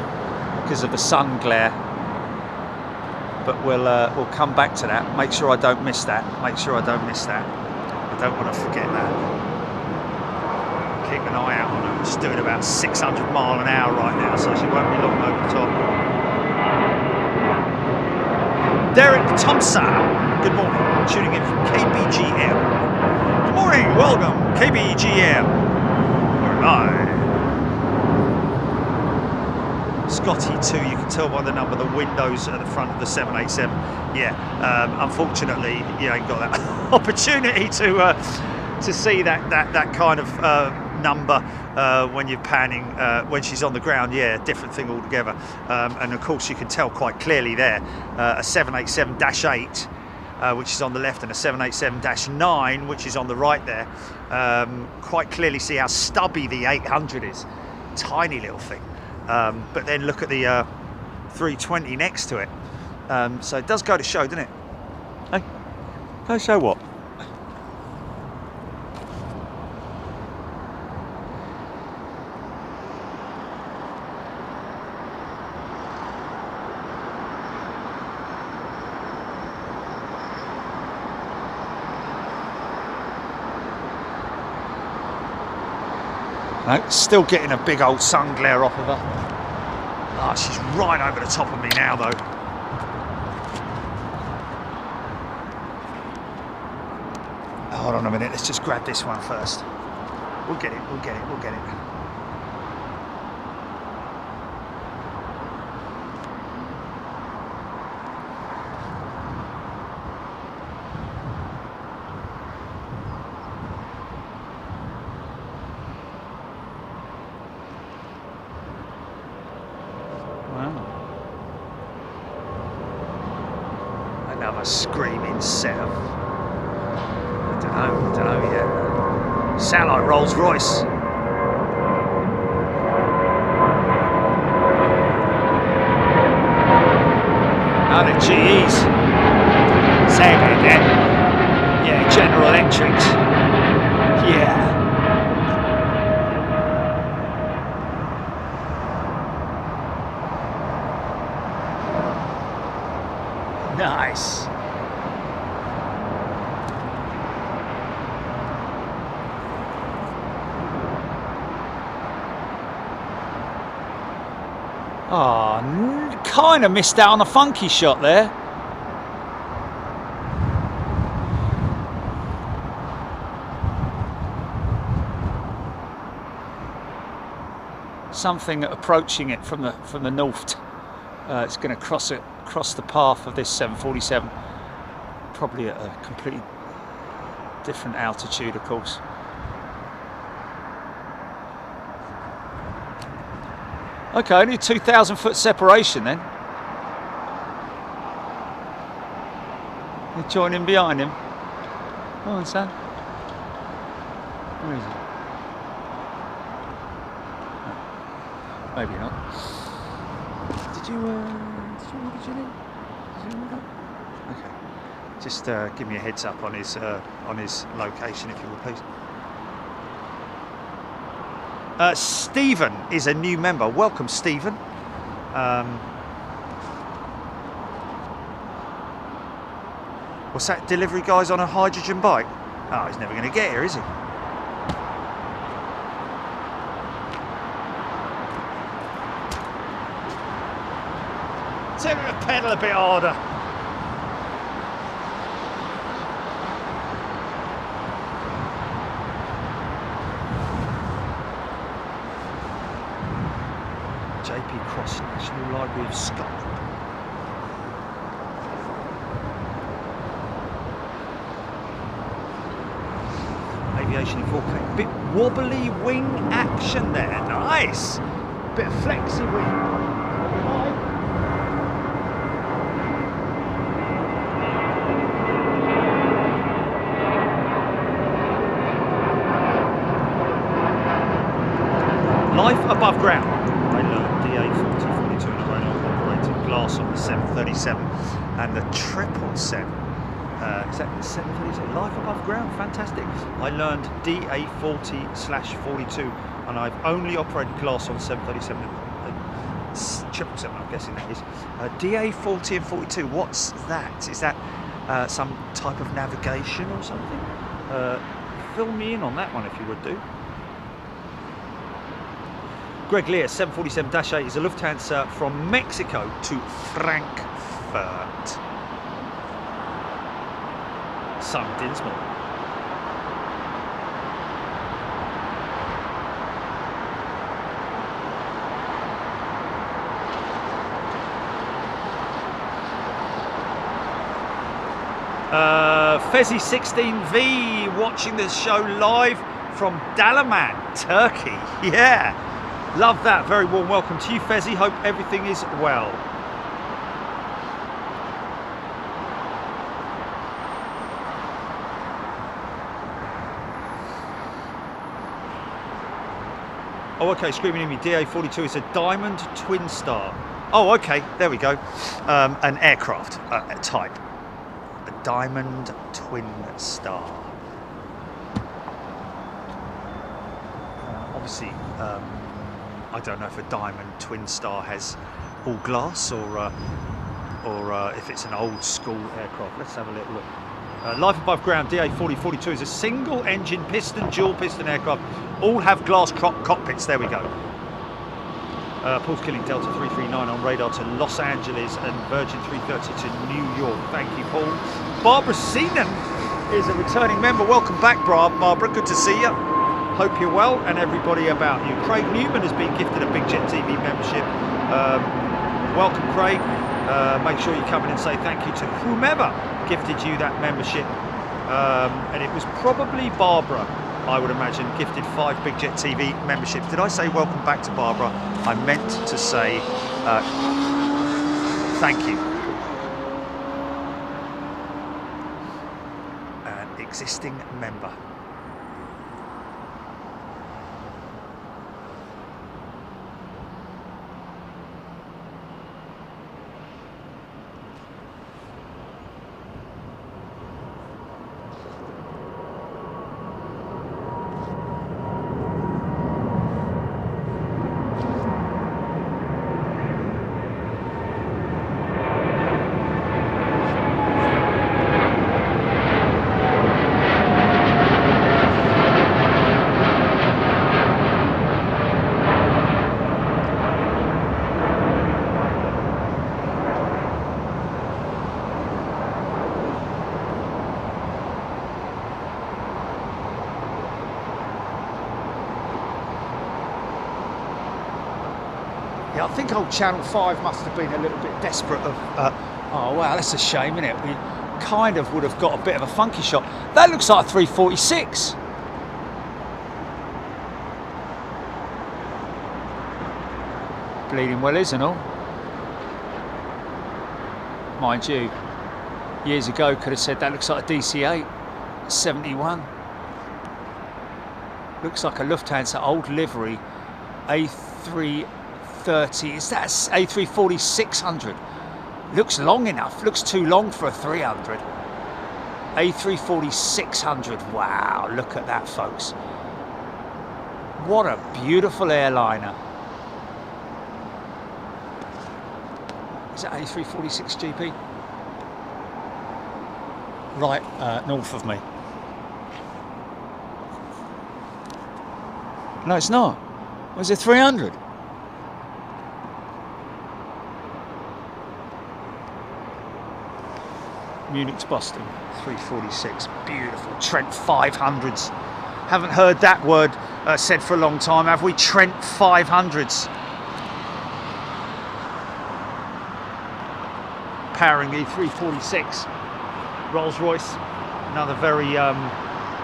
because of the sun glare. But we'll come back to that. Make sure I don't miss that. I don't want to forget that. Keep an eye out on her. She's doing about 600 mile an hour right now, so she won't be long over the top. Derek Thompson, good morning. Tuning in from KBGM. Good morning, welcome, KBGM. We're live. Scotty 2, you can tell by the number, the windows at the front of the 787. Yeah, unfortunately, you ain't got that opportunity to see that kind of number when you're panning, when she's on the ground. Yeah, different thing altogether. And of course, you can tell quite clearly there a 787-8, which is on the left, and a 787-9, which is on the right there. Quite clearly see how stubby the 800 is. Tiny little thing. But then look at the 320 next to it. So it does go to show, doesn't it? Hey, go show what? No, still getting a big old sun glare off of her. Ah, she's right over the top of me now, though. Hold on a minute, let's just grab this one first. We'll get it. Another screaming setup. I don't know yet. Sound like Rolls Royce. Oh, the GEs. Same again. Yeah, General Electrics. Nice. Oh, kind of missed out on a funky shot there. Something approaching it from the north. It's going to cross the path of this 747, probably at a completely different altitude, of course. Okay, only 2,000 foot separation then. You join in behind him. Come on, son. Where is he? Maybe not. Did you look at Jenny? Okay. Just give me a heads up on his location, if you would, please. Stephen is a new member. Welcome, Stephen. What's that? Delivery guy's on a hydrogen bike? Oh, he's never going to get here, is he? Tell him to pedal a bit harder. JP Cross National Library of Scotland. Aviation in 4K. Bit wobbly wing action there. Nice. Bit of flexi wing. Life above ground. I learned DA4042 in a Renault operated glass on the 737 and the 777. Is that the 737? Life above ground, fantastic. I learned DA40/42 and I've only operated glass on 737 and 777, I'm guessing that is. DA40 and 42, what's that? Is that some type of navigation or something? Fill me in on that one if you would do. Greg Lear, 747-8 is a Lufthansa from Mexico to Frankfurt. Sun Dinsmore. Fezzy16V watching the show live from Dalaman, Turkey. Yeah. Love that. Very warm welcome to you, Fezzy. Hope everything is well. Oh, okay. Screaming at me. DA42 is a Diamond Twin Star. Oh, okay. There we go. An aircraft type. A Diamond Twin Star. Obviously. I don't know if a Diamond Twin Star has all glass or if it's an old school aircraft. Let's have a little look. Life above ground, DA4042 is a single engine piston, dual piston aircraft. All have glass cockpits. There we go. Paul's killing Delta 339 on radar to Los Angeles and Virgin 330 to New York. Thank you, Paul. Barbara Seenan is a returning member. Welcome back, Barbara. Good to see you. Hope you're well and everybody about you. Craig Newman has been gifted a Big Jet TV membership. Welcome, Craig. Make sure you come in and say thank you to whomever gifted you that membership. And it was probably Barbara, I would imagine, gifted 5 Big Jet TV memberships. Did I say welcome back to Barbara? I meant to say thank you. An existing member. Yeah, I think old Channel 5 must have been a little bit desperate of... oh, wow, that's a shame, isn't it? We kind of would have got a bit of a funky shot. That looks like a 346. Bleeding well, isn't all? Mind you, years ago could have said that looks like a DC-8, 71. Looks like a Lufthansa old livery, A330. Is that A340-600? Looks long enough. Looks too long for a 300. A340-600. Wow, look at that, folks. What a beautiful airliner. Is that A346 GP? Right, north of me. No, it's not. Was it 300? Munich to Boston, 346. Beautiful. Trent 500s. Haven't heard that word said for a long time, have we? Trent 500s. Powering E346. Rolls-Royce, another very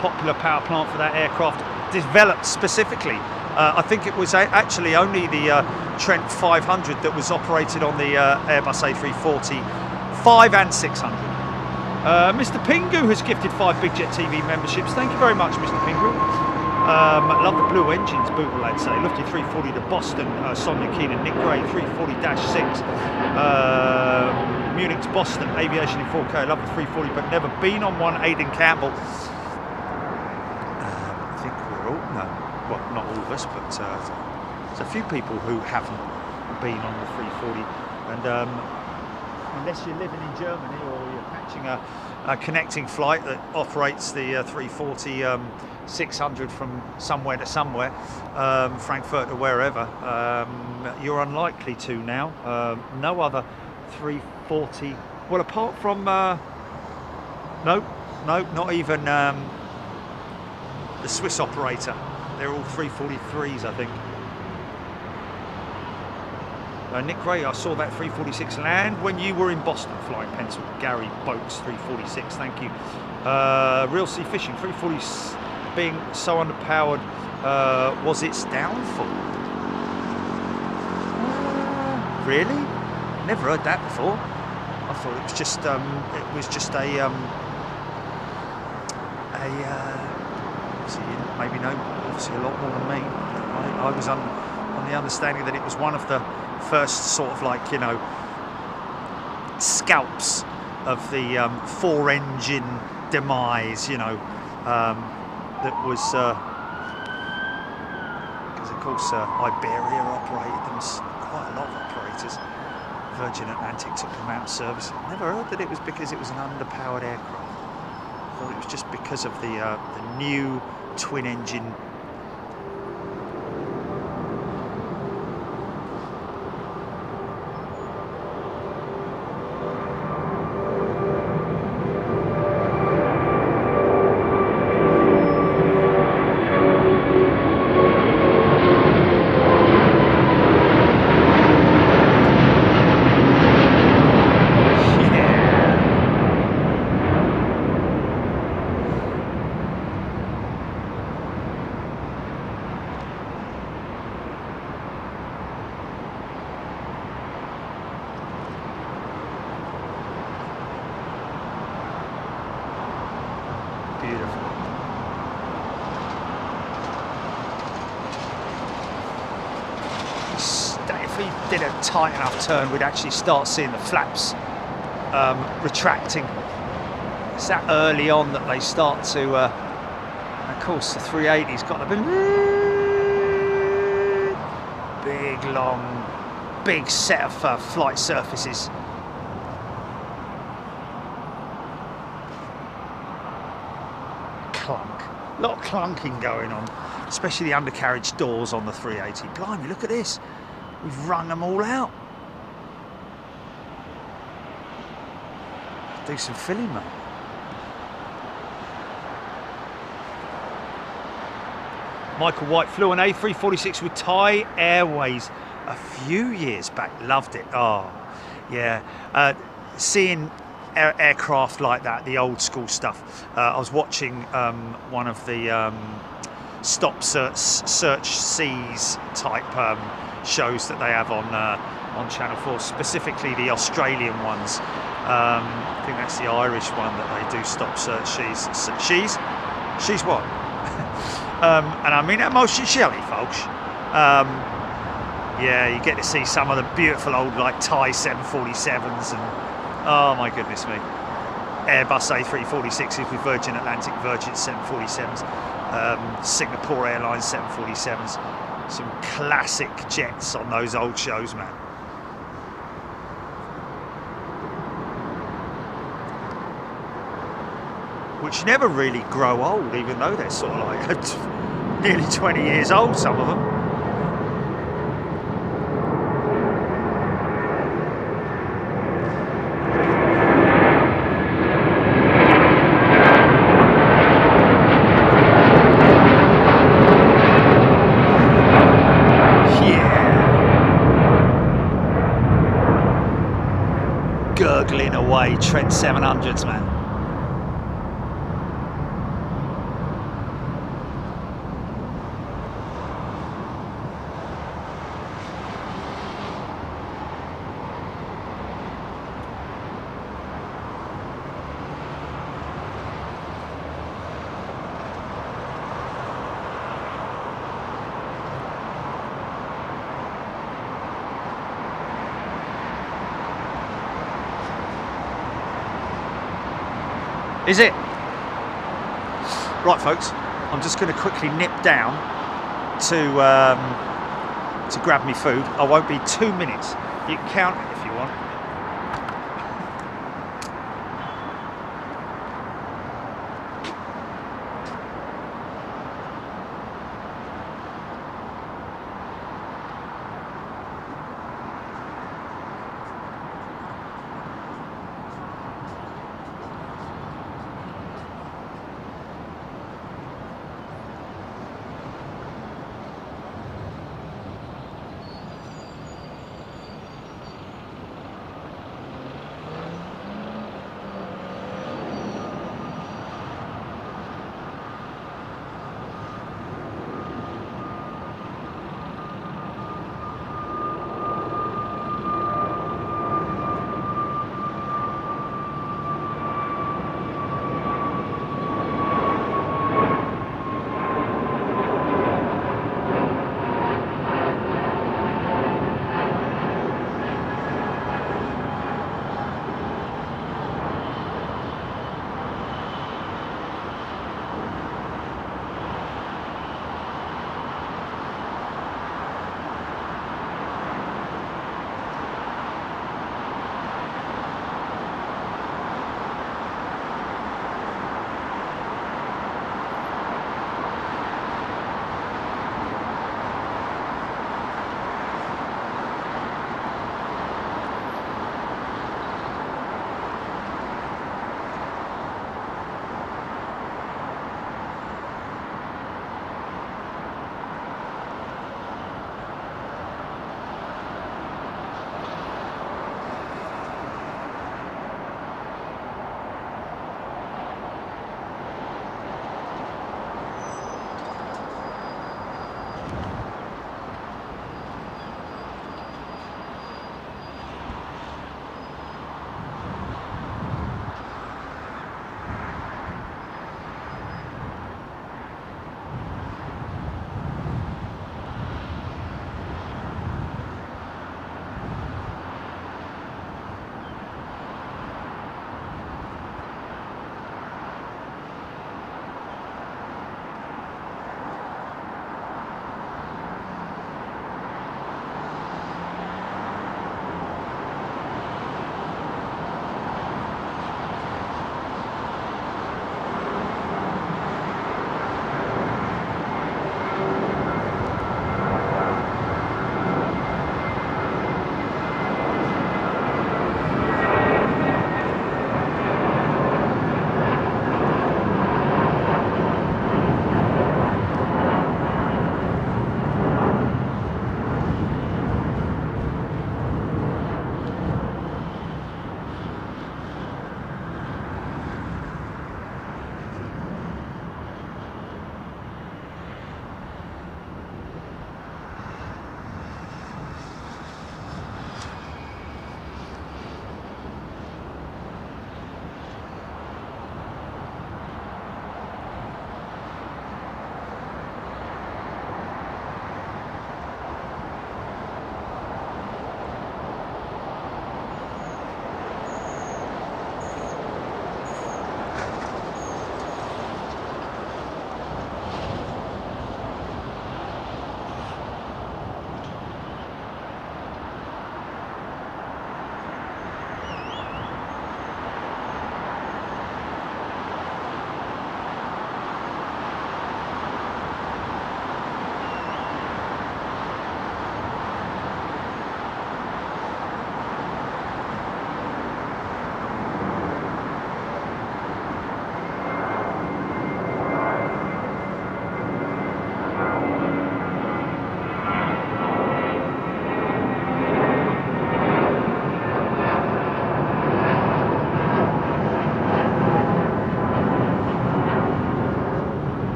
popular power plant for that aircraft, developed specifically. I think it was actually only the Trent 500 that was operated on the Airbus A340 5 and 600. Mr. Pingu has gifted 5 Big Jet TV memberships. Thank you very much, Mr. Pingu. Love the blue engines, Bootle, I'd say. Lufty 340 to Boston, Sonia Keenan, Nick Gray, 340-6. Munich to Boston, Aviation in 4K. Love the 340, but never been on one. Aidan Campbell. I think we're all, no, well, not all of us, but there's a few people who haven't been on the 340. And unless you're living in Germany or you're catching a connecting flight that operates the 340 600 from somewhere to somewhere, Frankfurt or wherever, you're unlikely to now. No other 340, well, apart from no, not even the Swiss operator. They're all 343s, I think. Nick Gray, I saw that 346 land when you were in Boston flying pencil. Gary Boats, 346, thank you. Real Sea Fishing, 340 being so underpowered was its downfall. Really? Never heard that before. I thought it was just a maybe no, obviously a lot more than me. I was on the understanding that it was one of the first sort of like, you know, scalps of the 4-engine demise, you know, that was because of course Iberia operated them, quite a lot of operators. Virgin Atlantic took them out of service. Never heard that it was because it was an underpowered aircraft. I thought it was just because of the new twin-engine. Did a tight enough turn, we'd actually start seeing the flaps retracting. It's that early on that they start to, of course the 380's got a big long, big set of flight surfaces. Clunk, a lot of clunking going on, especially the undercarriage doors on the 380. Blimey, look at this. We've wrung them all out. Do some filling, mate. Michael White flew an A346 with Thai Airways a few years back. Loved it. Oh, yeah. Seeing aircraft like that, the old school stuff. I was watching one of the stop search seas type shows that they have on Channel 4, specifically the Australian ones. I think that's the Irish one that they do stop search seas. She's what? And I mean that most sincerely, folks. Yeah, you get to see some of the beautiful old like Thai 747s and oh my goodness me, Airbus A346s with Virgin Atlantic, Virgin 747s, Singapore Airlines 747s. Some classic jets on those old shows, man. Which never really grow old, even though they're sort of like nearly 20 years old, some of them. Gurgling away, Trent 700s, man. Is it? Right, folks, I'm just going to quickly nip down to grab me food. I won't be 2 minutes. You can count it if you want.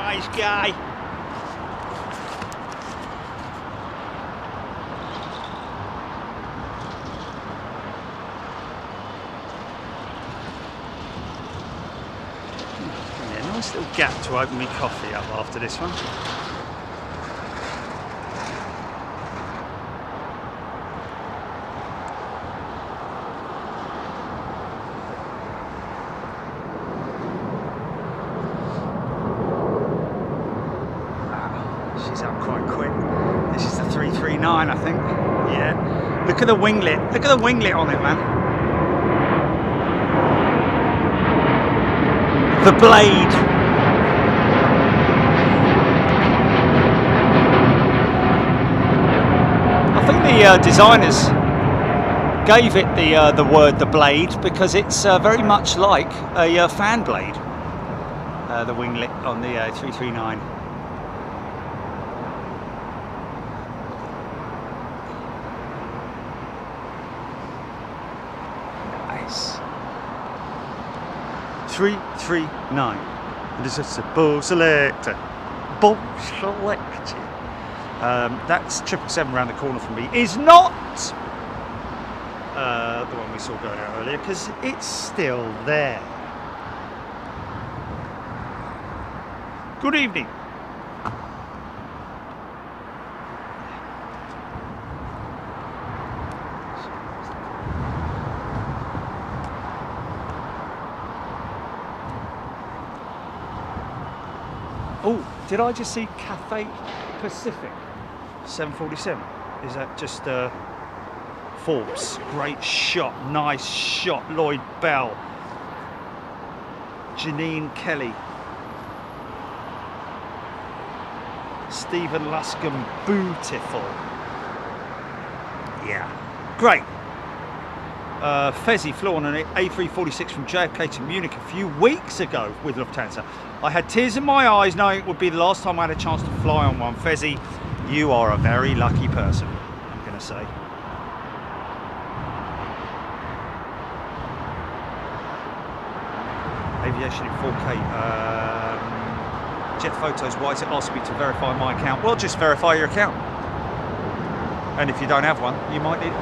Nice guy. Yeah, nice little gap to open me coffee up after this one. She's up quite quick. This is the 339, I think. Yeah. Look at the winglet. Look at the winglet on it, man. The blade. I think the designers gave it the word "the blade" because it's very much like a fan blade. The winglet on the 339. Nice. 339. This is a bull selector. Bull selector. That's 777 around the corner from me. Is not the one we saw going out earlier because it's still there. Good evening. Oh, did I just see Cathay Pacific 747? Is that just Forbes? Great shot, nice shot. Lloyd Bell, Janine Kelly, Stephen Luscombe, beautiful. Yeah, great. Fezzi flew on an A346 from JFK to Munich a few weeks ago with Lufthansa. I had tears in my eyes knowing it would be the last time I had a chance to fly on one. Fezzi, you are a very lucky person, I'm going to say. Aviation in 4K. Jet photos, why is it asking me to verify my account? Well, just verify your account. And if you don't have one, you might need it.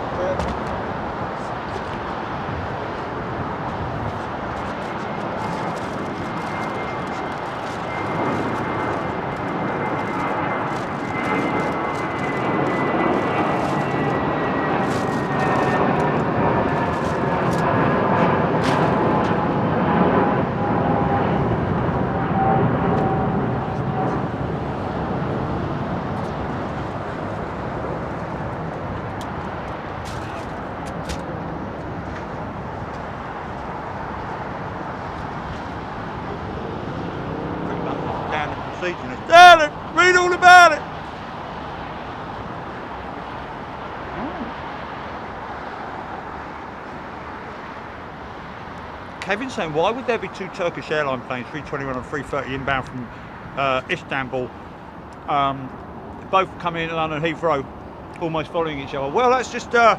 Darling, read all about it. Kevin saying, why would there be two Turkish airline planes, 321 and 330 inbound from Istanbul, both coming into London Heathrow, almost following each other? Well, that's just a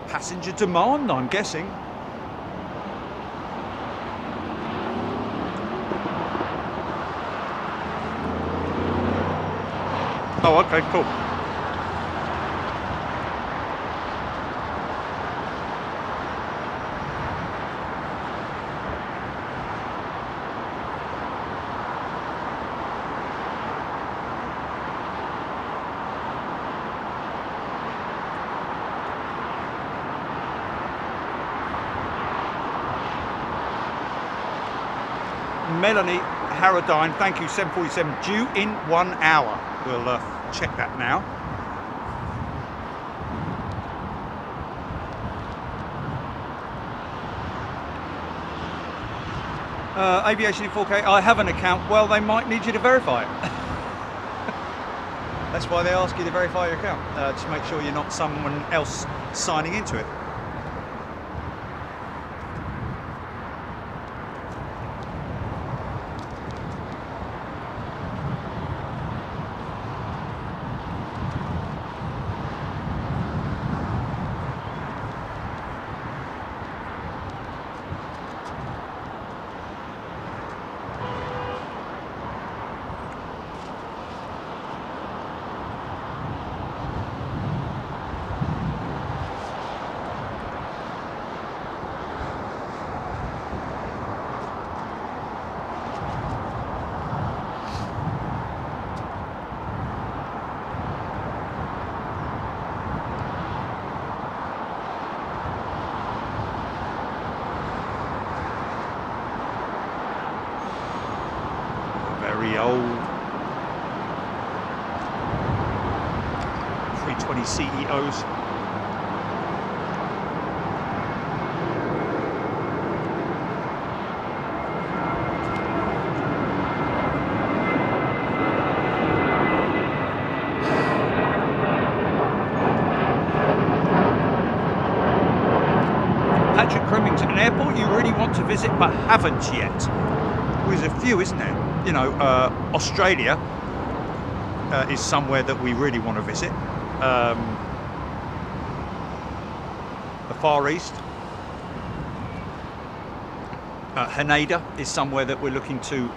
passenger demand, I'm guessing. Oh, okay, cool. Melanie Harrodine, thank you, 747, due in 1 hour. We'll check that now. Aviation in 4K, I have an account. Well, they might need you to verify it. That's why they ask you to verify your account, to make sure you're not someone else signing into it. very old 320 CEOs. Airport you really want to visit but haven't yet. Well, there's a few, isn't there? You know, Australia is somewhere that we really want to visit. The Far East. Haneda is somewhere that we're looking to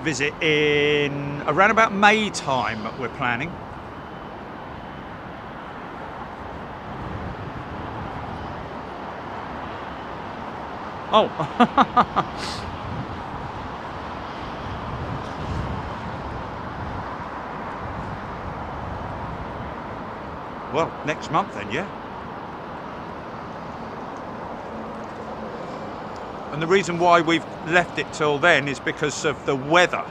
visit in around about May time, we're planning. Oh, well, next month then, yeah. And the reason why we've left it till then is because of the weather.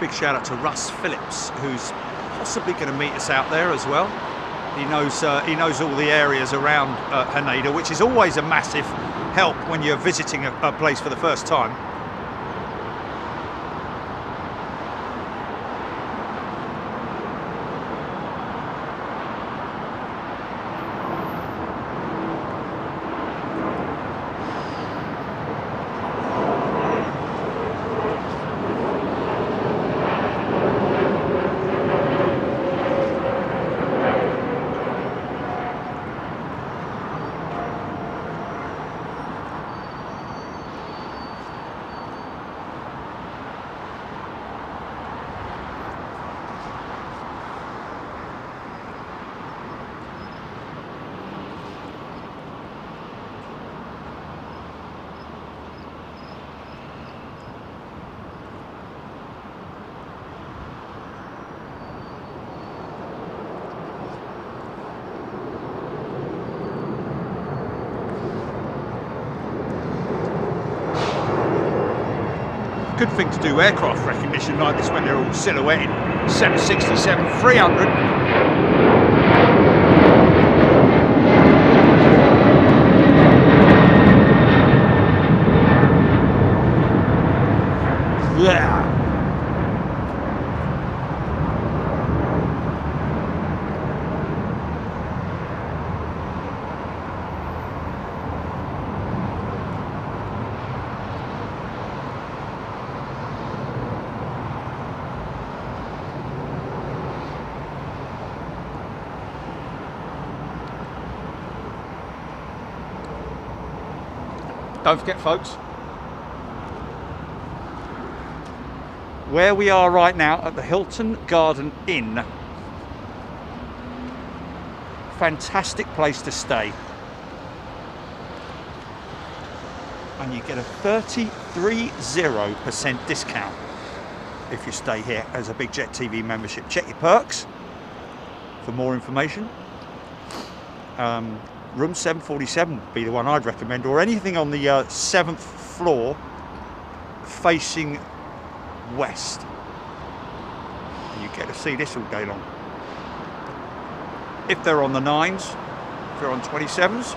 Big shout out to Russ Phillips, who's possibly going to meet us out there as well. He knows all the areas around Haneda, which is always a massive help when you're visiting a place for the first time. Good thing to do aircraft recognition like this when they're all silhouetted. 767, 300. Yeah. Don't forget, folks, where we are right now at the Hilton Garden Inn. Fantastic place to stay. And you get a 33% discount if you stay here as a Big Jet TV membership. Check your perks for more information. Room 747 would be the one I'd recommend, or anything on the 7th floor facing west. And you get to see this all day long. If they're on the 9s, if they're on 27s.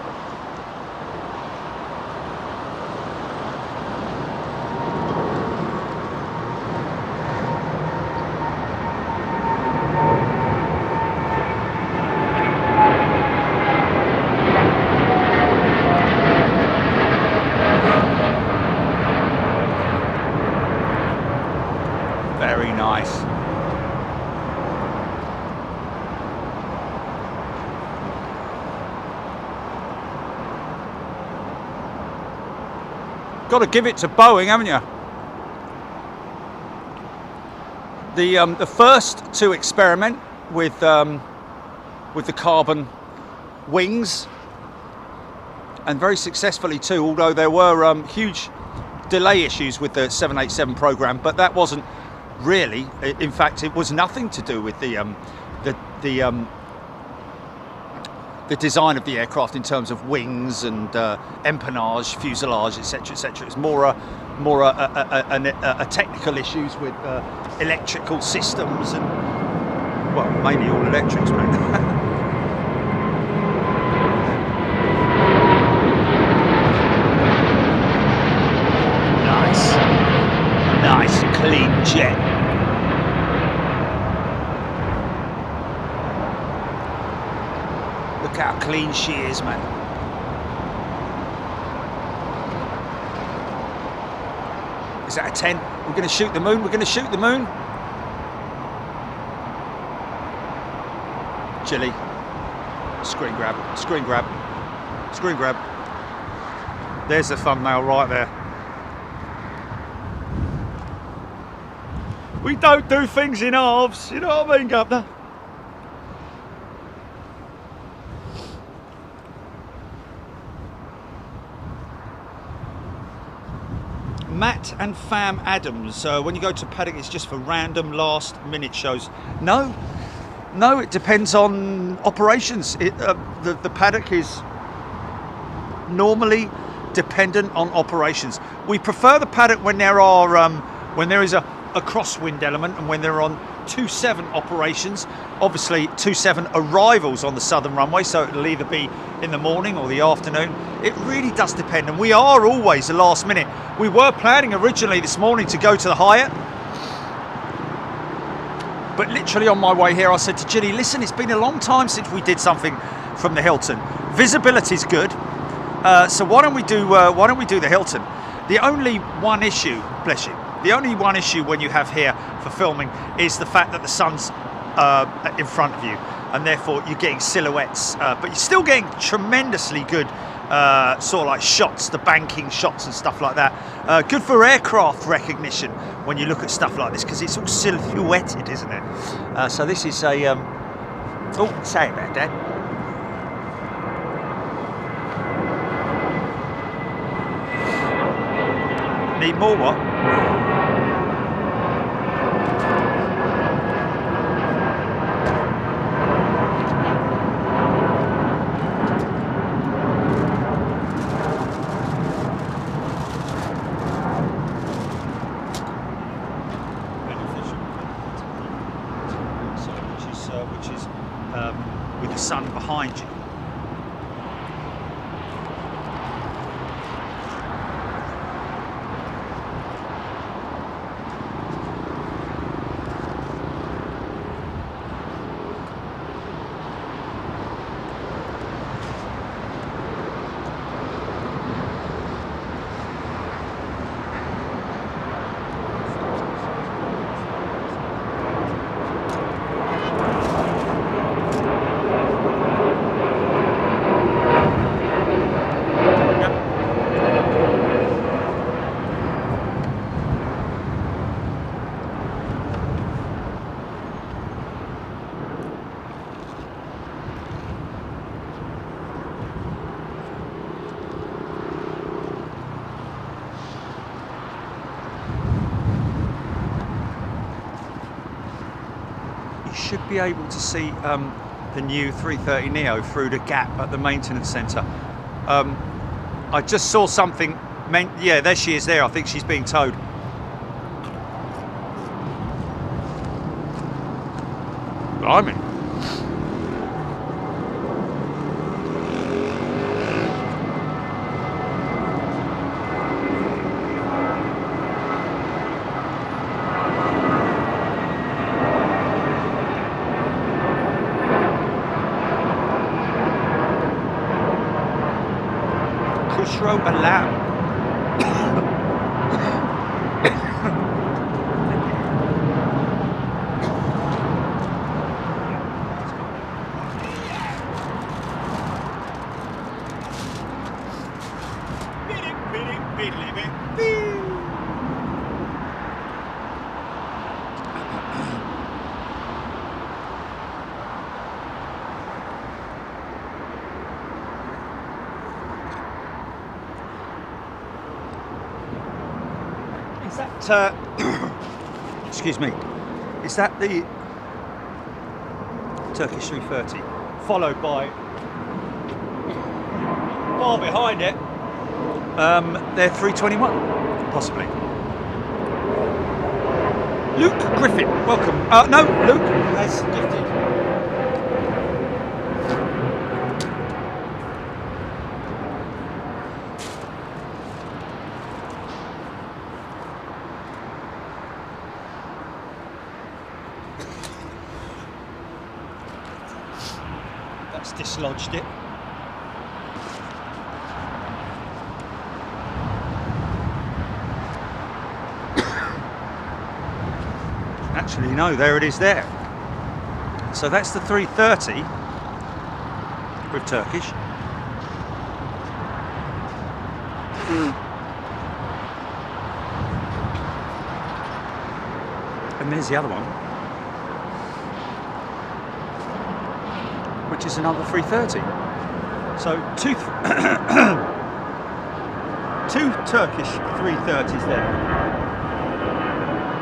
Very nice. Got to give it to Boeing, haven't you? The first to experiment with the carbon wings, and very successfully too. Although there were huge delay issues with the 787 program, but that wasn't really. In fact, it was nothing to do with the the design of the aircraft in terms of wings and empennage, fuselage, etc., etc. It's more a technical issues with electrical systems and, well, mainly all electrics, mate. Nice clean jet. Look how clean she is, man. Is that a 10? We're going to shoot the moon. We're going to shoot the moon. Chilly. Screen grab. Screen grab. Screen grab. There's the thumbnail right there. We don't do things in halves, you know what I mean, Governor? Matt and Fam Adams, when you go to paddock, it's just for random last minute shows. No, it depends on operations. The paddock is normally dependent on operations. We prefer the paddock when there are when there is a crosswind element, and when they're on 27 operations, obviously 27 arrivals on the southern runway, so it'll either be in the morning or the afternoon. It really does depend, and we are always the last minute. We were planning originally this morning to go to the Hyatt, but literally on my way here I said to Ginny, listen, it's been a long time since we did something from the Hilton. Visibility's good, so why don't we do the Hilton? The only one issue, bless you, the only one issue when you have here for filming is the fact that the sun's in front of you, and therefore you're getting silhouettes, but you're still getting tremendously good sort of like shots, the banking shots and stuff like that. Good for aircraft recognition when you look at stuff like this, because it's all silhouetted, isn't it? So this is a... oh, say it there, Dad. Need more what? Which is with the sun behind you. Should be able to see the new 330neo through the gap at the maintenance centre. I just saw something, yeah, there she is there, I think she's being towed. Blimey. Kushro Alam. Is that, excuse me, is that the Turkish 330 followed by far behind it. They're 321, possibly. Luke Griffin, welcome. No, Luke has gifted. That's dislodged it. Actually, no, there it is there. So that's the 330 with Turkish. And there's the other one, which is another 330. So two Turkish 330s there.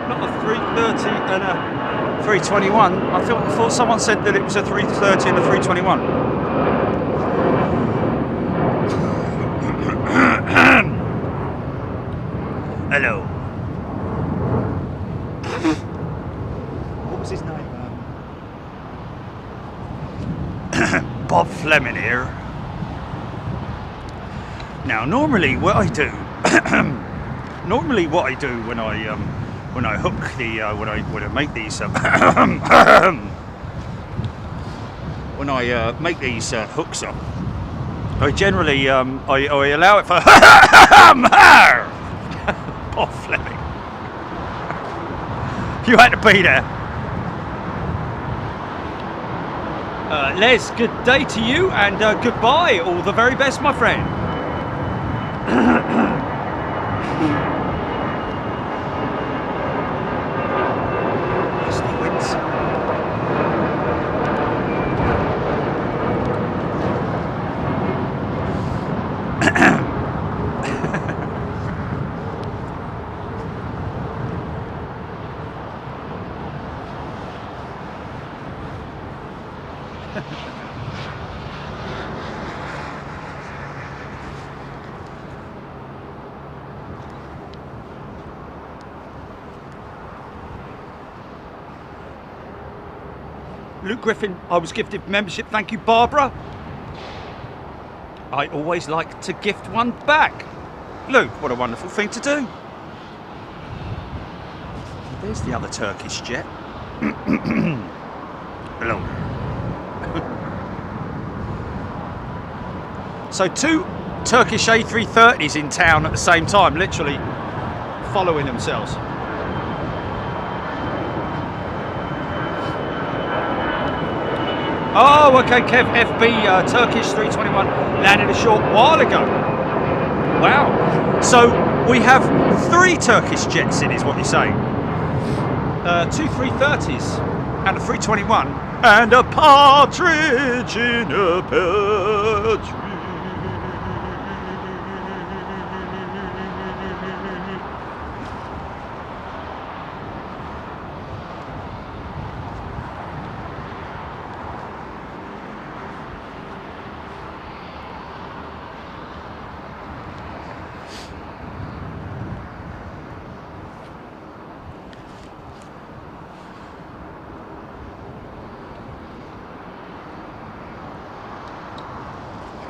Not a 330 and a 321. I thought someone said that it was a 330 and a 321. Hello. What was his name? Bob Fleming here. Now, normally what I do when I hook the when I make these when I make these hooks up, I generally I allow it for Bob Fleming. You had to be there. Les, good day to you, and goodbye. All the very best, my friend. Luke Griffin, I was gifted membership. Thank you, Barbara. I always like to gift one back. Luke, what a wonderful thing to do. There's the other Turkish jet. Hello. So two Turkish A330s in town at the same time, literally following themselves. Oh, okay, Kev, FB, Turkish 321 landed a short while ago. Wow. So we have 3 Turkish jets in, is what you're saying. 2 330s and a 321 and a partridge in a pear tree.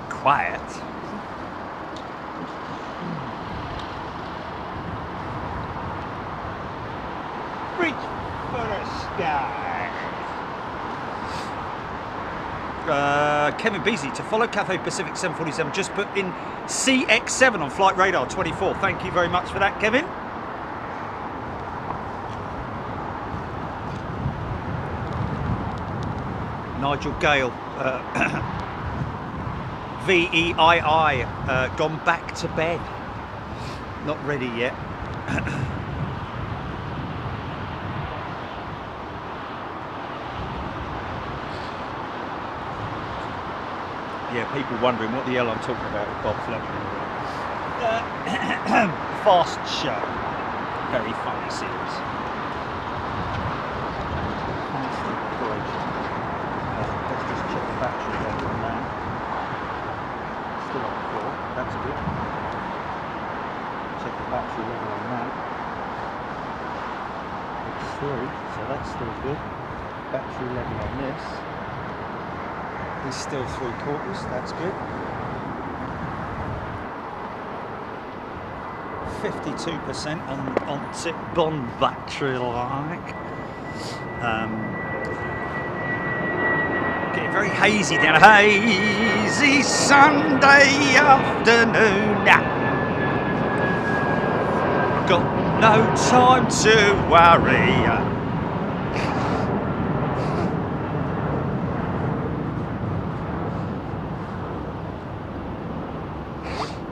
Quiet. Reach for the sky. Kevin Beasley, to follow Cathay Pacific 747, just put in CX7 on flight radar 24. Thank you very much for that, Kevin. Nigel Gale. VEII, gone back to bed. Not ready yet. Yeah, people wondering what the hell I'm talking about with Bob Fleming. Fast Show. Very funny series. Let's just check the battery level on that. Still on 4. that's good. Check the battery level on that. It's 3, so that's still good. Battery level on this is still 3/4, that's good. 52% on tip bond battery like. Getting very hazy down a hazy Sunday afternoon. Got no time to worry.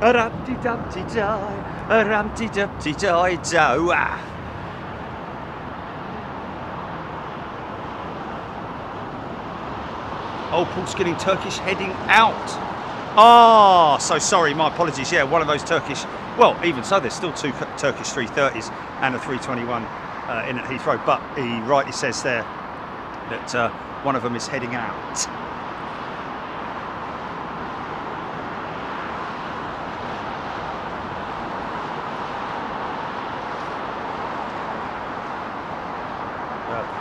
A-rum-de-dum-de-die, a-rum-de-dum-de-die-do. Oh, Paul Skilling, Turkish heading out. Ah, so sorry, my apologies. Yeah, one of those Turkish, well, even so, there's still 2 Turkish 330s and a 321 in at Heathrow, but he rightly says there that one of them is heading out.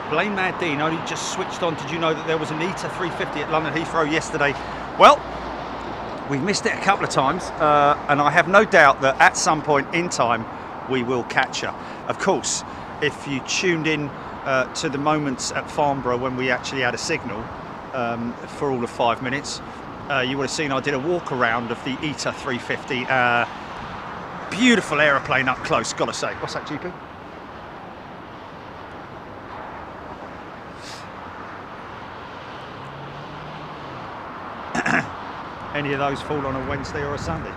Blame Mad Dean only just switched on. Did you know that there was an ETA 350 at London Heathrow yesterday? Well, we've missed it a couple of times, and I have no doubt that at some point in time we will catch her. Of course, if you tuned in to the moments at Farnborough when we actually had a signal for all of 5 minutes, you would have seen I did a walk around of the ETA 350. Beautiful aeroplane up close, gotta say. What's that, GP? Any of those fall on a Wednesday or a Sunday?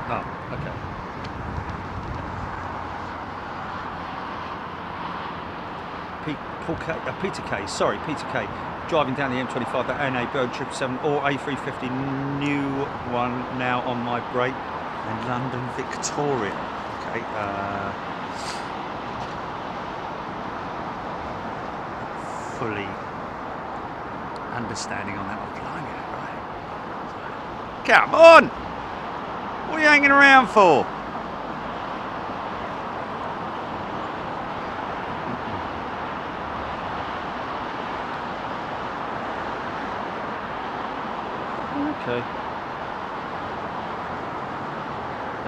Oh, okay. Peter K, driving down the M25, the NA Bird 777 or A350, new one now on my break, and London Victoria. Okay, fully understanding on that. I'm flying it, right? Come on! What are you hanging around for? Okay.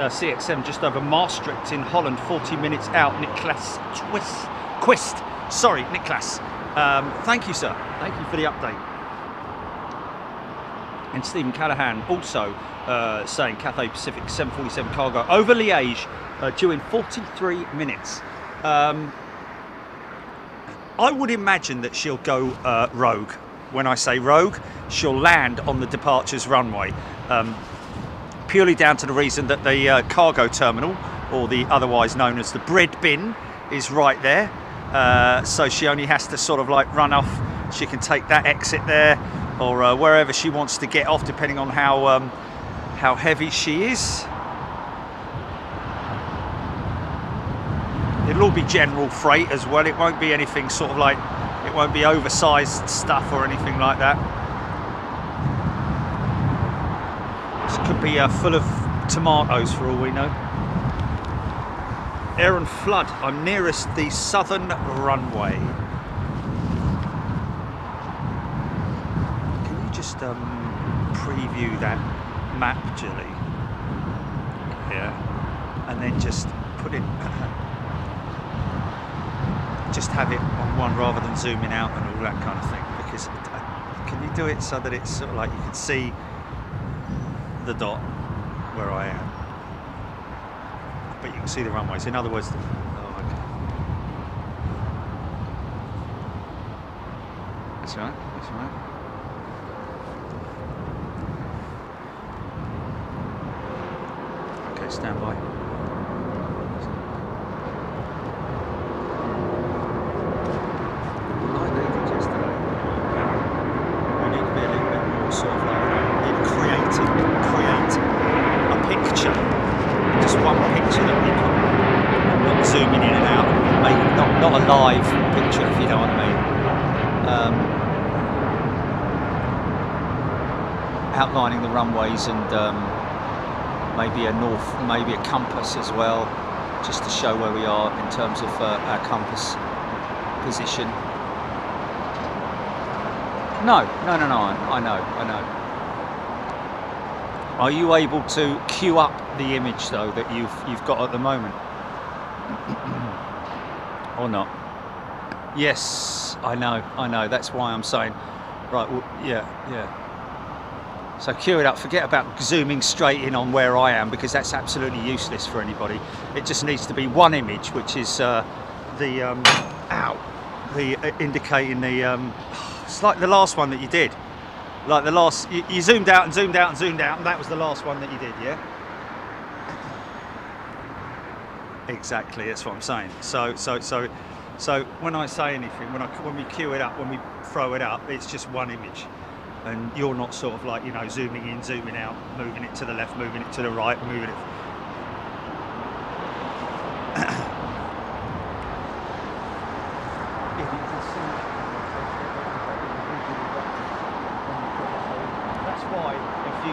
CX7 just over Maastricht in Holland, 40 minutes out. Niklas Quist. Sorry, Niklas. Thank you, sir. Thank you for the update. And Stephen Callahan also saying Cathay Pacific 747 cargo over Liège due in 43 minutes. I would imagine that she'll go rogue. When I say rogue, she'll land on the departures runway, purely down to the reason that the cargo terminal, or the otherwise known as the bread bin, is right there. So she only has to sort of like run off. She can take that exit there, or wherever she wants to get off, depending on how heavy she is. It'll all be general freight as well. It won't be anything sort of like, it won't be oversized stuff or anything like that. This could be full of tomatoes for all we know. Aaron Flood, I'm nearest the southern runway. Can you just preview that map, Julie? Yeah, and then just put it, just have it on one rather than zooming out and all that kind of thing. Because can you do it so that it's sort of like you can see the dot where I am? But you can see the runways. In other words, oh, okay. That's right, that's right. Okay, stand by. Like they did yesterday. We need to be a little bit more sort of like create a picture. Just one picture that we can, not zooming in and out, maybe not a live picture, if you know what I mean. outlining the runways and maybe a compass as well, just to show where we are in terms of our compass position. No, I know. Are you able to queue up the image though that you've got at the moment, or not? Yes, I know. That's why I'm saying, right? Well, yeah. So queue it up. Forget about zooming straight in on where I am, because that's absolutely useless for anybody. It just needs to be one image, which is indicating the. It's like the last one that you did. Like the last, you zoomed out and zoomed out and zoomed out, and that was the last one that you did, yeah? Exactly, that's what I'm saying. So when I say anything, when we queue it up, when we throw it up, it's just one image. And you're not sort of like, you know, zooming in, zooming out, moving it to the left, moving it to the right, moving it.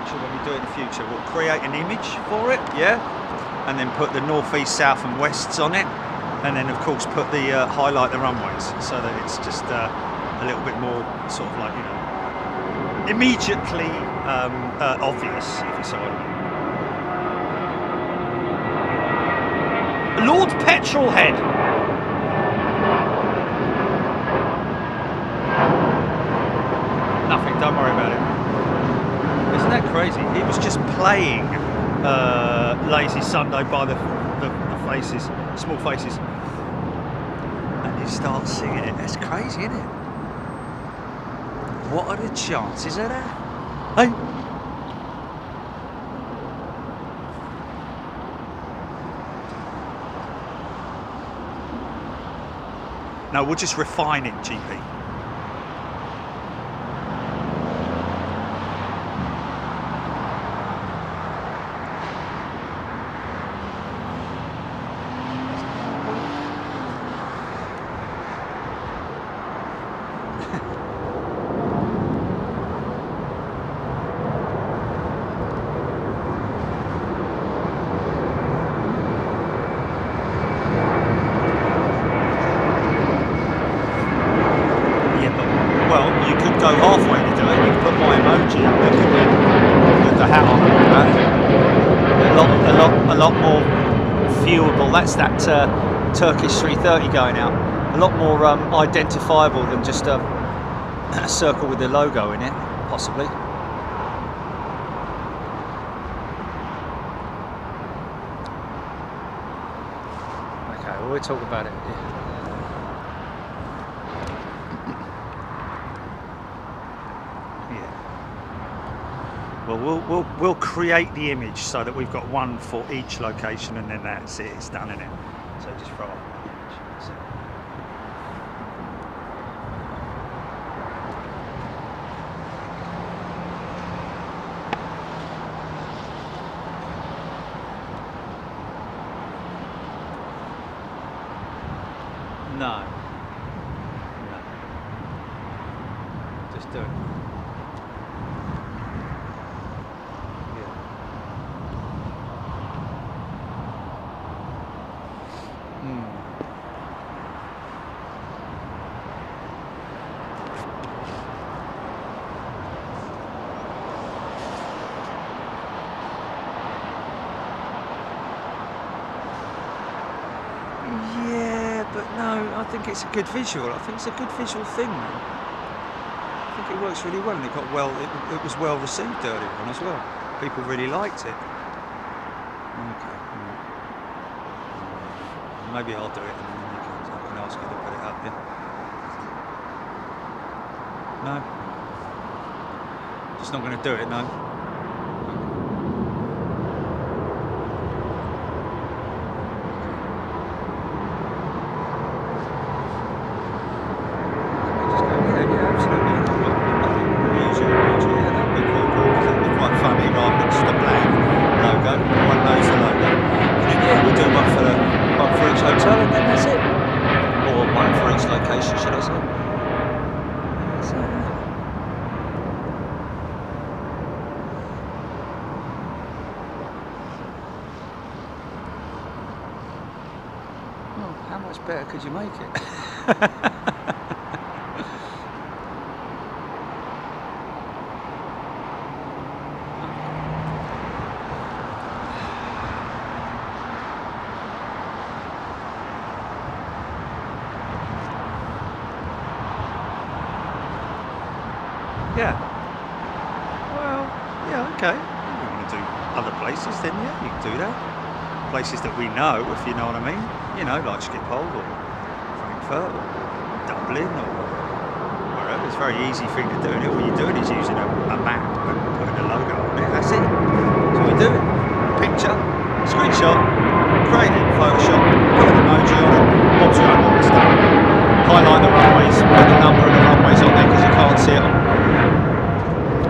When we do it in the future, we'll create an image for it, yeah, and then put the north, east, south and wests on it, and then of course put the highlight the runways, so that it's just a little bit more sort of like, you know, immediately obvious, if you see what I mean. Lord Petrolhead. Nothing, don't worry about it. Isn't that crazy? He was just playing Lazy Sunday by the faces, small faces, and he starts singing it. That's crazy, isn't it? What are the chances of that? Hey? No, we'll just refine it, GP. Go halfway to do it. You can put my emoji up there with the hat on. A lot more viewable. That's that Turkish 330 going out. A lot more identifiable than just a circle with the logo in it, possibly. Okay, well, we'll talk about it. Yeah. Well, we'll create the image so that we've got one for each location, and then that's it. It's done, in it. So just throw up the image. That's it. No. Just do it. Yeah, but no, I think it's a good visual. I think it's a good visual thing, man. I think it works really well, and it was well received earlier on as well. People really liked it. Okay. Maybe I'll do it, and then I can ask you to put it up, yeah? No? Just not going to do it, no? How much better could you make it? Yeah. Well, yeah, okay. If you want to do other places, then yeah, you can do that. Places that we know, if you know what I mean. You know, like Schiphol or Frankfurt or Dublin or wherever. It's a very easy thing to do. And all you're doing is using a map and putting a logo on it. That's it. That's what you're doing. Picture, screenshot, create it, Photoshop, put an emoji on it, Bob's your own all stuff. Highlight the runways, put the number of the runways on there because you can't see it on.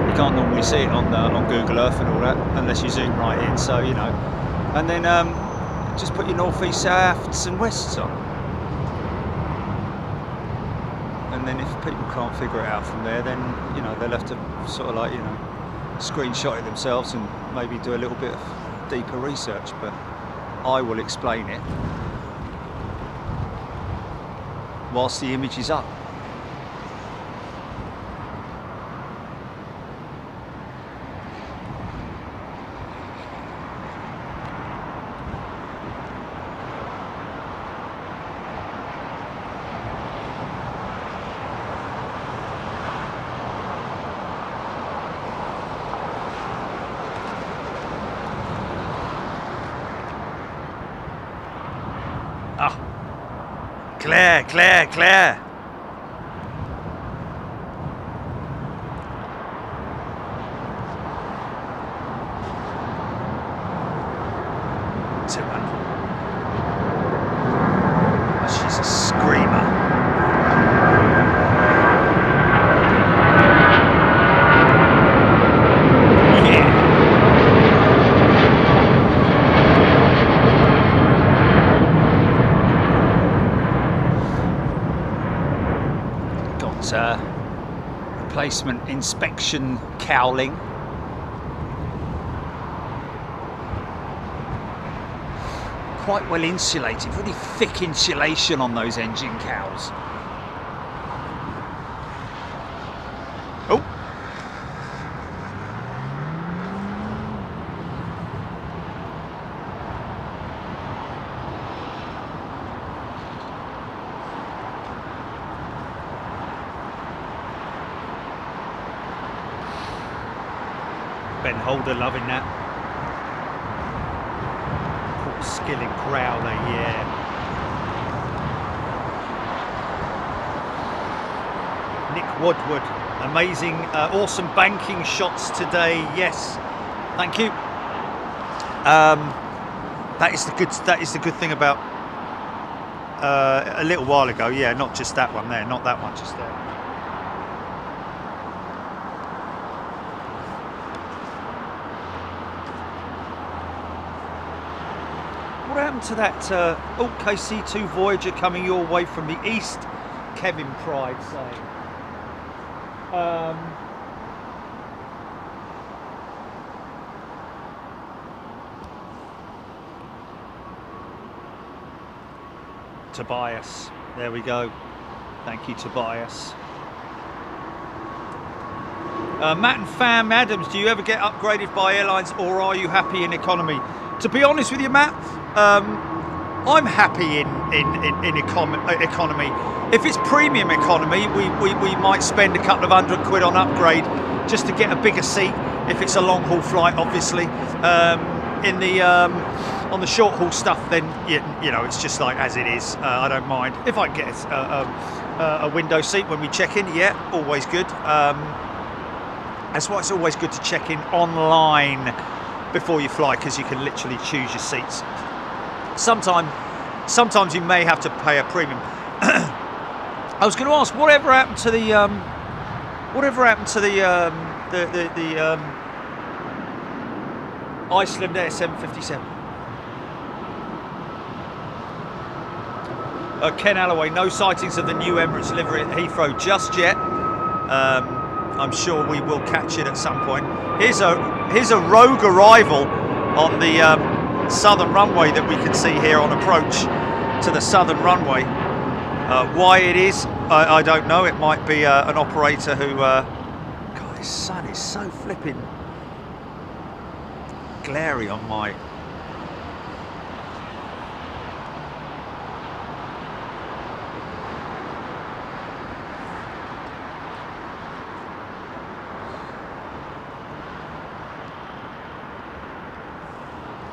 You can't normally see it on Google Earth and all that unless you zoom right in. So you know, and then just put your north, east, souths and wests on. And then if people can't figure it out from there, then you know they'll have to sort of like screenshot it themselves and maybe do a little bit of deeper research. But I will explain it whilst the image is up. Claire. She's a screamer. Replacement inspection cowling. Quite well insulated, really thick insulation on those engine cowls. Oh! Ben Holder loving that. Paul Skilling Crowler, yeah. Nick Woodward, amazing, awesome banking shots today. Yes, thank you. That is the good thing about a little while ago. Yeah, not just that one there, not that one just there. What happened to that KC2 Voyager coming your way from the east? Kevin Pride saying. Tobias, there we go. Thank you, Tobias. Matt and Fam Adams, do you ever get upgraded by airlines or are you happy in economy? To be honest with you, Matt, I'm happy in economy. If it's premium economy, we might spend a couple of £100 on upgrade just to get a bigger seat. If it's a long haul flight, obviously. On the short haul stuff, then you know it's just like as it is. I don't mind if I get a window seat when we check in. Yeah, always good. That's why it's always good to check in online before you fly, because you can literally choose your seats. Sometimes you may have to pay a premium. I was going to ask, whatever happened to the Iceland Air 757? Ken Alloway, no sightings of the new Emirates livery at Heathrow just yet. I'm sure we will catch it at some point. Here's a rogue arrival on the southern runway that we can see here on approach. to the southern runway. Why it is, I don't know. It might be an operator who... God, this sun is so flipping glary on my...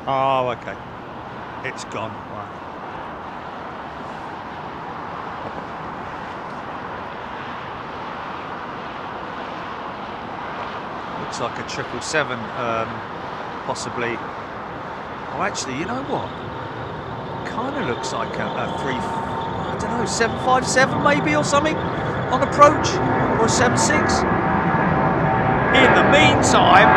Oh, okay. It's gone. Right. Looks like a 777, possibly. Oh, actually, you know what? Kind of looks like a 757 maybe or something on approach, or a 76. In the meantime.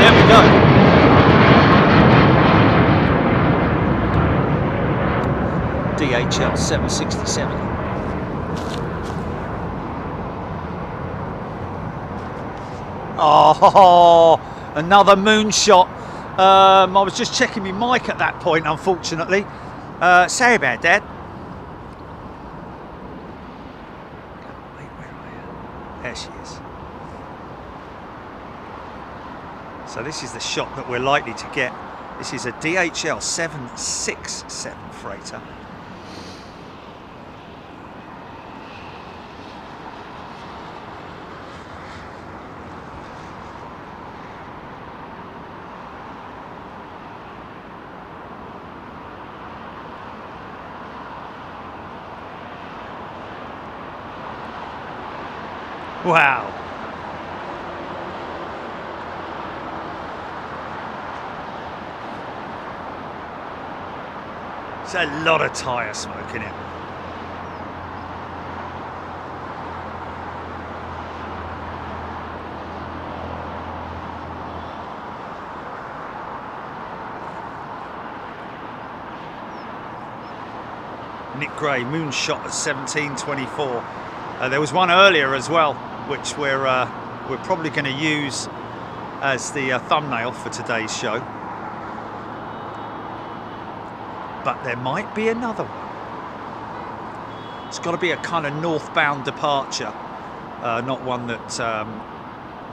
There we go. DHL 767. Oh, another moonshot. I was just checking my mic at that point, unfortunately. Sorry about that. Wait, where are you? There she is. So this is the shot that we're likely to get. This is a DHL 767 freighter. Wow. It's a lot of tyre smoke in it. Nick Gray, moonshot at 17:24. There was one earlier as well, which we're probably going to use as the thumbnail for today's show. But there might be another one. It's got to be a kind of northbound departure, not one that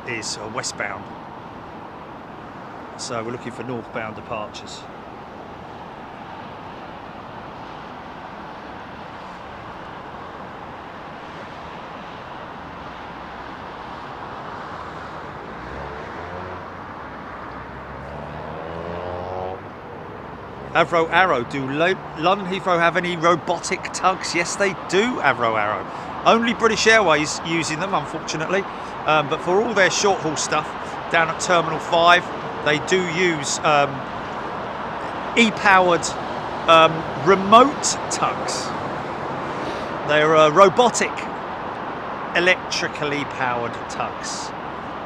is westbound. So we're looking for northbound departures. Avro Arrow, do London Heathrow have any robotic tugs? Yes, they do, Avro Arrow. Only British Airways using them, unfortunately. But for all their short haul stuff, down at Terminal 5, they do use e-powered remote tugs. They're robotic, electrically powered tugs.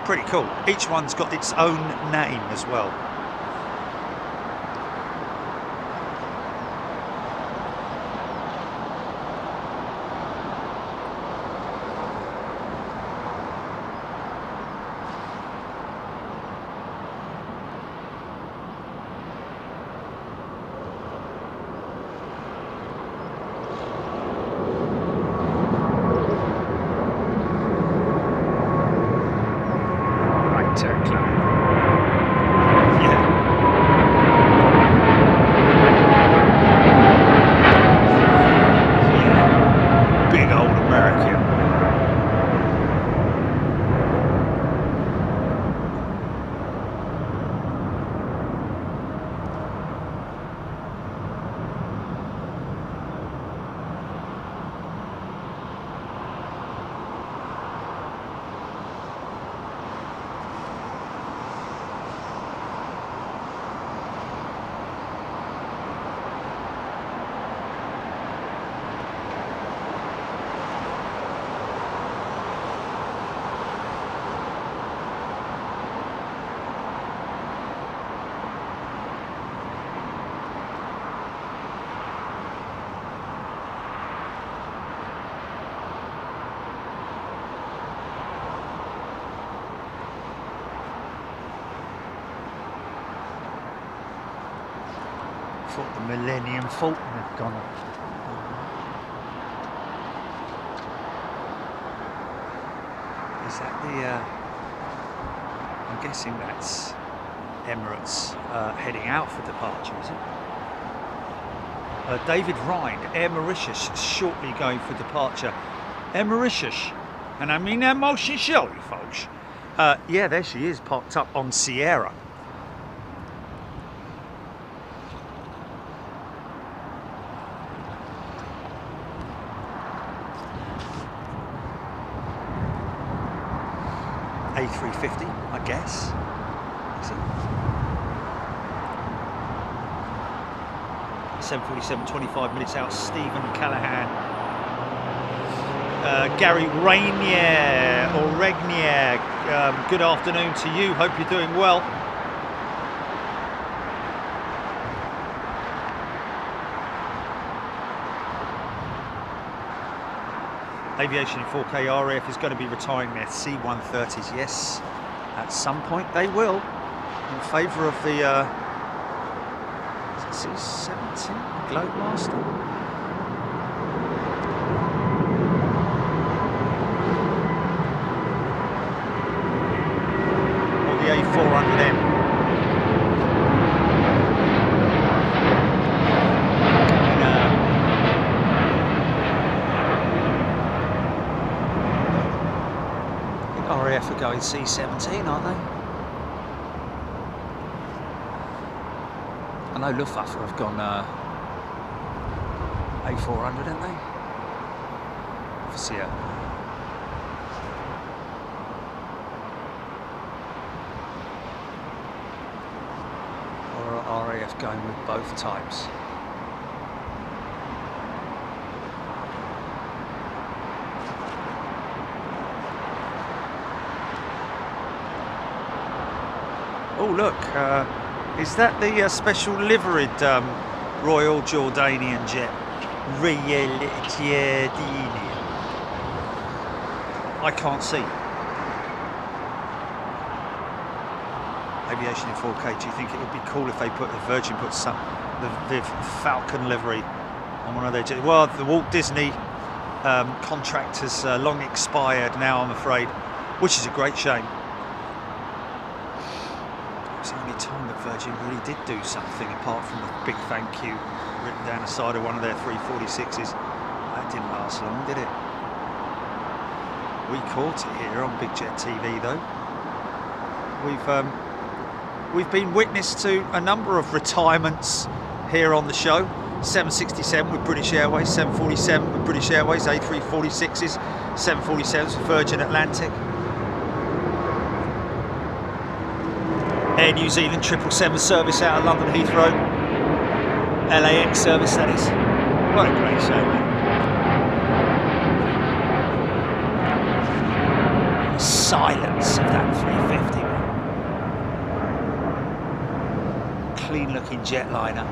Pretty cool. Each one's got its own name as well. thought the Millennium Falcon had gone up. Is that the... I'm guessing that's Emirates heading out for departure, is it? David Ryan, Air Mauritius, shortly going for departure. Air Mauritius, and I mean Air Mauritius, folks. Yeah, there she is, parked up on Sierra. A350, I guess. Is it? 7:47, 25 minutes out. Stephen Callahan, Gary Rainier or Regnier. Good afternoon to you. Hope you're doing well. Aviation in 4K RAF is going to be retiring their C-130s. Yes, at some point they will, in favour of the C-17 Globemaster. Or the A400M. RAF are going C-17, aren't they? I know Luftwaffe have gone A400, haven't they? Obviously, or are RAF going with both types? Oh look, is that the special liveried Royal Jordanian jet? Real Jordanian. I can't see. Aviation in 4K, do you think it would be cool if they put, the Virgin put some, the Falcon livery on one of their jets? Well, the Walt Disney contract has long expired now, I'm afraid, which is a great shame. It's the only time that Virgin really did do something apart from the big thank you written down the side of one of their 346s. That didn't last long, did it? We caught it here on Big Jet TV though. We've been witness to a number of retirements here on the show. 767 with British Airways, 747 with British Airways, A346s, 747s with Virgin Atlantic. Air New Zealand 777 service out of London Heathrow. LAX service, that is. What a great show, man. The silence of that 350, man. Clean looking jetliner.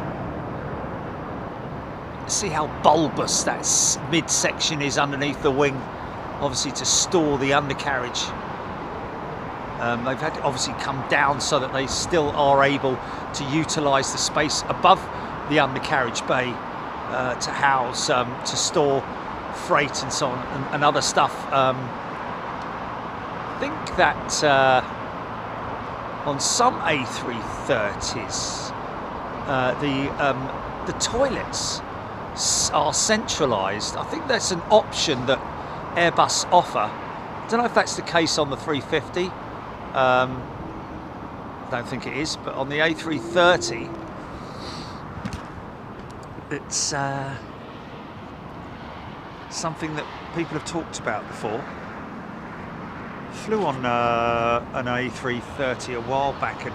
See how bulbous that midsection is underneath the wing, obviously to store the undercarriage. They've had to obviously come down so that they still are able to utilise the space above the undercarriage bay to house, to store freight and so on and other stuff. I think that on some A330s the toilets are centralised. I think that's an option that Airbus offer. I don't know if that's the case on the 350. I don't think it is, but on the A330 it's something that people have talked about before. Flew on an A330 a while back and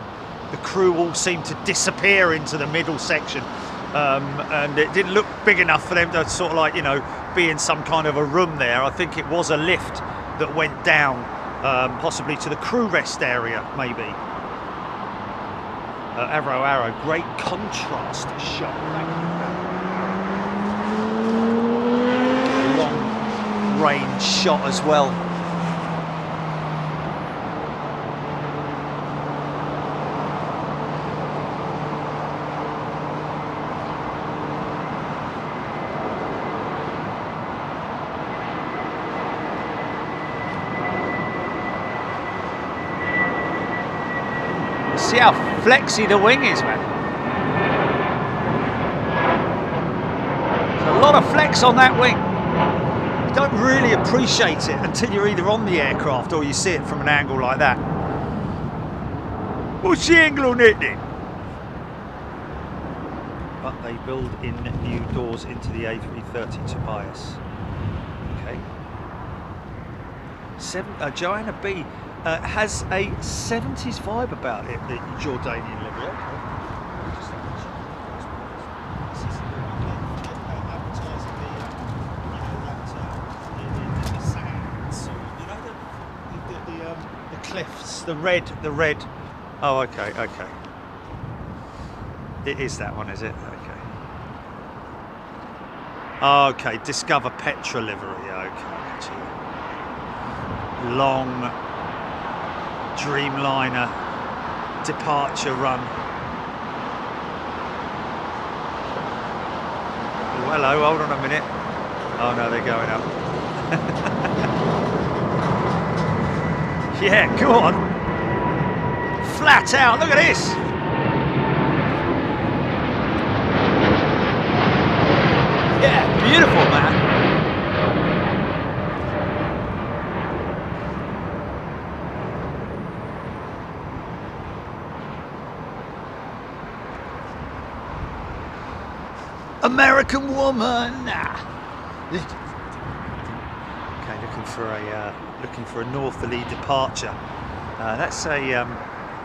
the crew all seemed to disappear into the middle section, and it didn't look big enough for them to sort of like, you know, be in some kind of a room there. I think it was a lift that went down, possibly to the crew rest area, maybe. Arrow, great contrast shot. Long range shot as well. See how flexy the wing is, man. There's a lot of flex on that wing. You don't really appreciate it until you're either on the aircraft or you see it from an angle like that. What's the angle on it then? But they build in new doors into the A330 Tobias. Okay. Joanna B has a 70s vibe about it, the Jordanian livery. Okay. The cliffs, the red. Oh, okay. It is that one, is it? Okay, Discover Petra livery. Okay, long Dreamliner departure run. Oh, hello, hold on a minute. Oh no, they're going up. Yeah, go on. Flat out, look at this. Yeah, beautiful, man. American woman. Okay, looking for a northerly departure. That's a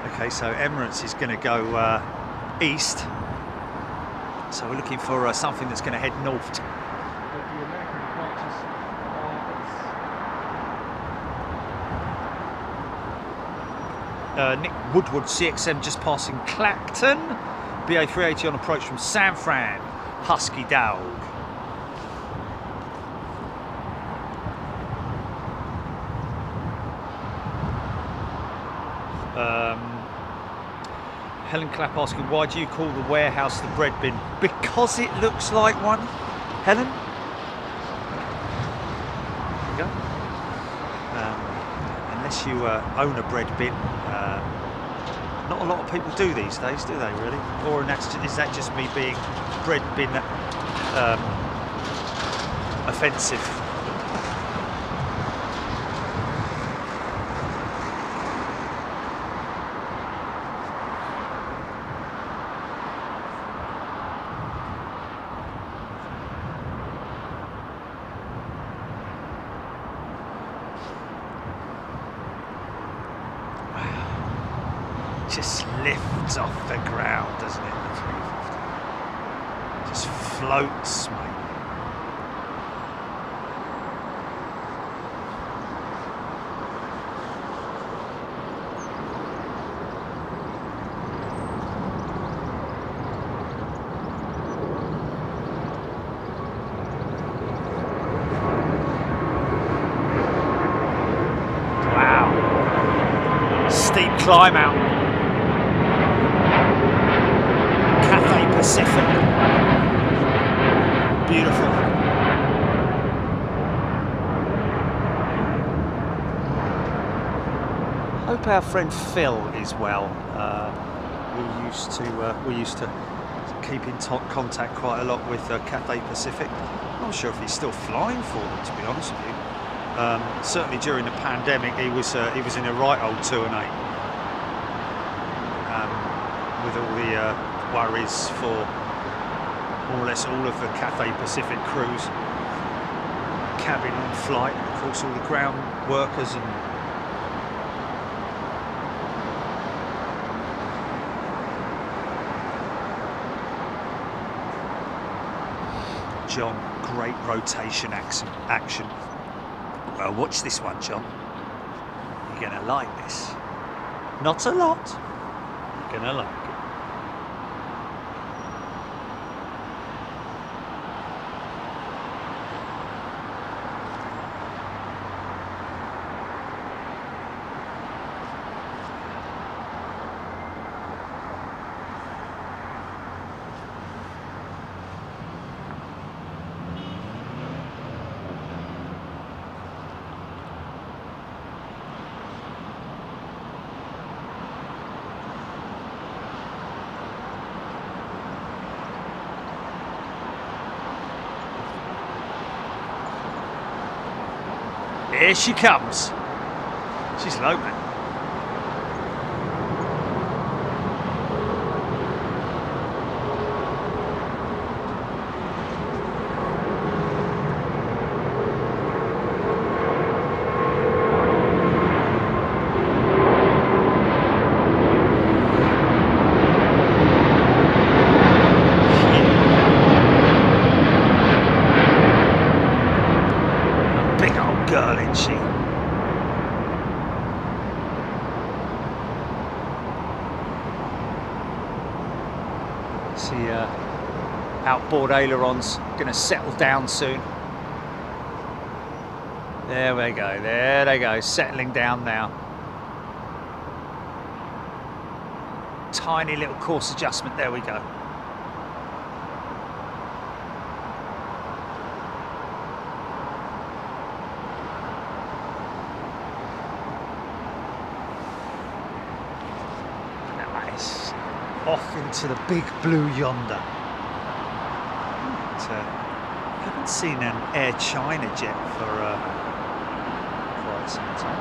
okay. So Emirates is going to go east. So we're looking for something that's going to head north. The American departures are Nick Woodward CXM just passing Clacton. BA380 on approach from San Fran. Husky Dog. Helen Clapp asking, why do you call the warehouse the bread bin? Because it looks like one. Helen? There you go. Unless you own a bread bin, not a lot of people do these days, do they really? Or is that just me being bread bin offensive? Just lifts off the ground, doesn't it? The 350. Just floats, mate. Wow. Steep climb out. Pacific. Beautiful. Hope our friend Phil is well. We used to keep in contact quite a lot with Cathay Pacific. I'm not sure if he's still flying for them, to be honest with you. Certainly during the pandemic, he was in a right old 2&8 with all the worries for more or less all of the Cathay Pacific crews, cabin on flight, of course all the ground workers and John, great rotation action. Well, watch this one, John. You're gonna like this. Not a lot. You're gonna like it. Here she comes. She's low, man. Outboard ailerons going to settle down soon. There we go, there they go, settling down now. Tiny little course adjustment, there we go. Nice. Off into the big blue yonder. Haven't seen an Air China jet for quite some time.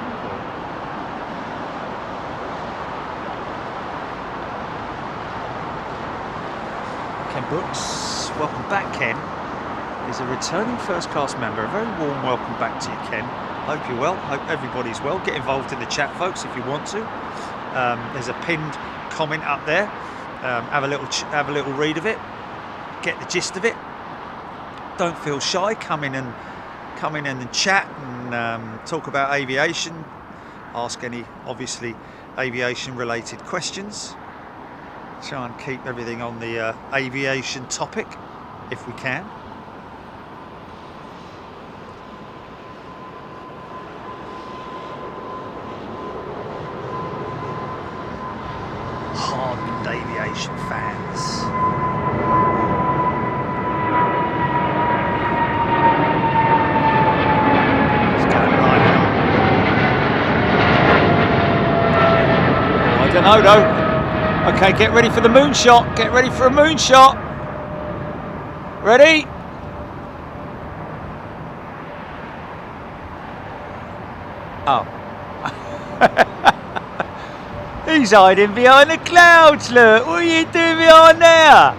Ken Brooks, welcome back, Ken. He's a returning first class member. A very warm welcome back to you, Ken. Hope you're well. Hope everybody's well. Get involved in the chat, folks, if you want to. There's a pinned comment up there. Have a little read of it. Get the gist of it. Don't feel shy. Come in and chat and talk about aviation. Ask any obviously aviation related questions. Try and keep everything on the aviation topic if we can. Hardened aviation fans. I don't know though. Okay, get ready for the moonshot. Get ready for a moonshot. Ready? Oh. He's hiding behind the clouds, look. What are you doing behind there?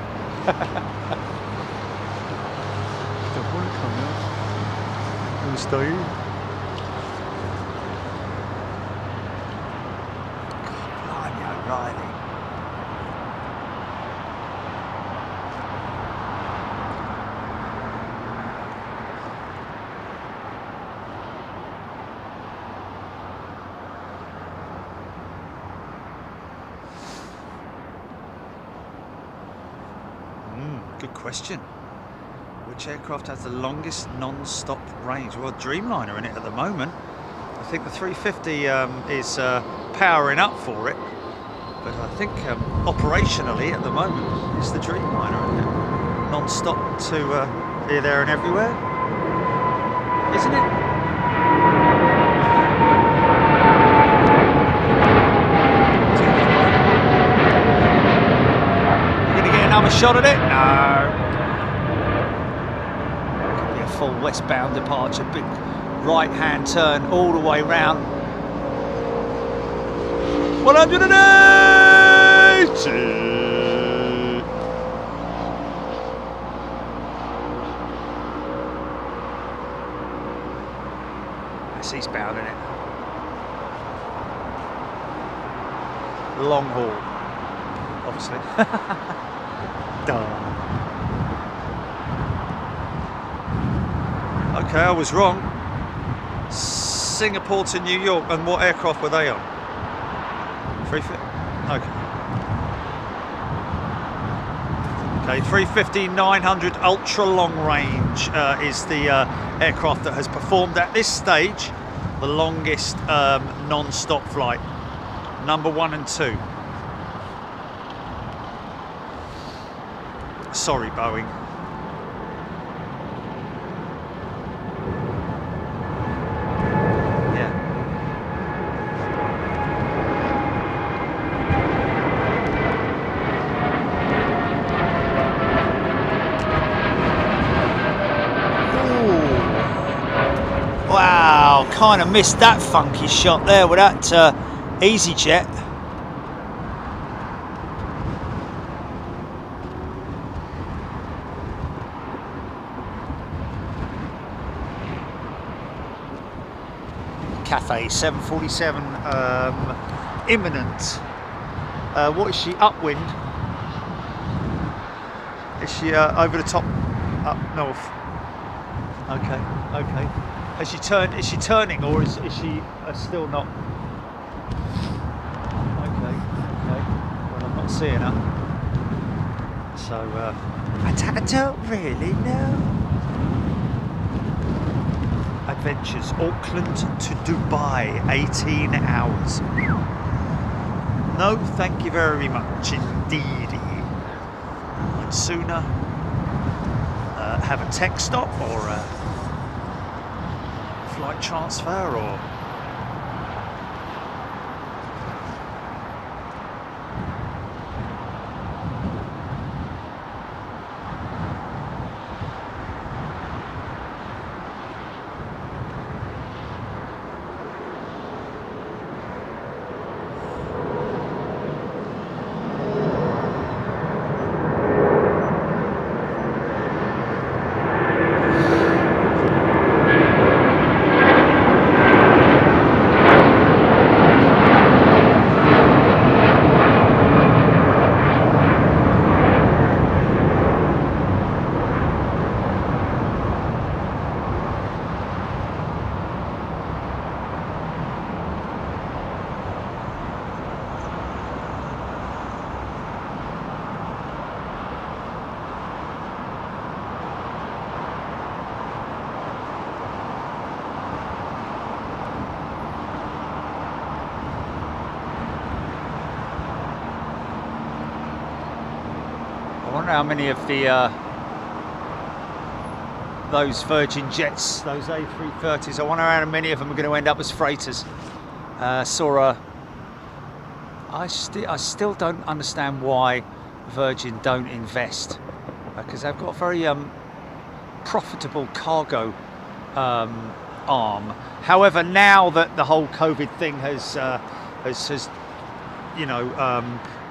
Good question. Which aircraft has the longest non-stop range? Well, Dreamliner in it at the moment. I think the 350 is powering up for it, but I think operationally at the moment it's the Dreamliner, isn't it? Non-stop to here, there, and everywhere, isn't it? Another shot at it? No. Could be a full westbound departure, big right-hand turn all the way round. 180! That's eastbound, isn't it? Long haul, obviously. Okay, I was wrong. Singapore to New York, and what aircraft were they on? 350. Okay, 350-900 ultra long range is the aircraft that has performed at this stage the longest non-stop flight. Number 1 and 2. Sorry, Boeing. Yeah. Ooh. Wow. Wow, kind of missed that funky shot there with that EasyJet. Cathay 747 imminent. What is she, upwind? Is she over the top, up north? Okay, okay. Has she turned? Is she turning, or is she still not? Okay, okay. Well, I'm not seeing her. So I don't really know. Adventures, Auckland to Dubai, 18 hours. No, thank you very much indeed. I'd sooner have a tech stop or a flight transfer or... I wonder how many of the those Virgin jets, those A330s, I wonder how many of them are going to end up as freighters. I still don't understand why Virgin don't invest, because they've got a very profitable cargo arm. However, now that the whole COVID thing has you know,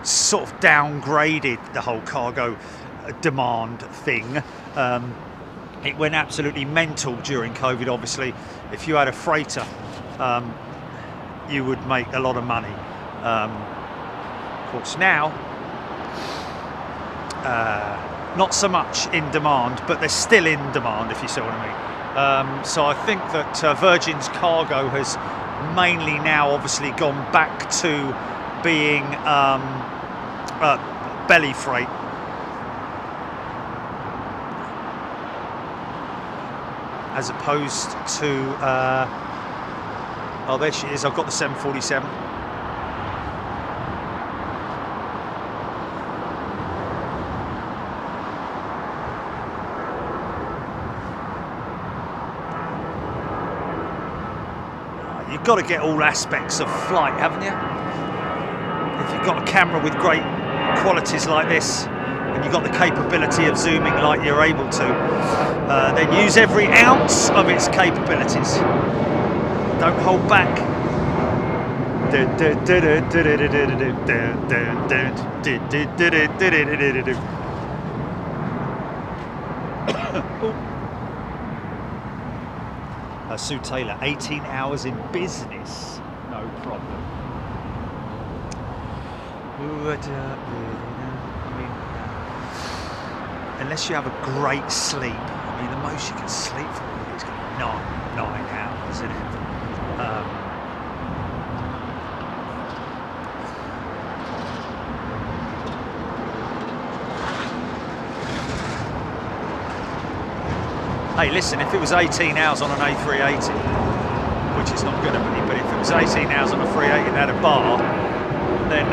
sort of downgraded the whole cargo demand thing. It went absolutely mental during COVID. Obviously, if you had a freighter, you would make a lot of money. Of course, now not so much in demand, but they're still in demand, if you see what I mean. So I think that Virgin's cargo has mainly now obviously gone back to being belly freight. As opposed to oh, there she is. I've got the 747. You've got to get all aspects of flight, haven't you? If you've got a camera with great qualities like this, and you've got the capability of zooming like you're able to, then use every ounce of its capabilities. Don't hold back. Sue Taylor, 18 hours in business, no problem. I mean, unless you have a great sleep, I mean, the most you can sleep for is going to be 9 hours, isn't it? Hey, listen, if it was 18 hours on an A380, which it's not going to be, but if it was 18 hours on a 380 and had a bar, then,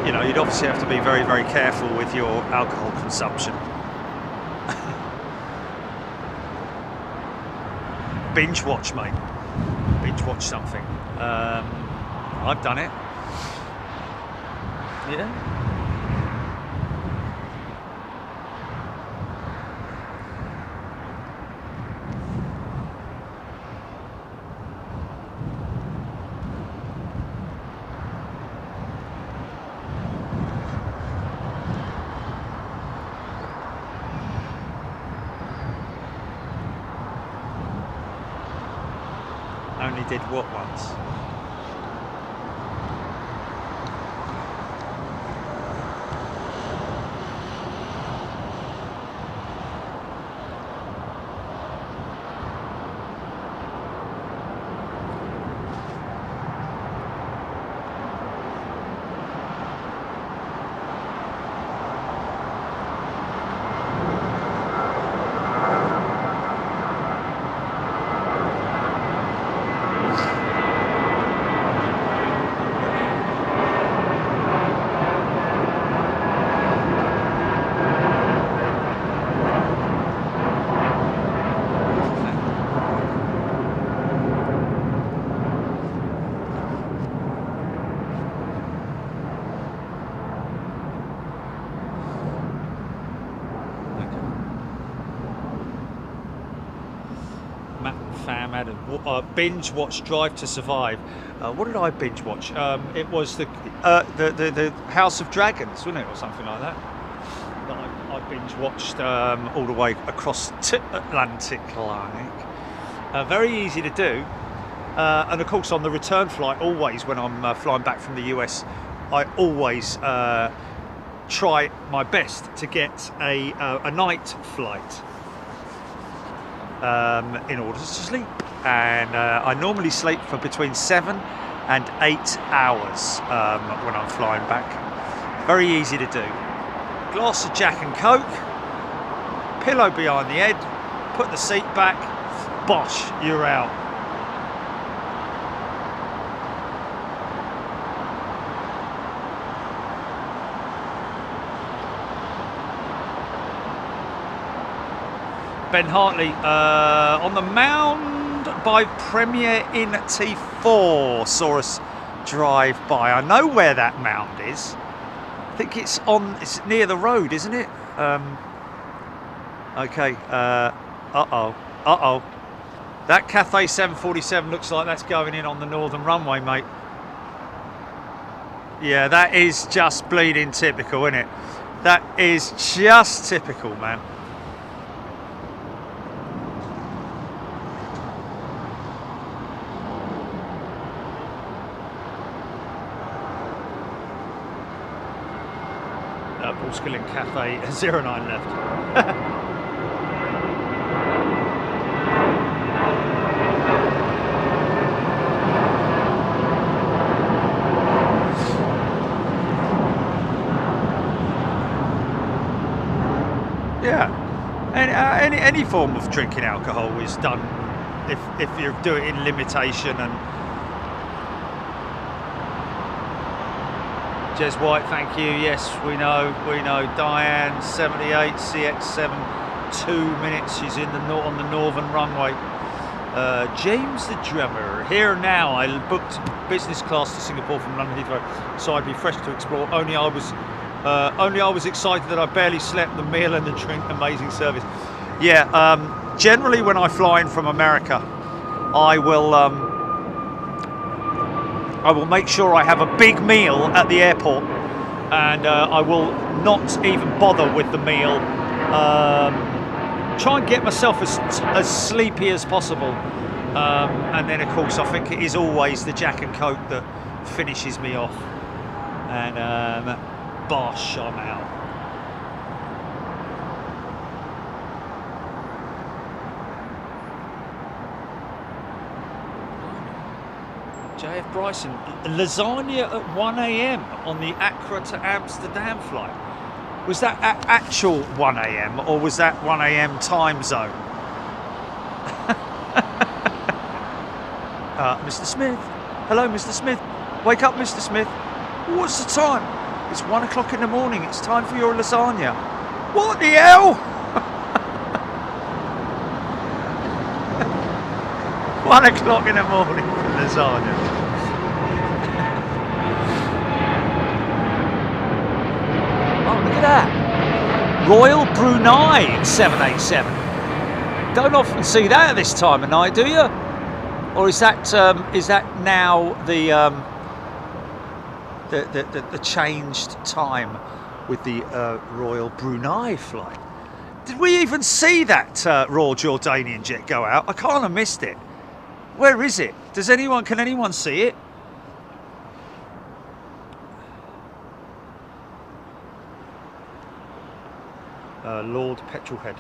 you know, you'd obviously have to be very, very careful with your alcohol consumption. Binge watch, mate. Binge watch something. I've done it. Yeah. Only did what once? Fam had a binge watch Drive to Survive. What did I binge watch? It was the House of Dragons, wasn't it, or something like that? That I binge watched all the way across Atlantic. Very easy to do, and of course on the return flight, always when I'm flying back from the US, I always try my best to get a night flight. In order to sleep, and I normally sleep for between 7 and 8 hours when I'm flying back. Very easy to do. Glass of Jack and Coke, pillow behind the head, put the seat back, bosh, you're out. Ben Hartley, on the mound by Premier Inn T4, saw us drive by. I know where that mound is. I think it's near the road, isn't it? Okay, uh-oh. That Cathay 747 looks like that's going in on the northern runway, mate. Yeah, that is just bleeding typical, isn't it? That is just typical, man. Skilling Cafe 09 left. Yeah, and any form of drinking alcohol is done if you do it in limitation. And Jez White, thank you. Yes, we know. Diane 78 CX7, 2 minutes. She's on the northern runway. James the drummer here now. I booked business class to Singapore from London Heathrow, so I'd be fresh to explore. Only I was excited that I barely slept. The meal and the drink, amazing service. Yeah. Generally, when I fly in from America, I will make sure I have a big meal at the airport, and I will not even bother with the meal. Try and get myself as sleepy as possible, and then of course I think it is always the Jack and Coke that finishes me off, and bosh, I'm out. JF Bryson, lasagna at 1 AM on the Accra to Amsterdam flight. Was that actual 1 AM or was that 1 AM time zone? Mr. Smith. Hello, Mr. Smith. Wake up, Mr. Smith. What's the time? It's 1 o'clock in the morning. It's time for your lasagna. What the hell? 1 o'clock in the morning for lasagna. Oh, look at that. Royal Brunei 787. Don't often see that at this time of night, do you? Or is that now the changed time with the Royal Brunei flight? Did we even see that Royal Jordanian jet go out? I kind of missed it. Where is it? Can anyone see it? Lord Petrolhead.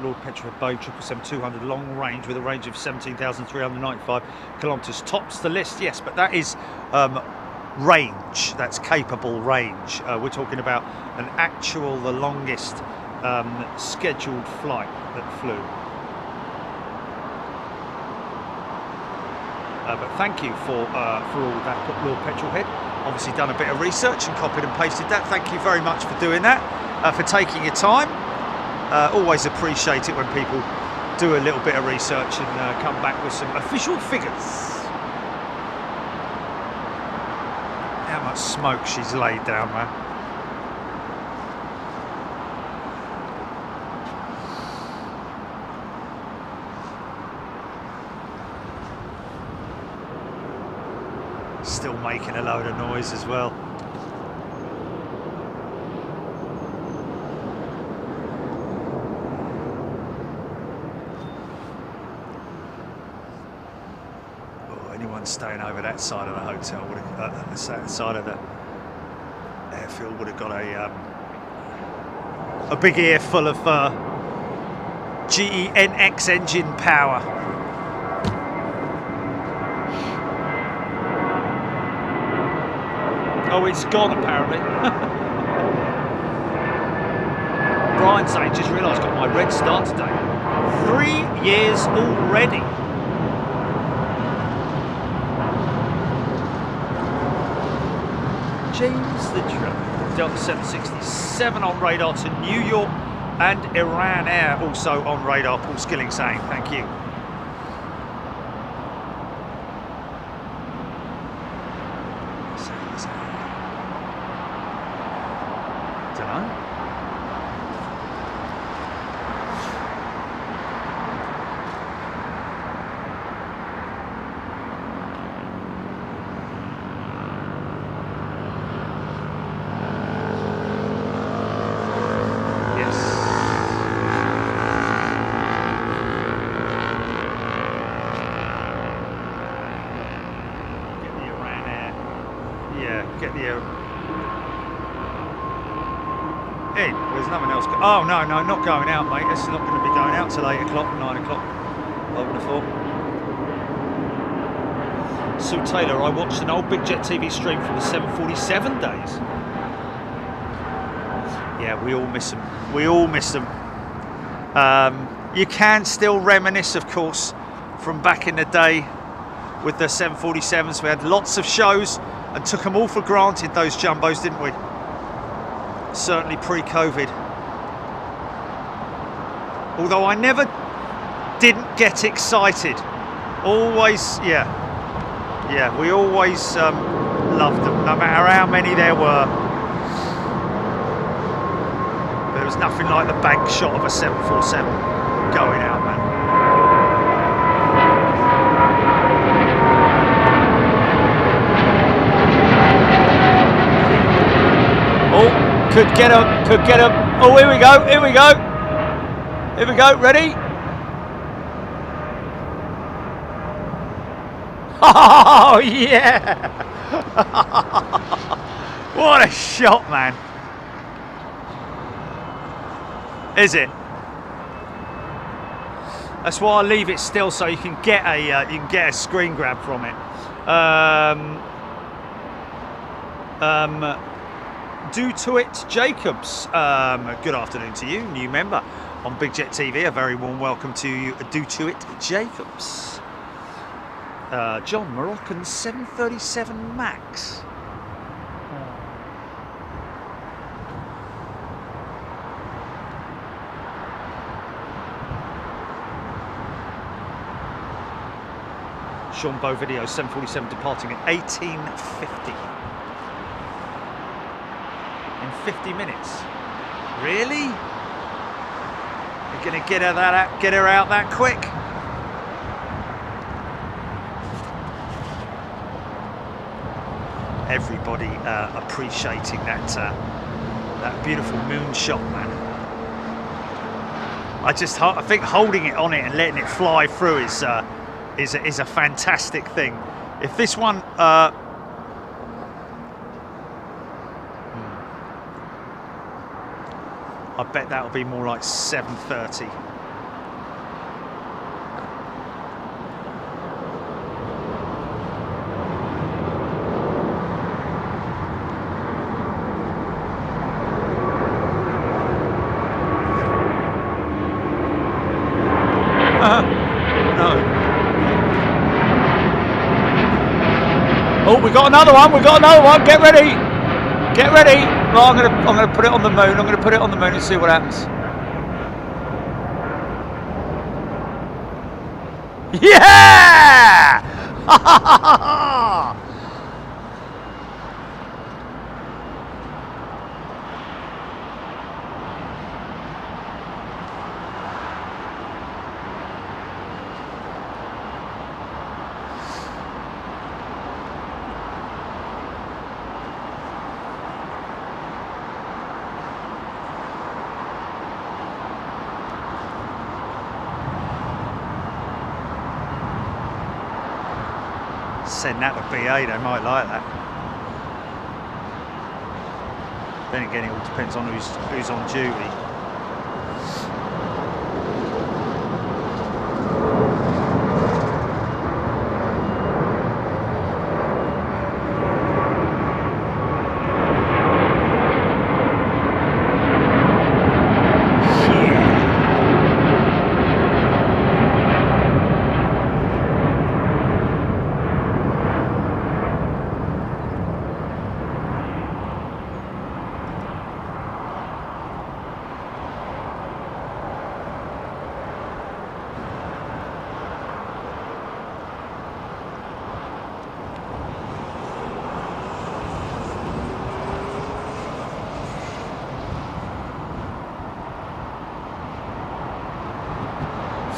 Lord Petrolhead, Boeing 777-200, long range with a range of 17,395 kilometres. Tops the list, yes, but that is range. That's capable range. We're talking about the longest scheduled flight that flew. But thank you for all that, Lord Petrolhead. Obviously done a bit of research and copied and pasted that. Thank you very much for doing that, for taking your time. Always appreciate it when people do a little bit of research and come back with some official figures. How much smoke she's laid down, man. Still making a load of noise as well. Oh, anyone staying over that side of the hotel would have, that side of the airfield would have got a big ear full of GENX engine power. Oh, it's gone apparently. Brian saying, just realised got my red star today. 3 years already. James the Delta 767 on radar to New York and Iran Air also on radar. Paul Skilling saying, thank you. Oh, no, not going out, mate. It's not going to be going out till 8 o'clock, 9 o'clock, I would have thought. Sue Taylor, I watched an old Big Jet TV stream from the 747 days. Yeah, we all miss them. We all miss them. You can still reminisce, of course, from back in the day with the 747s. We had lots of shows and took them all for granted, those jumbos, didn't we? Certainly pre-COVID. Although I never didn't get excited. Always, yeah, we always loved them, no matter how many there were. But there was nothing like the bank shot of a 747 going out, man. Oh, could get up. Oh, here we go. Here we go, ready? Oh, yeah! What a shot, man. Is it? That's why I leave it still, so you can get a screen grab from it. Do to it, Jacobs. Good afternoon to you, new member on Big Jet TV. A very warm welcome to you, Do to it, Jacobs. John, Moroccan 737 Max. Sean Bow video, 747 departing at 18:50. In 50 minutes. Really? You're going to get her out that quick? Everybody appreciating that beautiful moon shot, man. I think holding it on it and letting it fly through is a fantastic thing. If this one, I bet that'll be more like 7:30. No. Oh, we got another one. We got another one. Get ready. Get ready. Well, I'm gonna put it on the moon. I'm gonna put it on the moon and see what happens. Yeah! Send that to BA, they might like that. Then again, it all depends on who's on duty.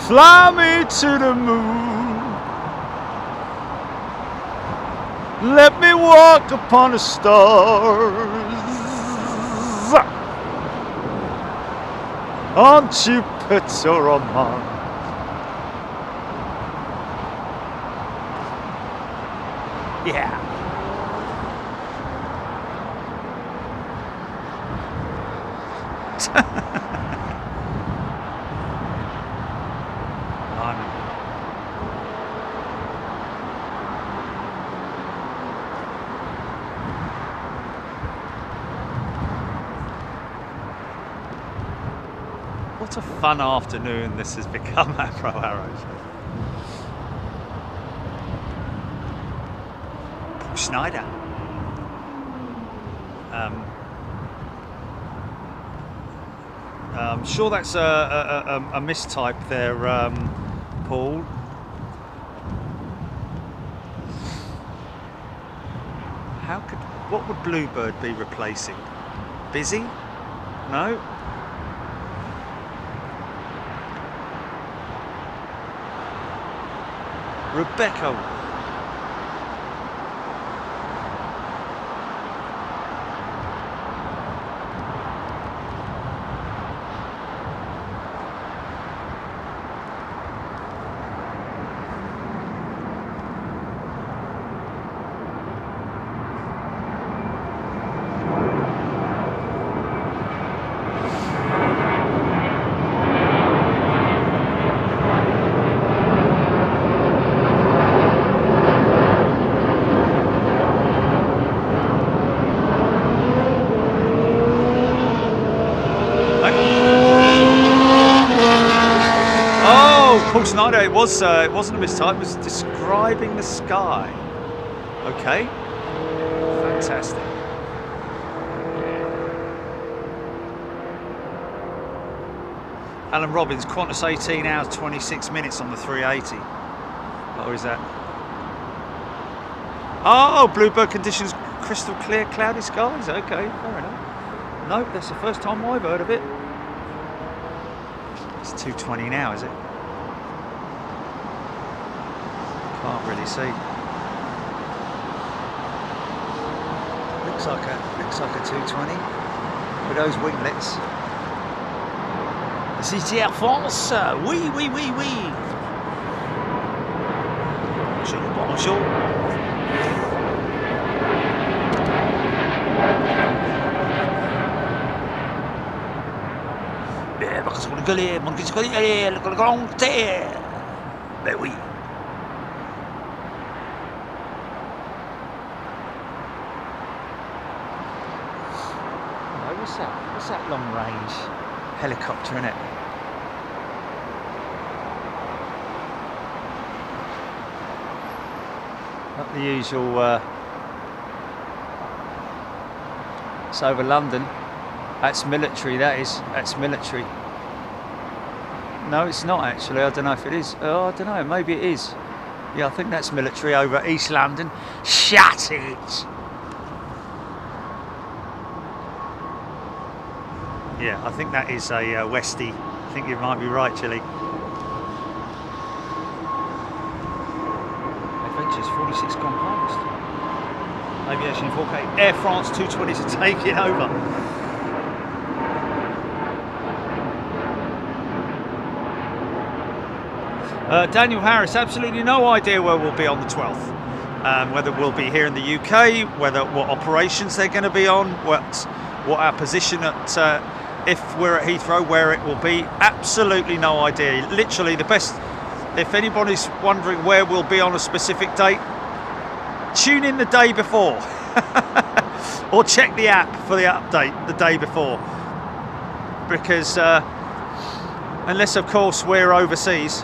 Fly me to the moon. Let me walk upon the stars. On Jupiter or Mars. Yeah. What a fun afternoon this has become at Pro Arrows. Paul Schneider. I'm sure that's a mistype there, Paul. What would Bluebird be replacing? Busy? No? Rebecca. Paul Schneider, it wasn't a mistype, it was describing the sky. Okay, fantastic. Alan Robbins, Qantas 18 hours 26 minutes on the 380. Or is that? Oh, Bluebird conditions, crystal clear, cloudy skies. Okay, fair enough. Nope, that's the first time I've heard of it. It's 2:20 now, is it? Can't really see. Looks like a 220 with those winglets. C'est Air France. Oui, oui, oui, oui. Bonjour, bonjour. Parce qu'on rigolait, mon fils rigolait, le grand terre. Ben oui. What's that? What's that long range helicopter in it? Not the usual. It's over London. That's military. That's military. No, it's not actually. I don't know if it is. Oh, I don't know. Maybe it is. Yeah, I think that's military over East London. Shut it! Yeah, I think that is a Westie. I think you might be right, Chilly. Adventures 46 gone past. Aviation 4K. Air France 220s are taking over. Daniel Harris, absolutely no idea where we'll be on the 12th. Whether we'll be here in the UK, what operations they're going to be on, what our position at if we're at Heathrow, where it will be. Absolutely no idea. Literally the best. If anybody's wondering where we'll be on a specific date, tune in the day before, or check the app for the update the day before. Because unless of course we're overseas.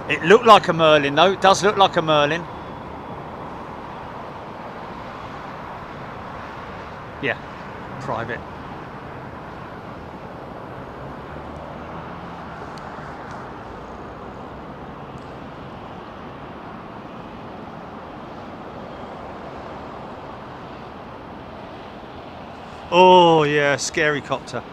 It looked like a Merlin though, it does look like a Merlin. Yeah, private. Oh yeah, scary copter.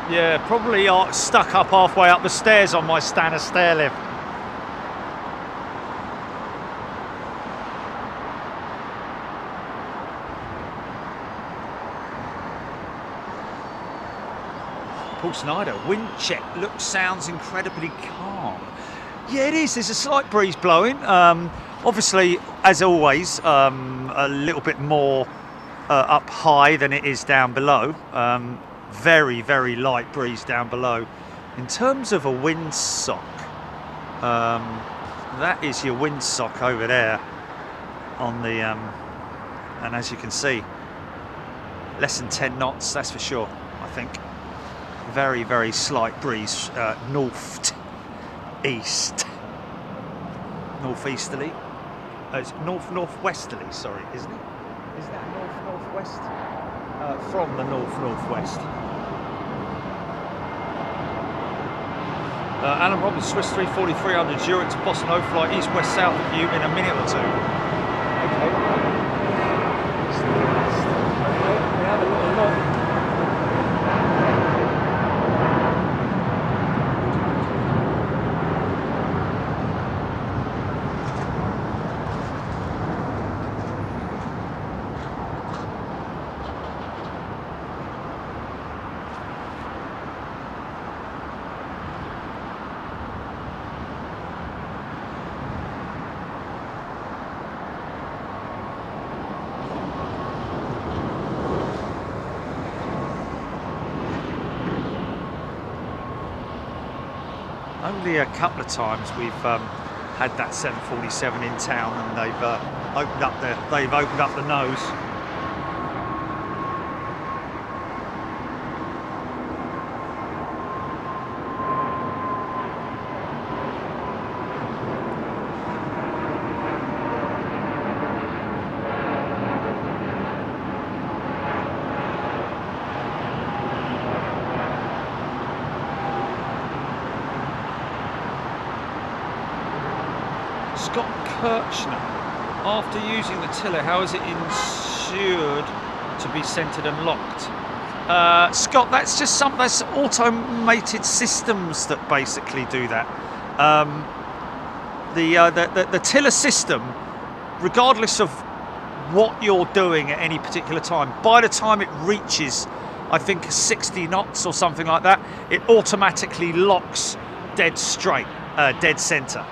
Yeah, probably stuck up halfway up the stairs on my Stanner stair lift. Paul Snyder, wind check, looks, sounds incredibly calm. Yeah, it is. There's a slight breeze blowing. Obviously, as always, a little bit more up high than it is down below. Very, very light breeze down below. In terms of a windsock, that is your windsock over there on the, and as you can see, less than 10 knots, that's for sure, I think. Very, very slight breeze, northeasterly. It's northwesterly, sorry, isn't it? Is that northwest? From the northwest. Alan Robbins, Swiss 340-300, Zurich to Boston overflight, east, west, south of you in a minute or two. Okay. We have a little look. Only a couple of times we've had that 747 in town, and they've opened up the nose. Scott Kirchner. After using the tiller, how is it ensured to be centered and locked? Scott, that's just that's automated systems that basically do that. The tiller system, regardless of what you're doing at any particular time, by the time it reaches, I think, 60 knots or something like that, it automatically locks dead straight, dead center.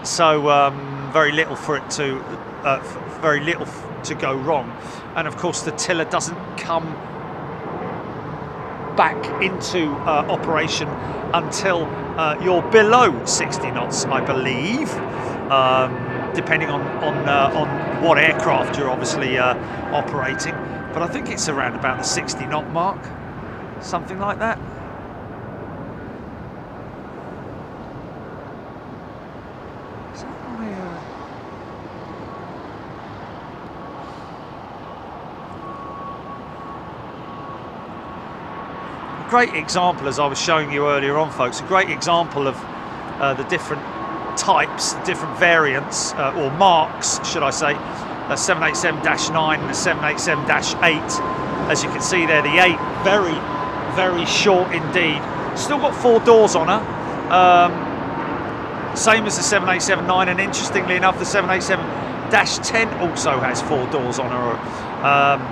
So very little for it to go wrong. And of course, the tiller doesn't come back into operation until you're below 60 knots, I believe, depending on what aircraft you're obviously operating. But I think it's around about the 60 knot mark, something like that. Great example, as I was showing you earlier on, folks, a great example of the different types, different variants, or marks, should I say, the 787-9 and the 787-8. As you can see there, the 8, very, very short indeed. Still got 4 doors on her, same as the 787-9, and interestingly enough, the 787-10 also has 4 doors on her.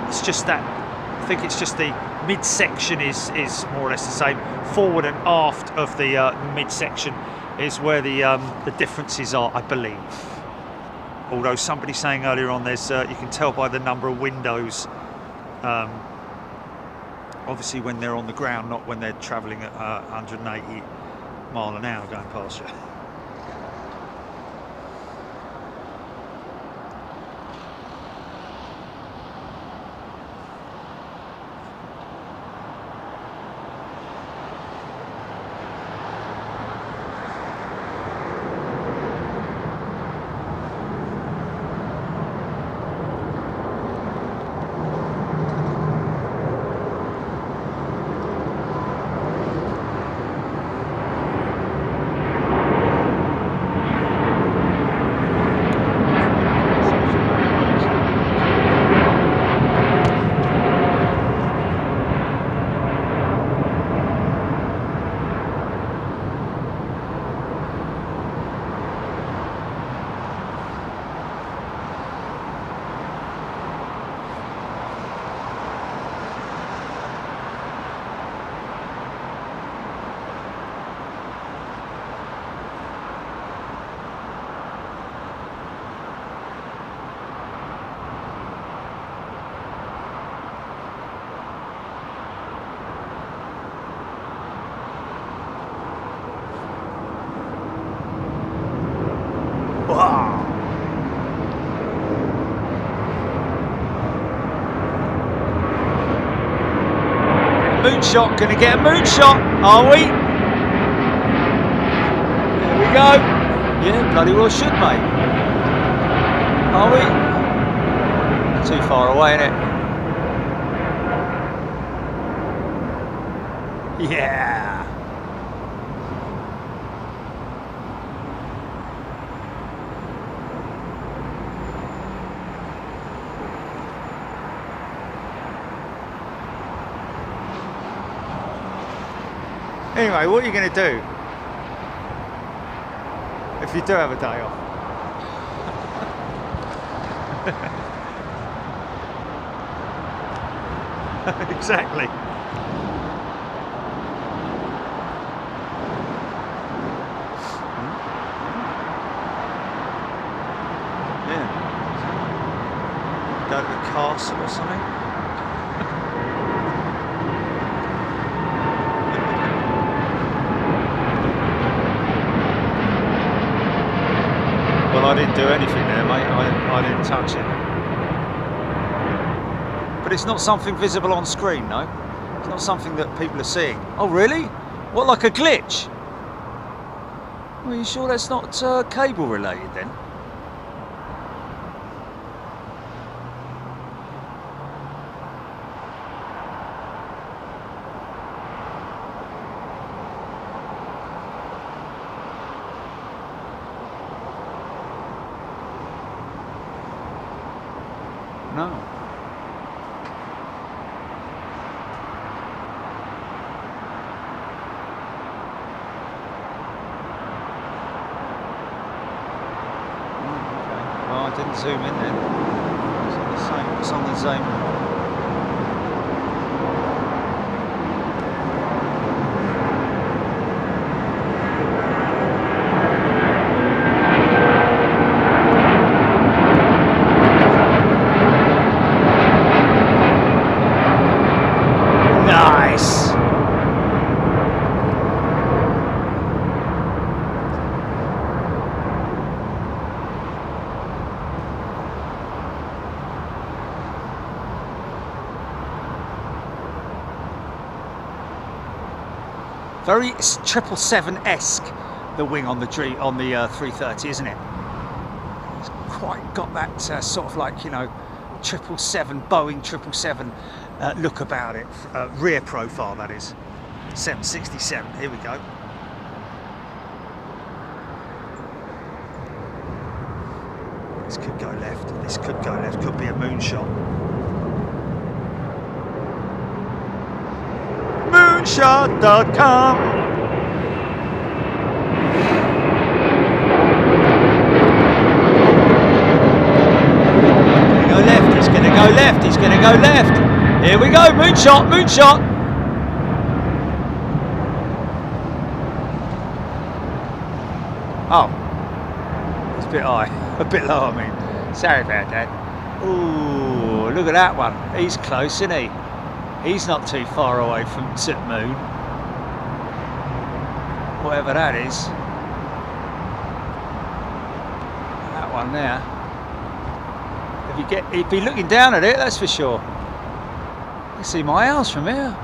It's just that, I think it's just the midsection is more or less the same. Forward and aft of the midsection is where the differences are, I believe. Although somebody saying earlier on, there's you can tell by the number of windows, obviously when they're on the ground, not when they're travelling at 180 mile an hour going past you. Wow. Moonshot, gonna get a moonshot, are we? There we go. Yeah, bloody well should, mate. Are we? Not too far away, innit? Yeah. Anyway, what are you going to do if you do have a day off? Exactly. Yeah. Go to the castle or something. Well, I didn't do anything there, mate. I didn't touch it. But it's not something visible on screen, no? It's not something that people are seeing. Oh, really? What, like a glitch? Well, are you sure that's not cable related then? No. Well, I didn't zoom in then. It's on the same. It's on the same. Nice. Very 777-esque, the wing on the 330, isn't it? It's quite got that sort of like, you know, 777, Boeing 777 look about it. Rear profile, that is. 767. Here we go. This could go left. This could go left. Could be a moonshot. Moonshot.com. Go left. He's going to go left. He's going to go left. Here we go. Moonshot. Moonshot. Oh, it's a bit high. A bit low, I mean. Sorry about that. Ooh, look at that one. He's close, isn't he? He's not too far away from the moon. Whatever that is. That one there. He'd be looking down at it, that's for sure. You can see my house from here.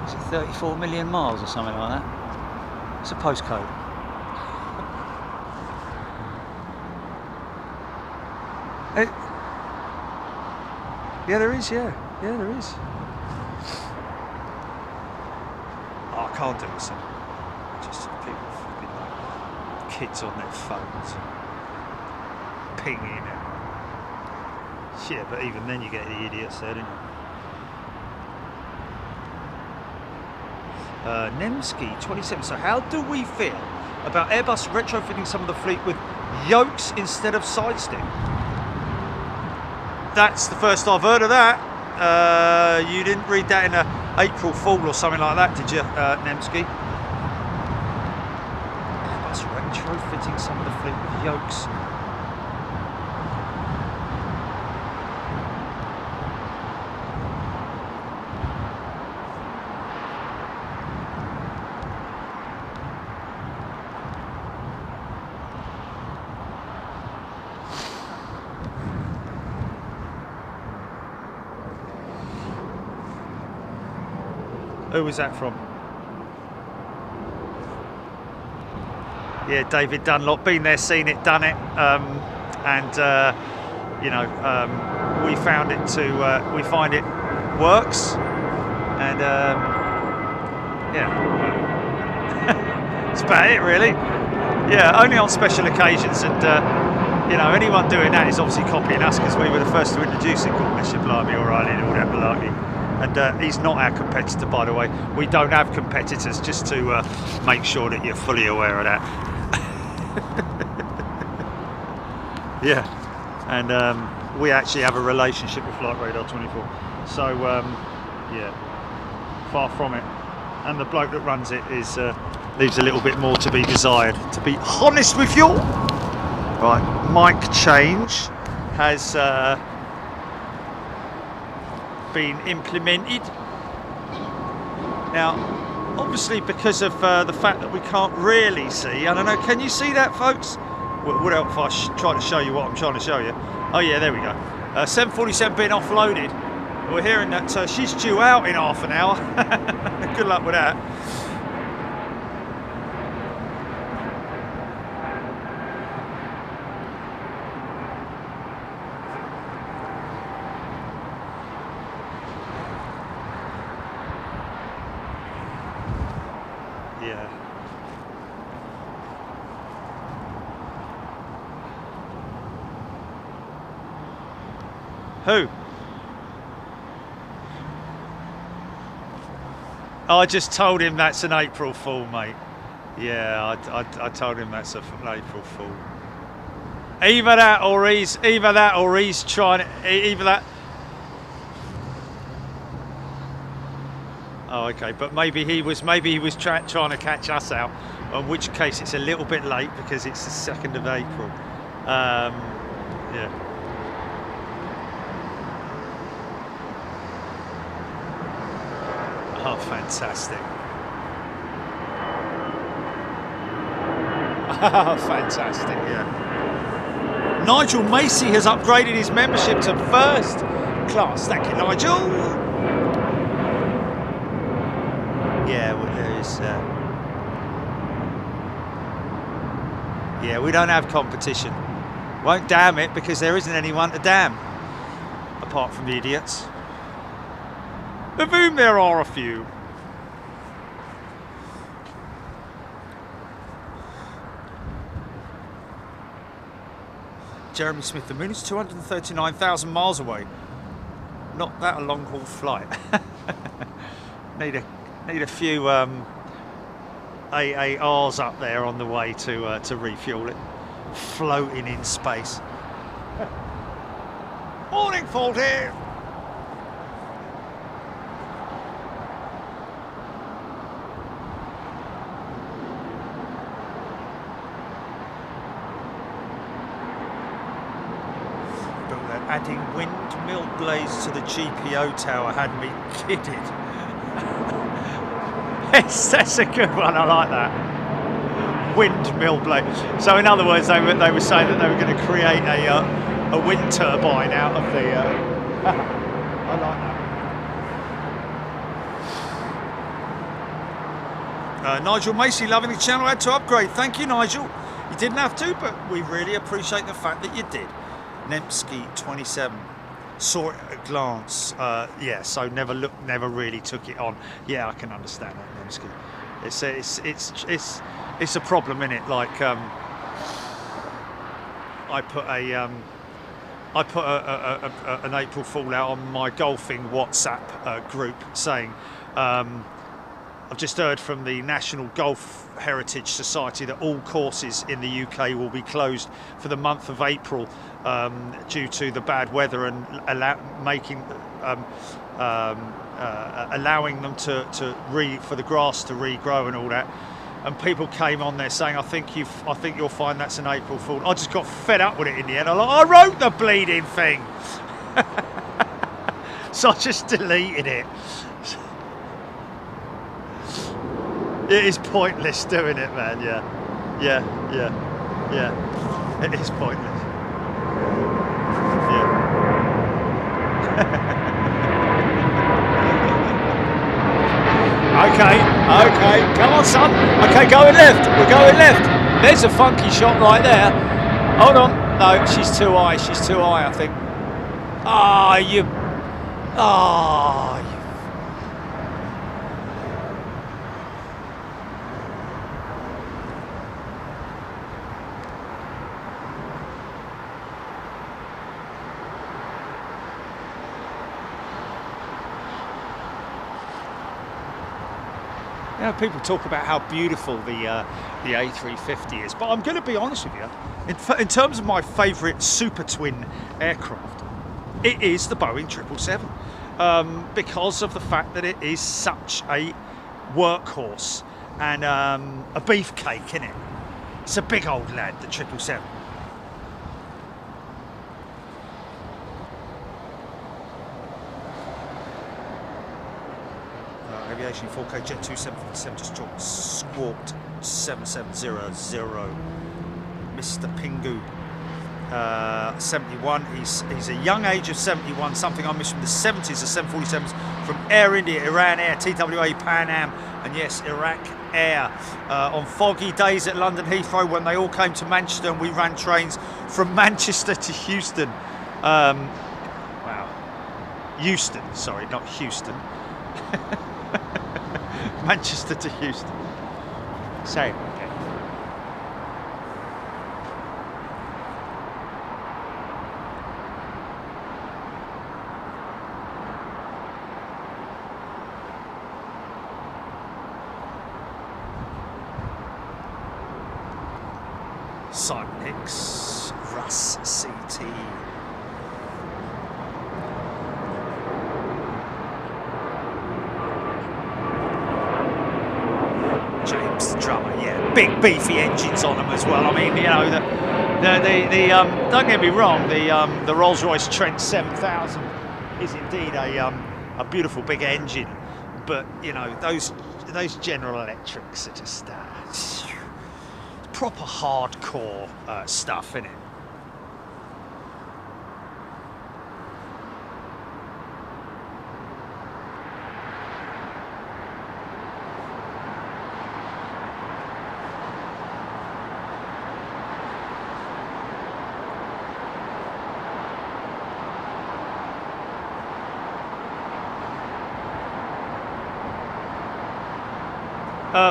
Is it 34 million miles or something like that? It's a postcode. Yeah, there is, yeah. Yeah, there is. Oh, I can't do this. Just people flipping like kids on their phones. Pinging out. Yeah, but even then you get the idiots there, don't you? Nemski 27. So how do we feel about Airbus retrofitting some of the fleet with yokes instead of side stick? That's the first I've heard of that. You didn't read that in a April Fool or something like that, did you, Nemski? Airbus retrofitting some of the fleet with yokes. Who was that from? Yeah, David Dunlop. Been there, seen it, done it, you know, we find it works, and yeah, it's about it really. Yeah, only on special occasions, and you know, anyone doing that is obviously copying us because we were the first to introduce it, called Mr. Blimey O'Reilly and all that malarkey. And he's not our competitor, by the way. We don't have competitors, just to make sure that you're fully aware of that. Yeah, and we actually have a relationship with Flight Radar 24. So, yeah, far from it. And the bloke that runs it is leaves a little bit more to be desired, to be honest with you. Right, mic change has been implemented. Now, obviously, because of the fact that we can't really see, I don't know, can you see that, folks? Would help if I try to show you what I'm trying to show you. Oh yeah, there we go. 747 being offloaded. We're hearing that she's due out in half an hour. Good luck with that. Who? I just told him that's an April Fool, mate. Yeah, I told him that's an April Fool. Either that or he's trying. Either that. Oh, okay. But maybe he was trying to catch us out. In which case, it's a little bit late because it's the 2nd of April. Yeah. Oh, fantastic. Fantastic, yeah. Nigel Macy has upgraded his membership to first class. Thank you, Nigel. Yeah, well, there is. Yeah, we don't have competition. Won't damn it because there isn't anyone to damn. Apart from the idiots. Of whom there are a few. Jeremy Smith, the moon is 239,000 miles away. Not that a long haul flight. need a few AARs up there on the way to refuel it. Floating in space. Morning, Faulty. Adding windmill blades to the GPO tower had me kidded. Yes, that's a good one. I like that. Windmill blade. So, in other words, they were saying that they were going to create a wind turbine out of the. I like that. Nigel Macy, loving the channel. Had to upgrade. Thank you, Nigel. You didn't have to, but we really appreciate the fact that you did. Nemsky 27 saw it at a glance. Yeah, so never really took it on. Yeah, I can understand that, Nemsky. It's a problem, innit? Like I put an April Fool out on my golfing WhatsApp group saying I've just heard from the National Golf Heritage Society that all courses in the UK will be closed for the month of April due to the bad weather and allowing them for the grass to regrow and all that. And people came on there saying, I think you'll find that's an April Fool. I just got fed up with it in the end. I wrote the bleeding thing. So I just deleted it. It is pointless doing it, man. Yeah. It is pointless. Yeah. Okay, come on, son. Okay, going left. We're going left. There's a funky shot right there. Hold on. No, she's too high. She's too high, I think. You. You know, people talk about how beautiful the A350 is, but I'm going to be honest with you. In terms of my favourite super twin aircraft, it is the Boeing 777 because of the fact that it is such a workhorse and a beefcake, isn't it? It's a big old lad, the 777. Aviation 4K Jet 2757 just squawked 7700. Mr. Pingu, 71. He's a young age of 71. Something I missed from the 70s. The 747s from Air India, Iran Air, TWA, Pan Am, and yes, Iraq Air. On foggy days at London Heathrow when they all came to Manchester and we ran trains from Manchester to Houston. Wow. Euston, sorry, not Houston. Manchester to Houston. Sorry. Okay. Simon Hicks, Russ CT. James the drummer, yeah, big beefy engines on them as well. I mean, you know, don't get me wrong, the Rolls-Royce Trent 7000 is indeed a beautiful big engine, but you know, those General Electrics are just proper hardcore stuff, innit?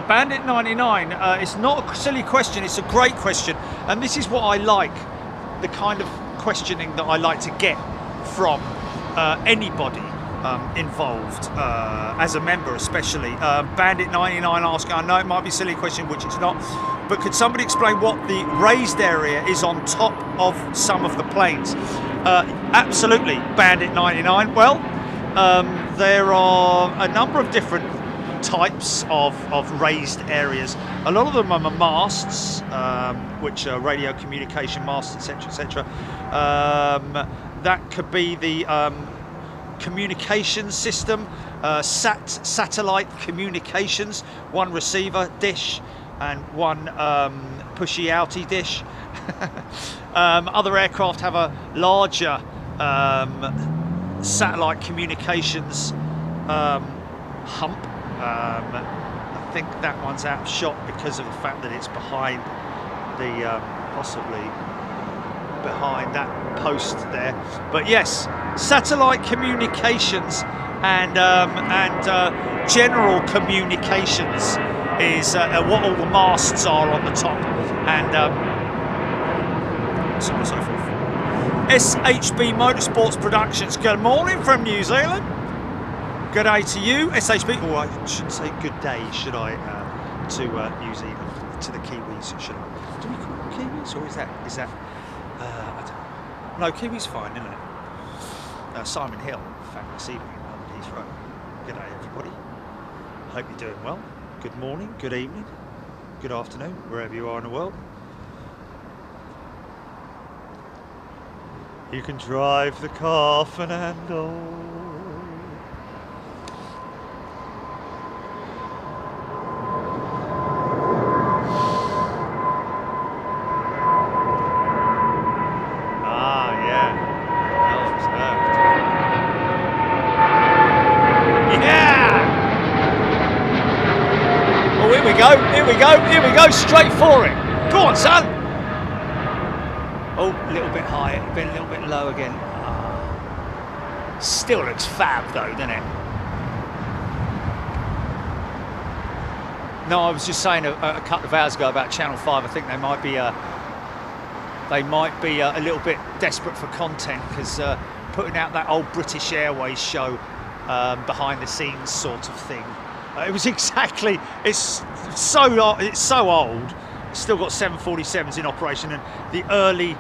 Bandit 99, it's not a silly question, it's a great question, and this is what I like, the kind of questioning that I like to get from anybody involved, as a member especially. Bandit 99 asking, I know it might be a silly question, which it's not, but could somebody explain what the raised area is on top of some of the planes? Absolutely, Bandit 99. Well, there are a number of different types of raised areas. A lot of them are masts, which are radio communication masts, etc., etc. That could be the communication system, satellite communications, one receiver dish and one pushy outy dish. Other aircraft have a larger satellite communications hump. I think that one's out of shot because of the fact that it's behind the possibly behind that post there. But yes, satellite communications and general communications is what all the masts are on the top, and so on and so forth. SHB Motorsports Productions. Good morning from New Zealand. Good day to you, SHB. Oh, I shouldn't say good day, should I? To New Zealand, to the Kiwis, should I? Do we call them Kiwis, or is that? I don't know. No, Kiwis fine, isn't it? Simon Hill, fabulous evening in London Heathrow. Good day, everybody. Hope you're doing well. Good morning, good evening, good afternoon, wherever you are in the world. You can drive the car, Fernando. Here we go, straight for it. Go on, son. Oh, a little bit high, a little bit low again. Still looks fab though, doesn't it? No, I was just saying a couple of hours ago about Channel 5, I think they might be a little bit desperate for content, because putting out that old British Airways show, behind the scenes sort of thing. It was exactly, it's so old, it's still got 747s in operation, and the early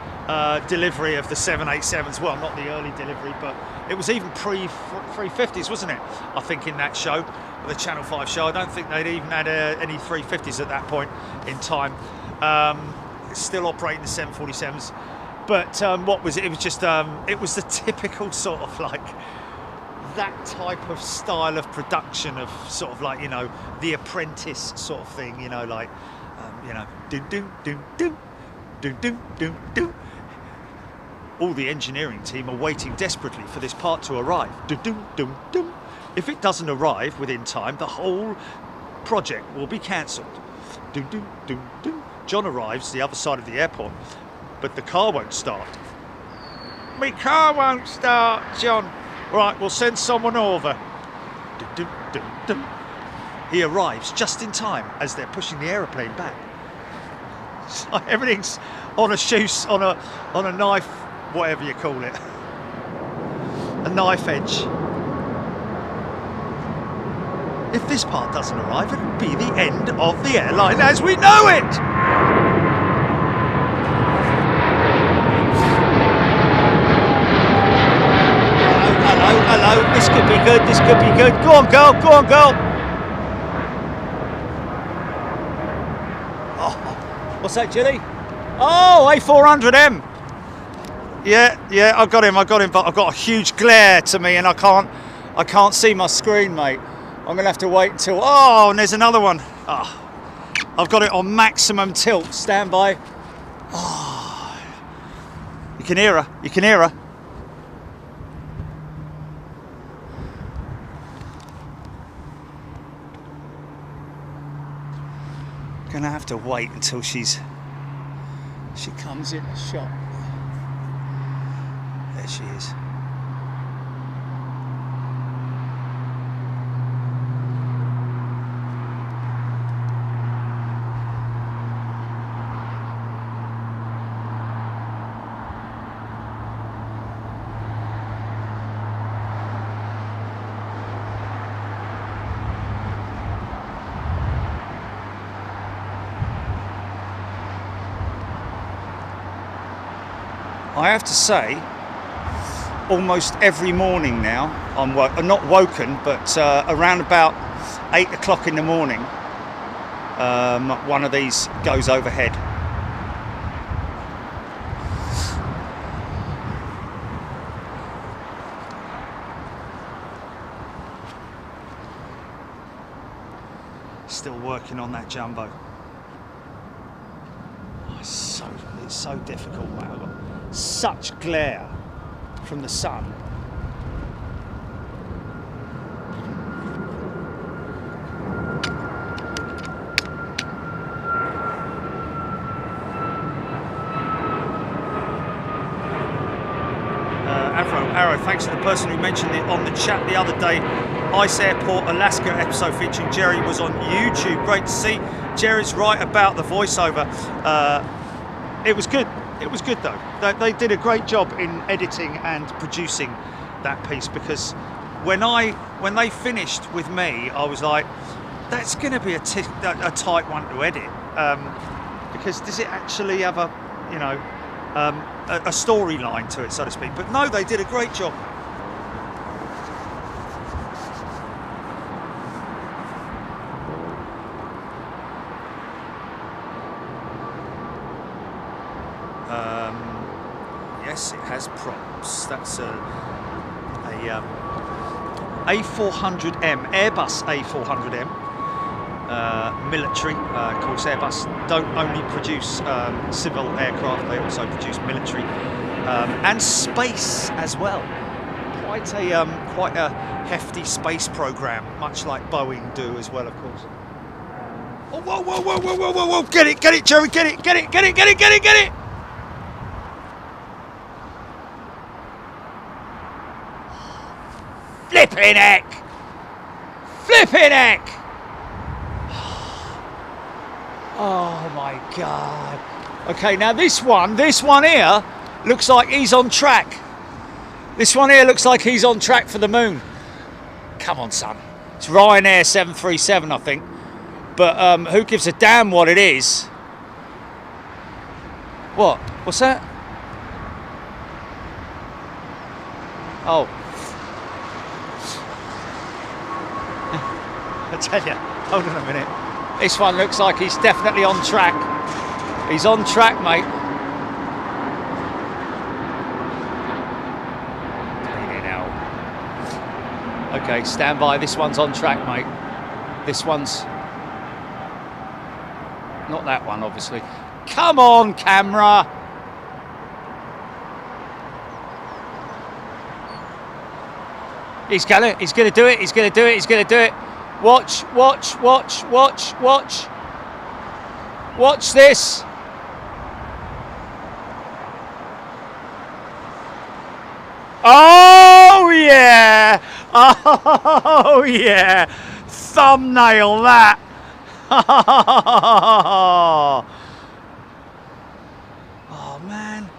delivery of the 787s, well, not the early delivery, but it was even pre-350s, wasn't it? I think in that show, the Channel 5 show, I don't think they'd even had any 350s at that point in time. Still operating the 747s, but what was it? It was just, it was the typical sort of like, that type of style of production of sort of like, you know, The Apprentice sort of thing, you know, like, you know, do do do do do do do do. All the engineering team are waiting desperately for this part to arrive. Do do do do. If it doesn't arrive within time, the whole project will be cancelled. Do do do do. John arrives the other side of the airport, but the car won't start. My car won't start, John. Right, we'll send someone over. Do, do, do, do. He arrives just in time as they're pushing the aeroplane back. So everything's on a on a knife, whatever you call it, a knife edge. If this part doesn't arrive, it'll be the end of the airline as we know it. go. This could be good. This could be good. Go on, girl. Go on, girl. Oh, what's that, Jilly? Oh, A400M. Yeah, I got him, but I've got a huge glare to me and I can't see my screen, mate. I'm gonna have to wait until, oh, and there's another one. Oh, I've got it on maximum tilt. Stand by. Oh, you can hear her, Gonna have to wait until she comes in the shot. There she is. I have to say, almost every morning now, I'm not woken, but around about 8 o'clock in the morning, one of these goes overhead. Still working on that jumbo. Oh, it's so difficult, man. I've got such glare from the sun. Arrow, thanks to the person who mentioned it on the chat the other day. Ice Airport, Alaska episode featuring Jerry was on YouTube. Great to see. Jerry's right about the voiceover. It was good. It was good though. They did a great job in editing and producing that piece, because when they finished with me, I was like, that's going to be a tight one to edit, because does it actually have a storyline to it, so to speak? But no, they did a great job. Yes, it has props. That's a A400M, Airbus A400M, military. Of course, Airbus don't only produce civil aircraft; they also produce military and space as well. Quite a hefty space program, much like Boeing do as well, of course. Oh, whoa! Get it, Jerry! Get it! Flipping heck! Oh my God. Okay, now this one here looks like he's on track. This one here looks like he's on track for the moon. Come on, son. It's Ryanair 737, I think. But who gives a damn what it is? What? What's that? Oh. I tell you, hold on a minute. This one looks like he's definitely on track. He's on track, mate. Okay, stand by. This one's on track, mate. This one's not that one, obviously. Come on, camera. He's gonna do it. Watch this. Oh yeah! Oh yeah! Thumbnail that! Oh man!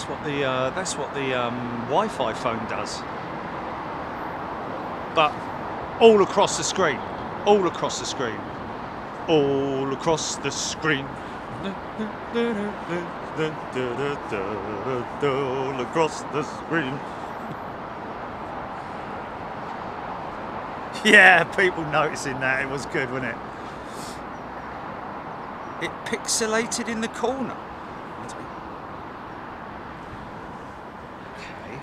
That's what the Wi-Fi phone does. But all across the screen, all across the screen, all across the screen, all across the screen. Yeah, people noticing that. It was good, wasn't it? It pixelated in the corner. Okay.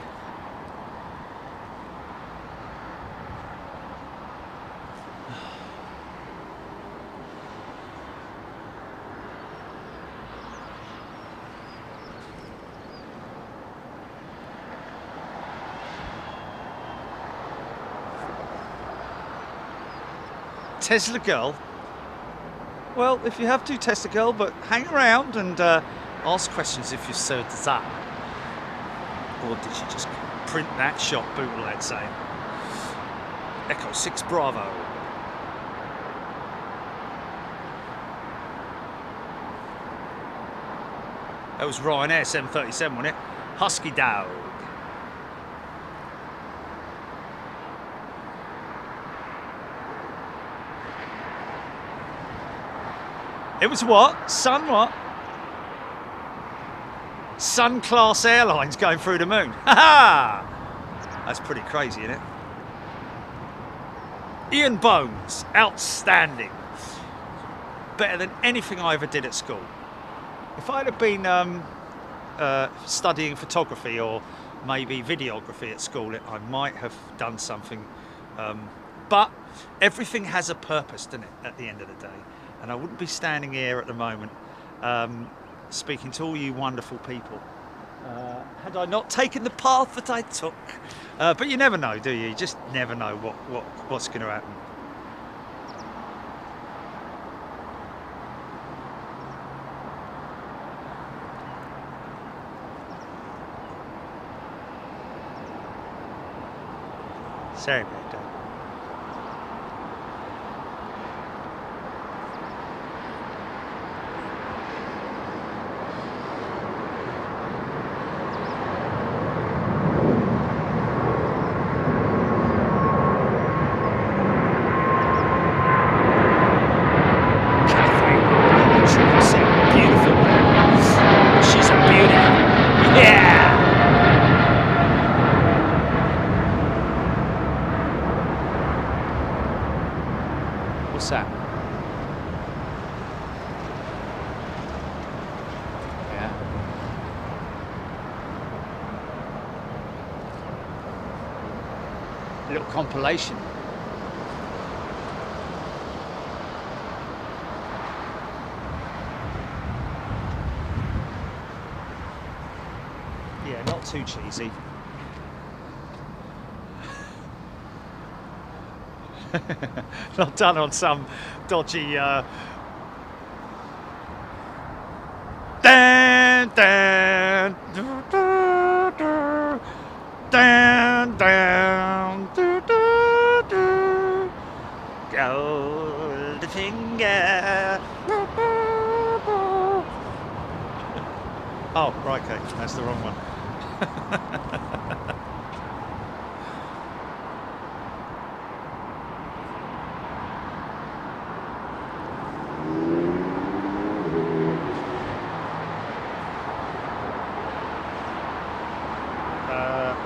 Tesla girl. Well, if you have to, Tesla girl, but hang around and ask questions if you're so desire. Or did she just print that shot bootleg saying Echo 6 Bravo? That was Ryanair 737, wasn't it? Husky Dog. It was what? Sun what? Sun Class Airlines going through the moon. Ha ha! That's pretty crazy, isn't it? Ian Bones, outstanding. Better than anything I ever did at school. If I'd have been studying photography or maybe videography at school, I might have done something. But everything has a purpose, doesn't it, at the end of the day? And I wouldn't be standing here at the moment speaking to all you wonderful people had I not taken the path that I took. But you never know, do you? You just never know what's going to happen. Sorry about that. What's that? Yeah. A little compilation. Yeah, not too cheesy. Not done on some dodgy dan, dan, do, do, do, dan, dan, do, do, do. Goldfinger. Oh, right, okay, that's the wrong one.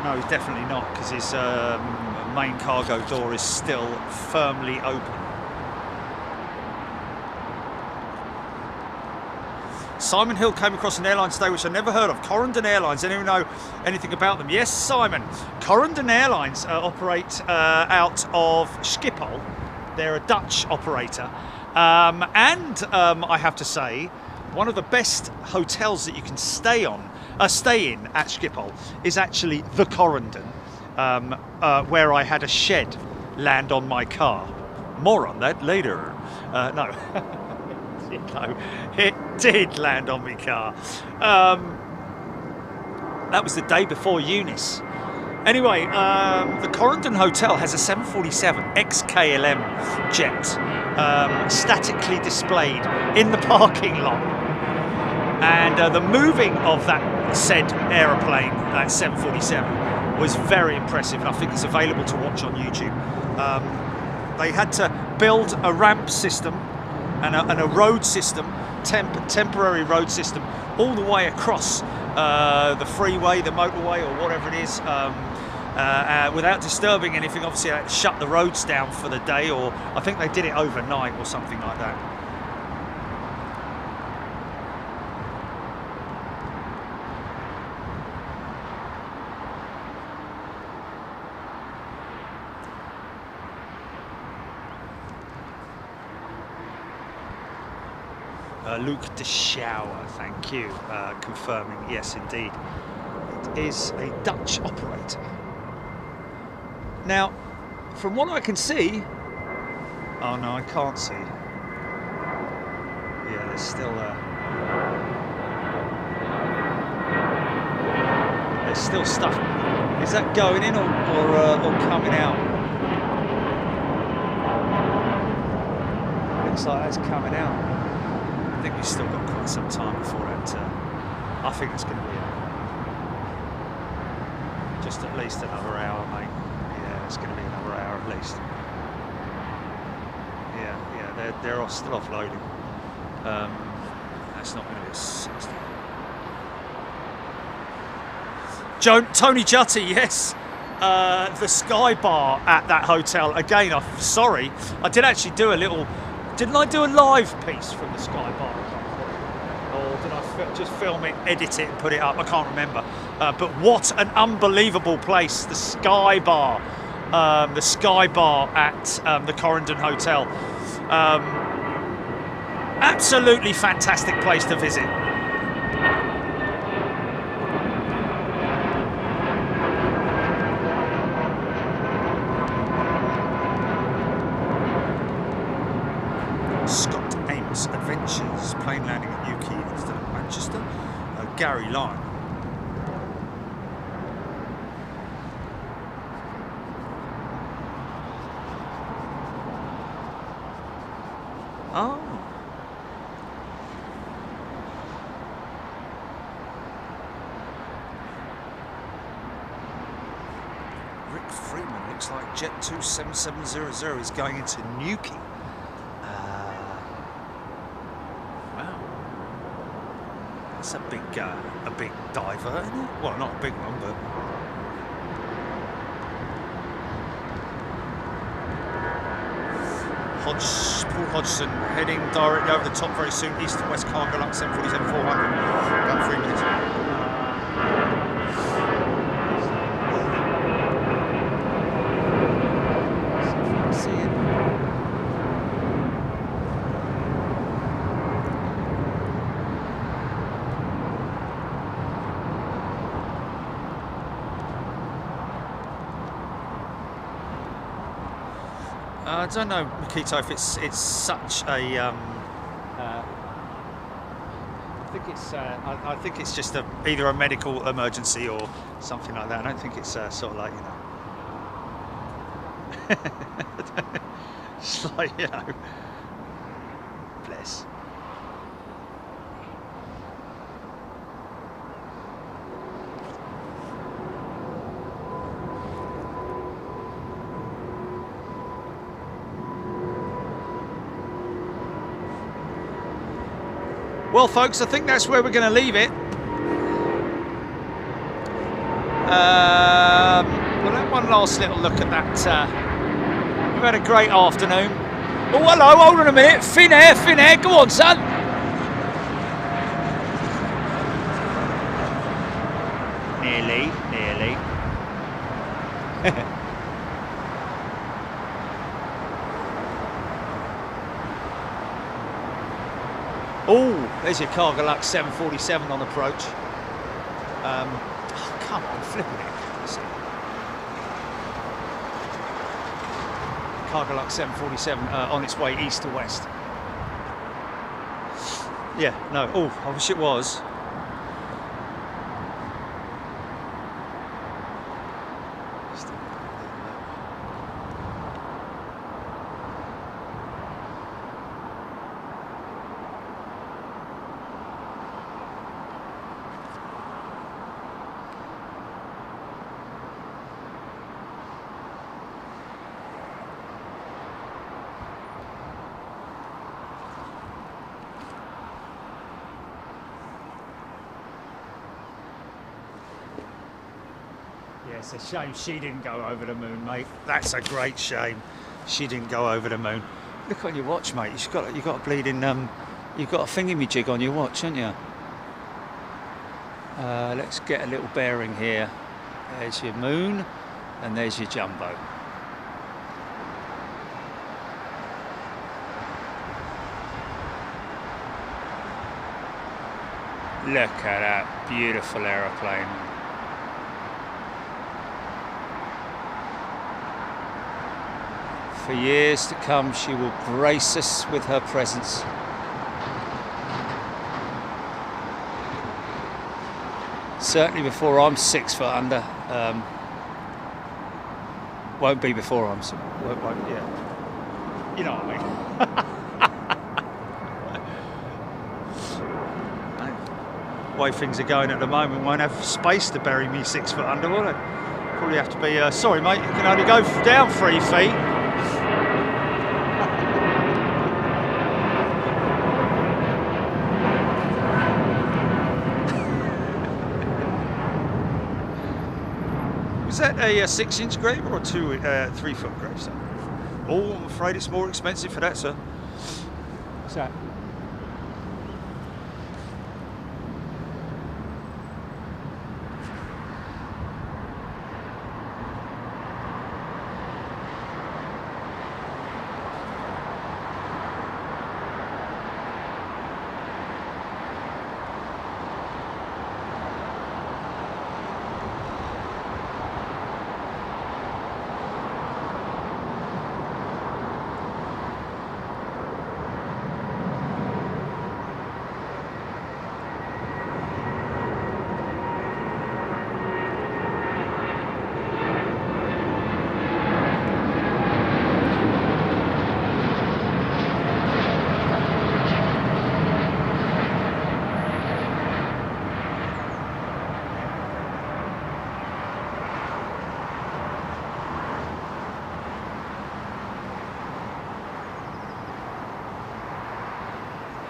No, he's definitely not, because his main cargo door is still firmly open. Simon Hill came across an airline today which I never heard of. Corendon Airlines. Anyone know anything about them? Yes, Simon. Corendon Airlines operate out of Schiphol. They're a Dutch operator. And I have to say, one of the best hotels that you can stay in at Schiphol is actually the Corendon, where I had a shed land on my car. More on that later. No. No, it did land on my car. That was the day before Eunice. Anyway, the Corendon Hotel has a 747 XKLM jet statically displayed in the parking lot. And the moving of that said aeroplane, that 747, was very impressive, and I think it's available to watch on YouTube. They had to build a ramp system and a road system, temporary road system, all the way across the freeway, the motorway, or whatever it is, without disturbing anything. Obviously, they had to shut the roads down for the day, or I think they did it overnight or something like that. Luke de Schouwer, thank you, confirming, yes indeed, it is a Dutch operator. Now, from what I can see, oh no, I can't see. Yeah, there's still stuff. Is that going in or coming out? Looks like that's coming out. I think we've still got quite some time before that. I think it's going to be just at least another hour, mate. Yeah, it's going to be another hour at least. Yeah, they're all still offloading. That's not going to be a Tony Jutty, yes. The Sky Bar at that hotel. Again, I'm sorry, I did actually do a little. Didn't I do a live piece from the Sky Bar? Or did I just film it, edit it and put it up? I can't remember. But what an unbelievable place, the Sky Bar. The Sky Bar at the Corendon Hotel. Absolutely fantastic place to visit. Adventures, plane landing at Newquay instead of Manchester. Gary Lyon. Oh. Rick Freeman, looks like Jet 27700 is going into Newquay. That's a big diver, isn't it? Well, not a big one, but Paul Hodgson heading directly over the top very soon, east to west, cargo Lux 747-400, about 3 minutes. I don't know, Makito, if it's such a. I think it's just either a medical emergency or something like that. I don't think it's sort of like, you know. It's like, you know. Bless. Well, folks, I think that's where we're going to leave it. We'll have one last little look at that. We've had a great afternoon. Oh, hello, hold on a minute. Fin air, go on, son. Nearly. Oh, there's your Cargo Lux 747 on approach. Oh, come on, flipping it. Cargo Lux 747 on its way east to west. Yeah, no, oh, I wish it was. Yeah, it's a shame she didn't go over the moon, mate. That's a great shame. She didn't go over the moon. Look on your watch, mate. You've got a bleeding you've got a thingamajig on your watch, haven't you? Let's get a little bearing here. There's your moon, and there's your jumbo. Look at that beautiful aeroplane. For years to come, she will grace us with her presence. Certainly before I'm 6 foot under. Won't be before I'm won't, yeah. You know what I mean. The way things are going at the moment, won't have space to bury me 6 foot under, will it? Probably have to be. Sorry, mate. You can only go down 3 feet. Is that a 6-inch grave or a 3-foot grave, sir? Oh, I'm afraid it's more expensive for that, sir. What's that?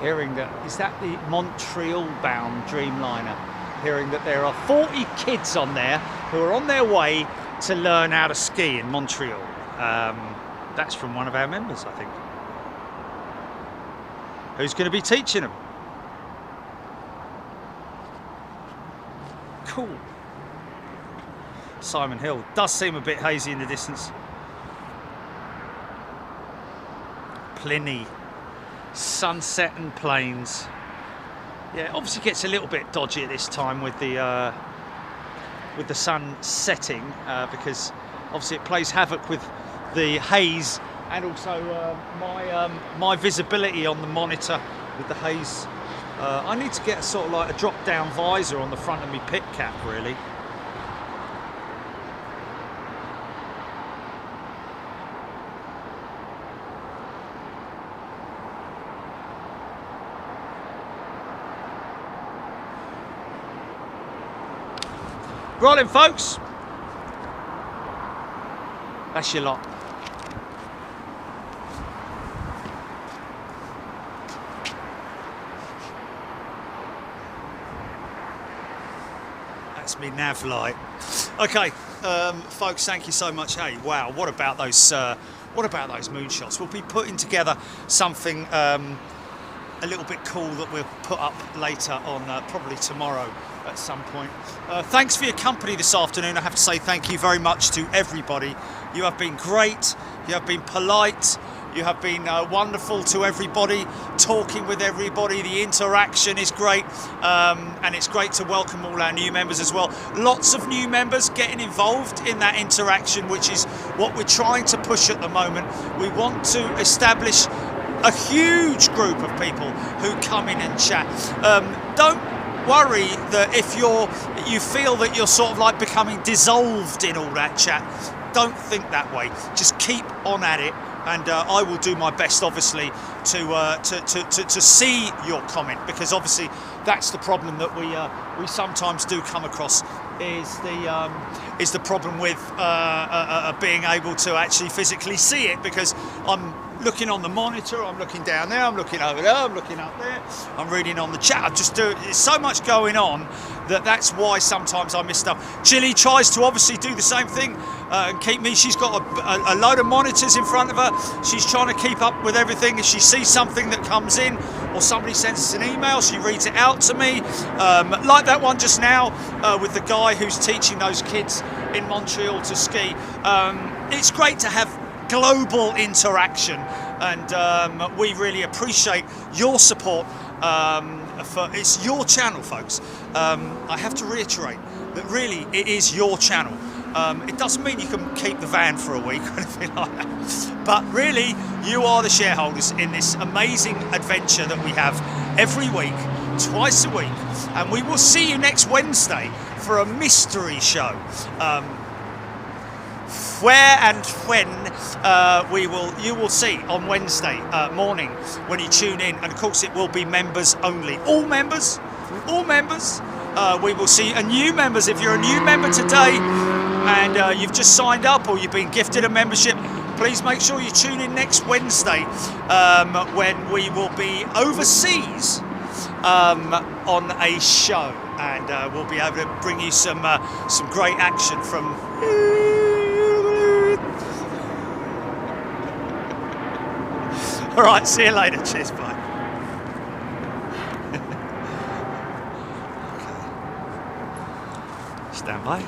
Hearing that, is that the Montreal-bound Dreamliner? Hearing that there are 40 kids on there who are on their way to learn how to ski in Montreal. That's from one of our members, I think. Who's going to be teaching them? Cool. Simon Hill does seem a bit hazy in the distance. Pliny. Sunset and plains. Yeah, obviously gets a little bit dodgy at this time with the sun setting because obviously it plays havoc with the haze and also my visibility on the monitor with the haze. I need to get a sort of like a drop down visor on the front of my pit cap, really. Rolling, folks. That's your lot. That's me nav light. Okay, folks. Thank you so much. Hey, wow. What about those? What about those moonshots? We'll be putting together something a little bit cool that we'll put up later on, probably tomorrow at some point. Thanks for your company this afternoon. I have to say thank you very much to everybody. You have been great. You have been polite. You have been wonderful to everybody, talking with everybody. The interaction is great, and it's great to welcome all our new members as well. Lots of new members getting involved in that interaction, which is what we're trying to push at the moment. We want to establish a huge group of people who come in and chat. Don't worry that if you feel that you're sort of like becoming dissolved in all that chat. Don't think that way. Just keep on at it, and I will do my best, obviously, to see your comment, because obviously that's the problem that we sometimes do come across, is the problem with being able to actually physically see it, because I'm looking on the monitor, I'm looking down there, I'm looking over there, I'm looking up there, I'm reading on the chat. There's so much going on that's why sometimes I miss stuff. Chili tries to obviously do the same thing and keep me. She's got a load of monitors in front of her. She's trying to keep up with everything. If she sees something that comes in or somebody sends us an email, she reads it out to me. Like that one just now with the guy who's teaching those kids in Montreal to ski. It's great to have global interaction, and we really appreciate your support. It's your channel, folks. I have to reiterate that really it is your channel. It doesn't mean you can keep the van for a week or anything like that, but really you are the shareholders in this amazing adventure that we have every week, twice a week, and we will see you next Wednesday for a mystery show. Where and when you will see on Wednesday morning when you tune in, and of course it will be members only. All members. We will see, and new members. If you're a new member today and you've just signed up or you've been gifted a membership, please make sure you tune in next Wednesday when we will be overseas on a show, and we'll be able to bring you some great action from. All right, see you later. Cheers, bye. Okay. Stand by.